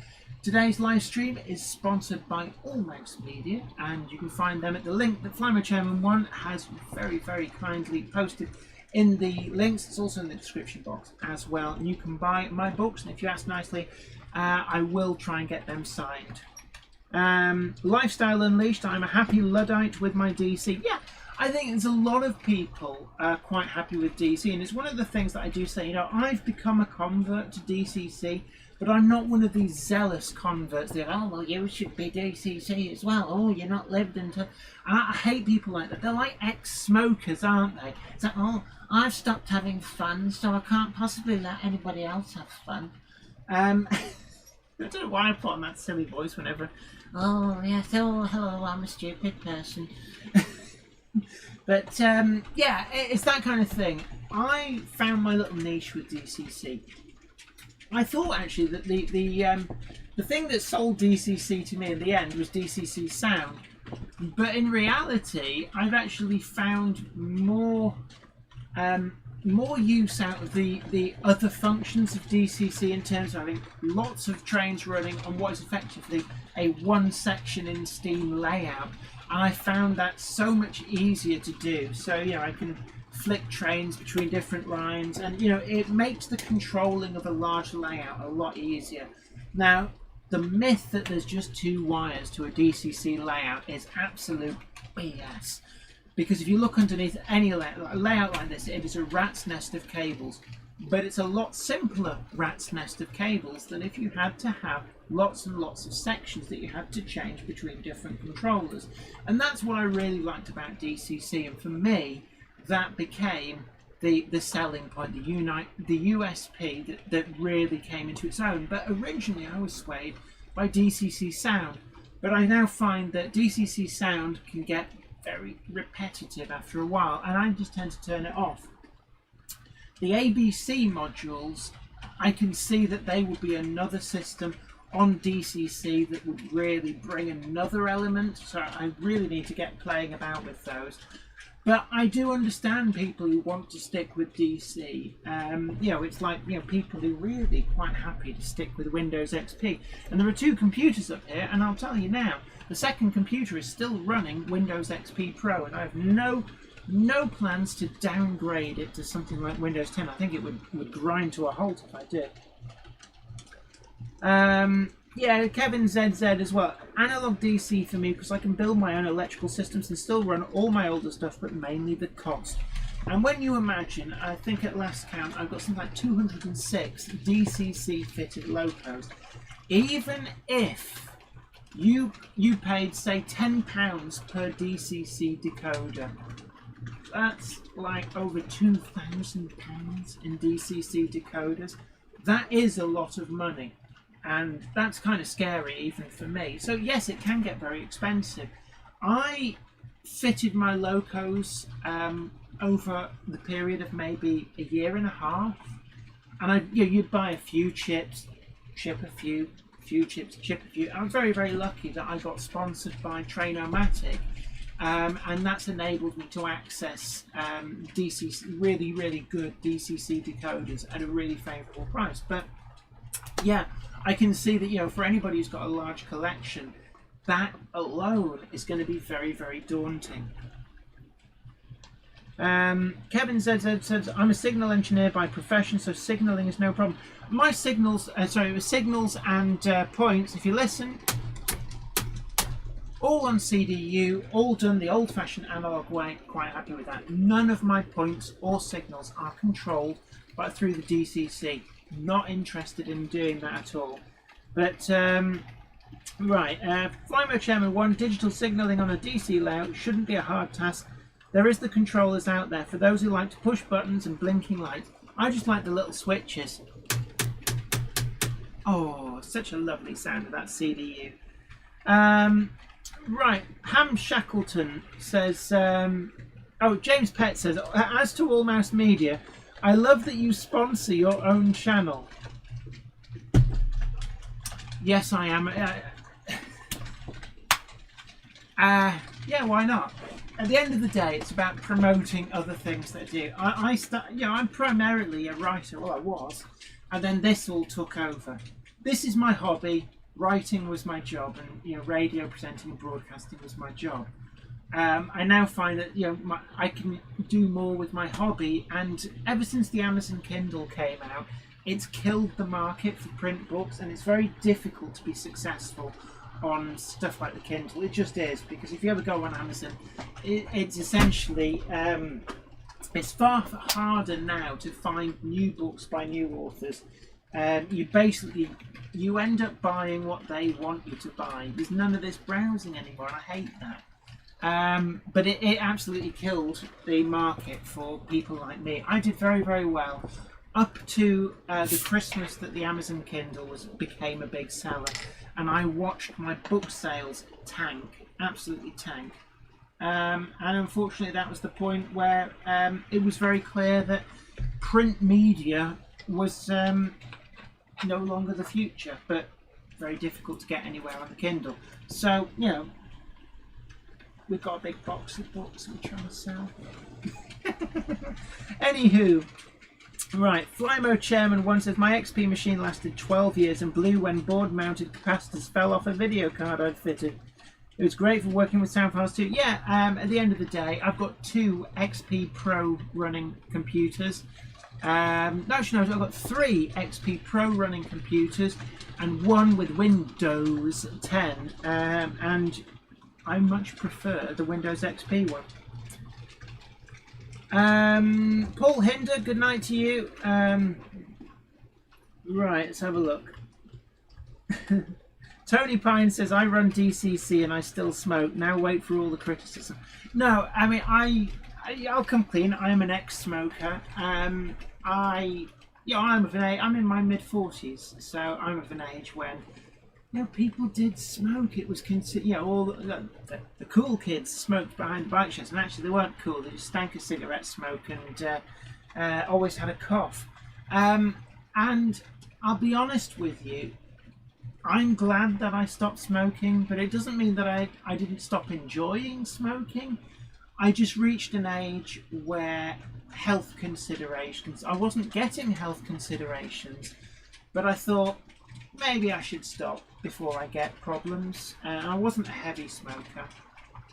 Today's live stream is sponsored by Allmouse Media, and you can find them at the link that Flymo Chairman 1 has very, very kindly posted in the links. It's also in the description box as well. And you can buy my books, and if you ask nicely, I will try and get them signed. Lifestyle Unleashed, I'm a happy Luddite with my DC. Yeah, I think there's a lot of people quite happy with DC, and it's one of the things that I do say, I've become a convert to DCC, but I'm not one of these zealous converts that, oh, well, you should be DCC as well. Oh, you're not lived until... I hate people like that. They're like ex-smokers, aren't they? It's like, oh, I've stopped having fun, so I can't possibly let anybody else have fun. I don't know why I put on that silly voice whenever... Oh, yes, oh, hello, I'm a stupid person. But, yeah, it's that kind of thing. I found my little niche with DCC. I thought, actually, that the thing that sold DCC to me in the end was DCC sound. But in reality, I've actually found more use out of the other functions of DCC in terms of having lots of trains running on what is effectively a one section in Steam layout. And I found that so much easier to do. So, I can flick trains between different lines, and it makes the controlling of a large layout a lot easier. Now, the myth that there's just 2 wires to a DCC layout is absolute BS. Because if you look underneath any layout like this, it is a rat's nest of cables. But it's a lot simpler rat's nest of cables than if you had to have lots and lots of sections that you had to change between different controllers. And that's what I really liked about DCC, and for me, that became the selling point, the USP that really came into its own. But originally I was swayed by DCC sound, but I now find that DCC sound can get very repetitive after a while, and I just tend to turn it off. The ABC modules, I can see that they will be another system on DCC that would really bring another element, so I really need to get playing about with those. But I do understand people who want to stick with DC. It's like, people who are really quite happy to stick with Windows XP. And there are 2 computers up here, and I'll tell you now, the second computer is still running Windows XP Pro, and I have no plans to downgrade it to something like Windows 10. I think it would grind to a halt if I did. Yeah, Kevin ZZ as well. Analog DC for me because I can build my own electrical systems and still run all my older stuff, but mainly the cost. And when you imagine, I think at last count, I've got something like 206 DCC fitted locos. Even if you paid, say, £10 per DCC decoder, that's like over £2,000 in DCC decoders. That is a lot of money. And that's kind of scary even for me. So yes, it can get very expensive. I fitted my locos over the period of maybe a year and a half, and you'd buy a few chips, chip a few chips, chip a few. I'm very, very lucky that I got sponsored by Trainomatic, and that's enabled me to access DCC, really, really good DCC decoders at a really favourable price. But yeah, I can see that, for anybody who's got a large collection, that alone is going to be very, very daunting. Kevin says, I'm a signal engineer by profession, so signalling is no problem. My signals, signals and points, if you listen, all on CDU, all done the old-fashioned analog way, quite happy with that. None of my points or signals are controlled through the DCC. Not interested in doing that at all. But right, Flymo Chairman 1, digital signalling on a DC layout shouldn't be a hard task. There is the controllers out there for those who like to push buttons and blinking lights. I just like the little switches. Oh, such a lovely sound of that CDU. Right, Ham Shackleton says, James Pett says, as to All Mouse Media, I love that you sponsor your own channel. Yes, I am. Yeah, why not? At the end of the day, it's about promoting other things that I do. I'm primarily a writer. Well, I was, and then this all took over. This is my hobby. Writing was my job, and radio presenting and broadcasting was my job. I now find that I can do more with my hobby, and ever since the Amazon Kindle came out, it's killed the market for print books, and it's very difficult to be successful on stuff like the Kindle. It just is, because if you ever go on Amazon, it's essentially it's far harder now to find new books by new authors. You end up buying what they want you to buy. There's none of this browsing anymore, and I hate that. But it absolutely killed the market for people like me. I did very, very well up to the Christmas that the Amazon Kindle became a big seller, and I watched my book sales tank, absolutely tank. And unfortunately, that was the point where it was very clear that print media was no longer the future, but very difficult to get anywhere on the Kindle. So, we've got a big box of books we're trying to sell. Anywho, right, Flymo Chairman 1 says, my XP machine lasted 12 years and blew when board-mounted capacitors fell off a video card I'd fitted. It was great for working with sound files too. Yeah, at the end of the day, I've got 2 XP Pro running computers. I've got 3 XP Pro running computers and 1 with Windows 10, and I much prefer the Windows XP one. Paul Hinder, good night to you. Right, let's have a look. Tony Pine says, I run DCC and I still smoke. Now wait for all the criticism. No, I mean, I'll come clean. I'm an ex-smoker. I'm in my mid-40s, so I'm of an age when people did smoke. It was considered, all the cool kids smoked behind the bike sheds, and actually they weren't cool. They just stank of cigarette smoke and always had a cough. And I'll be honest with you, I'm glad that I stopped smoking, but it doesn't mean that I didn't stop enjoying smoking. I just reached an age where health considerations, I wasn't getting health considerations, but I thought maybe I should stop before I get problems. I wasn't a heavy smoker,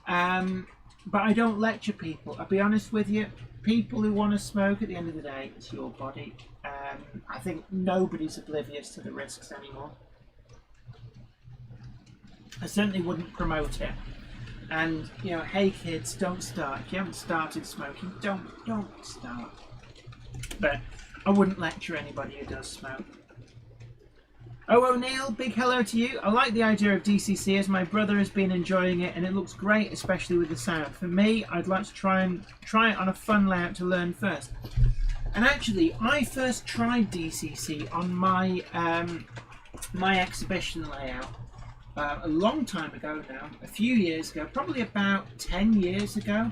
but I don't lecture people. I'll be honest with you, people who want to smoke, at the end of the day, it's your body. I think nobody's oblivious to the risks anymore. I certainly wouldn't promote it. And, you know, hey kids, don't start. If you haven't started smoking, don't start. But I wouldn't lecture anybody who does smoke. Oh, O'Neill, big hello to you. I like the idea of DCC as my brother has been enjoying it and it looks great, especially with the sound. For me, I'd like to try it on a fun layout to learn first. And actually, I first tried DCC on my my exhibition layout a long time ago now, a few years ago, probably about 10 years ago.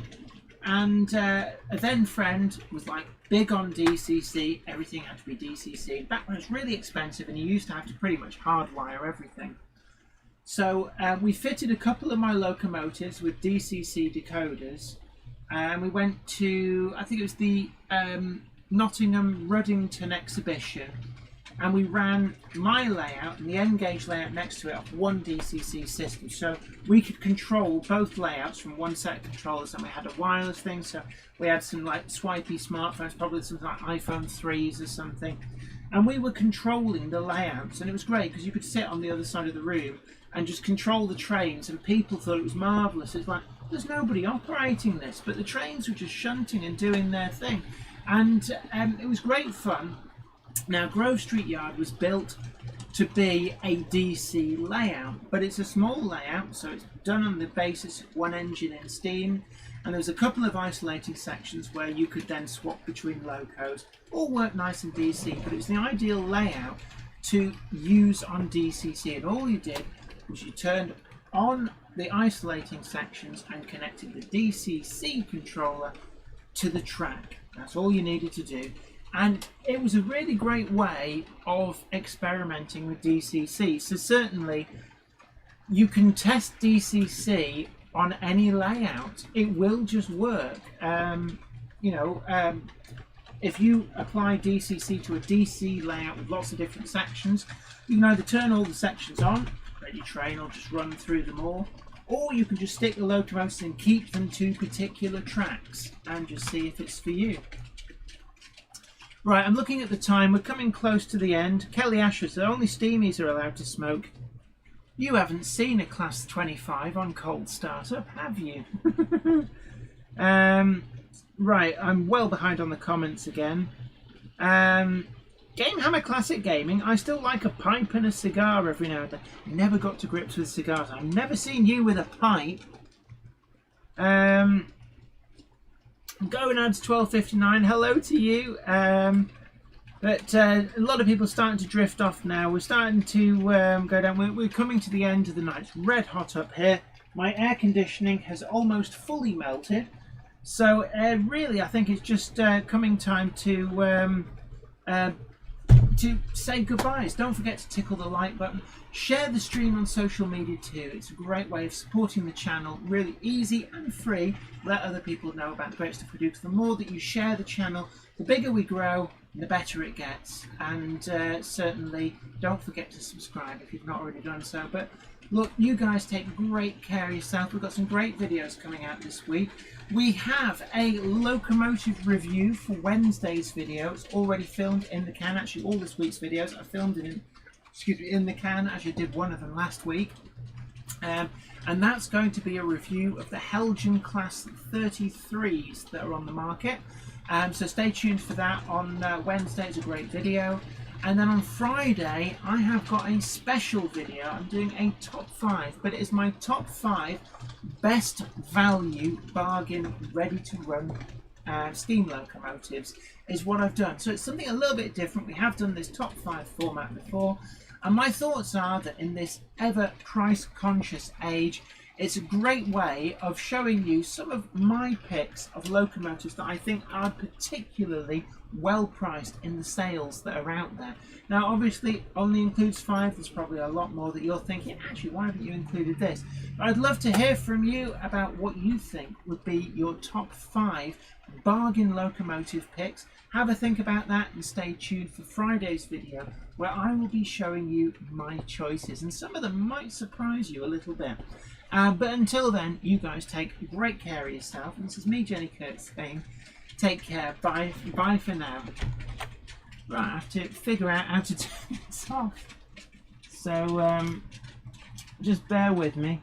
And a then friend was like big on DCC, everything had to be DCC. Back when it was really expensive and you used to have to pretty much hardwire everything. So we fitted a couple of my locomotives with DCC decoders and we went to, I think it was the Nottingham Ruddington exhibition, and we ran my layout and the N-gauge layout next to it off one DCC system, so we could control both layouts from one set of controllers, and we had a wireless thing, so we had some like swipey smartphones, probably something like iPhone 3s or something, and we were controlling the layouts, and it was great because you could sit on the other side of the room and just control the trains, and people thought it was marvellous. It's like, there's nobody operating this, but the trains were just shunting and doing their thing, and it was great fun. Now, Grove Street Yard was built to be a DC layout, but it's a small layout, so it's done on the basis of one engine in steam, and there was a couple of isolating sections where you could then swap between locos. All worked nice in DC, but it was the ideal layout to use on DCC, and all you did was you turned on the isolating sections and connected the DCC controller to the track. That's all you needed to do. And it was a really great way of experimenting with DCC. So certainly you can test DCC on any layout. It will just work. If you apply DCC to a DC layout with lots of different sections, you can either turn all the sections on, ready train, or just run through them all. Or you can just stick the locomotives and keep them to particular tracks and just see if it's for you. Right, I'm looking at the time. We're coming close to the end. Kelly Asher says only steamies are allowed to smoke. You haven't seen a Class 25 on cold startup, have you? Right, I'm well behind on the comments again. Game Hammer Classic Gaming. I still like a pipe and a cigar every now and then. Never got to grips with cigars. I've never seen you with a pipe. Gonads 1259, hello to you. But a lot of people are starting to drift off now. We're starting to go down. We're coming to the end of the night. It's red hot up here. My air conditioning has almost fully melted. So really, I think it's just coming time to say goodbyes. Don't forget to tickle the like button. Share the stream on social media too. It's a great way of supporting the channel. Really easy and free. Let other people know about the great stuff we do. Because the more that you share the channel, the bigger we grow, the better it gets. And certainly don't forget to subscribe if you've not already done so. But look, you guys take great care of yourself. We've got some great videos coming out this week. We have a locomotive review for Wednesday's video. It's already filmed in the can. Actually, all this week's videos are filmed in the can. Actually, I did one of them last week. And that's going to be a review of the Helgen Class 33s that are on the market. So stay tuned for that on Wednesday. It's a great video. And then on Friday, I have got a special video. I'm doing a top 5, but it is my top 5 best value bargain ready to run steam locomotives is what I've done. So it's something a little bit different. We have done this top 5 format before. And my thoughts are that in this ever price conscious age, it's a great way of showing you some of my picks of locomotives that I think are particularly well priced in the sales that are out there. Now obviously only includes 5. There's probably a lot more that you're thinking, actually why haven't you included this? But I'd love to hear from you about what you think would be your top 5 bargain locomotive picks. Have a think about that and stay tuned for Friday's video where I will be showing you my choices, and some of them might surprise you a little bit. But until then, you guys take great care of yourself. And this is me, Jenny Kirk, saying take care. Bye for now. Right, I have to figure out how to turn this off. So Just bear with me.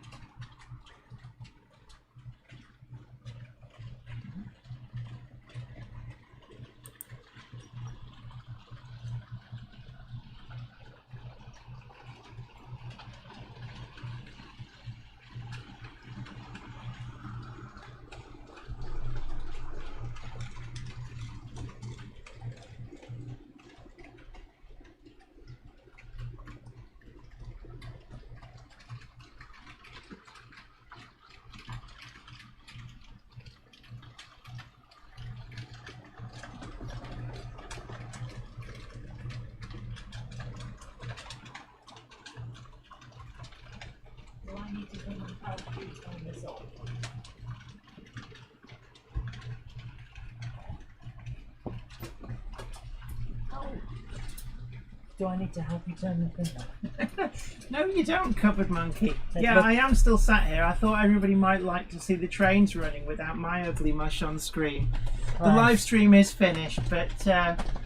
Do I need to help you turn the thing on? No, you don't, Cupboard Monkey. Yeah, look- I am still sat here. I thought everybody might like to see the trains running without my ugly mush on screen. The Right. live stream is finished, but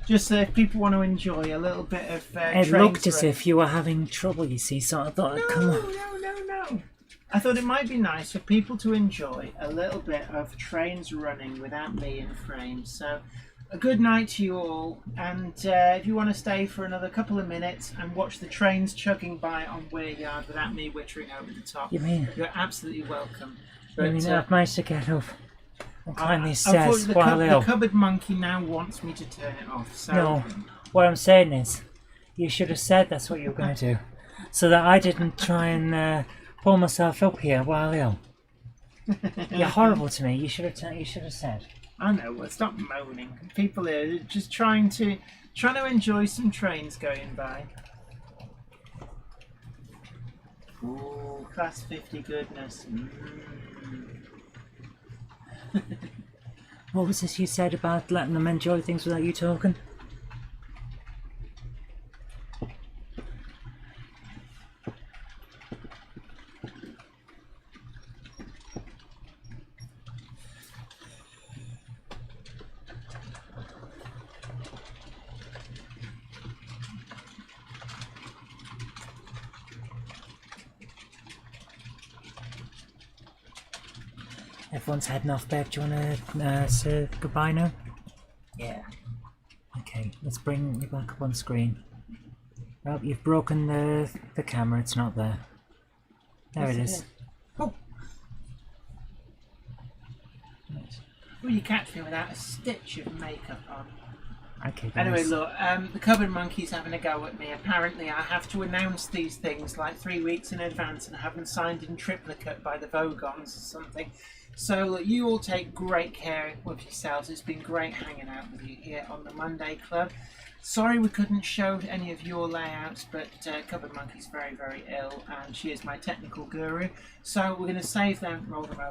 just so if people want to enjoy a little bit of It trains looked as running. if you were having trouble, you see, so I thought I'd come on. No. I thought it might be nice for people to enjoy a little bit of trains running without me in frame. So, a good night to you all, and if you want to stay for another couple of minutes and watch the trains chugging by on Weir Yard without me wittering over the top, You mean you're absolutely welcome. I've managed to get up and climb these stairs unfortunately, while the ill? Cupboard Monkey now wants me to turn it off. So No, what I'm saying is, you should have said that's what you were going to do, so that I didn't try and pull myself up here while ill. You're horrible to me. You should have said. I know. Well, stop moaning. People are just trying to enjoy some trains going by. Ooh, class 50 goodness. What was this you said about letting them enjoy things without you talking? Everyone's heading off bed. Do you want to say goodbye now? Yeah. Okay, let's bring you back up on screen. Well, you've broken the camera. It's not there. There it is. Oh. Right. Will you catch me without a stitch of makeup on? Okay, guys. Anyway, look, the Cupboard Monkey's having a go at me. Apparently, I have to announce these things like 3 weeks in advance and have them signed in triplicate by the Vogons or something. So, look, you all take great care of yourselves. It's been great hanging out with you here on the Monday Club. Sorry we couldn't show any of your layouts, but Cupboard Monkey's very, very ill, and she is my technical guru. So we're going to save them, roll them over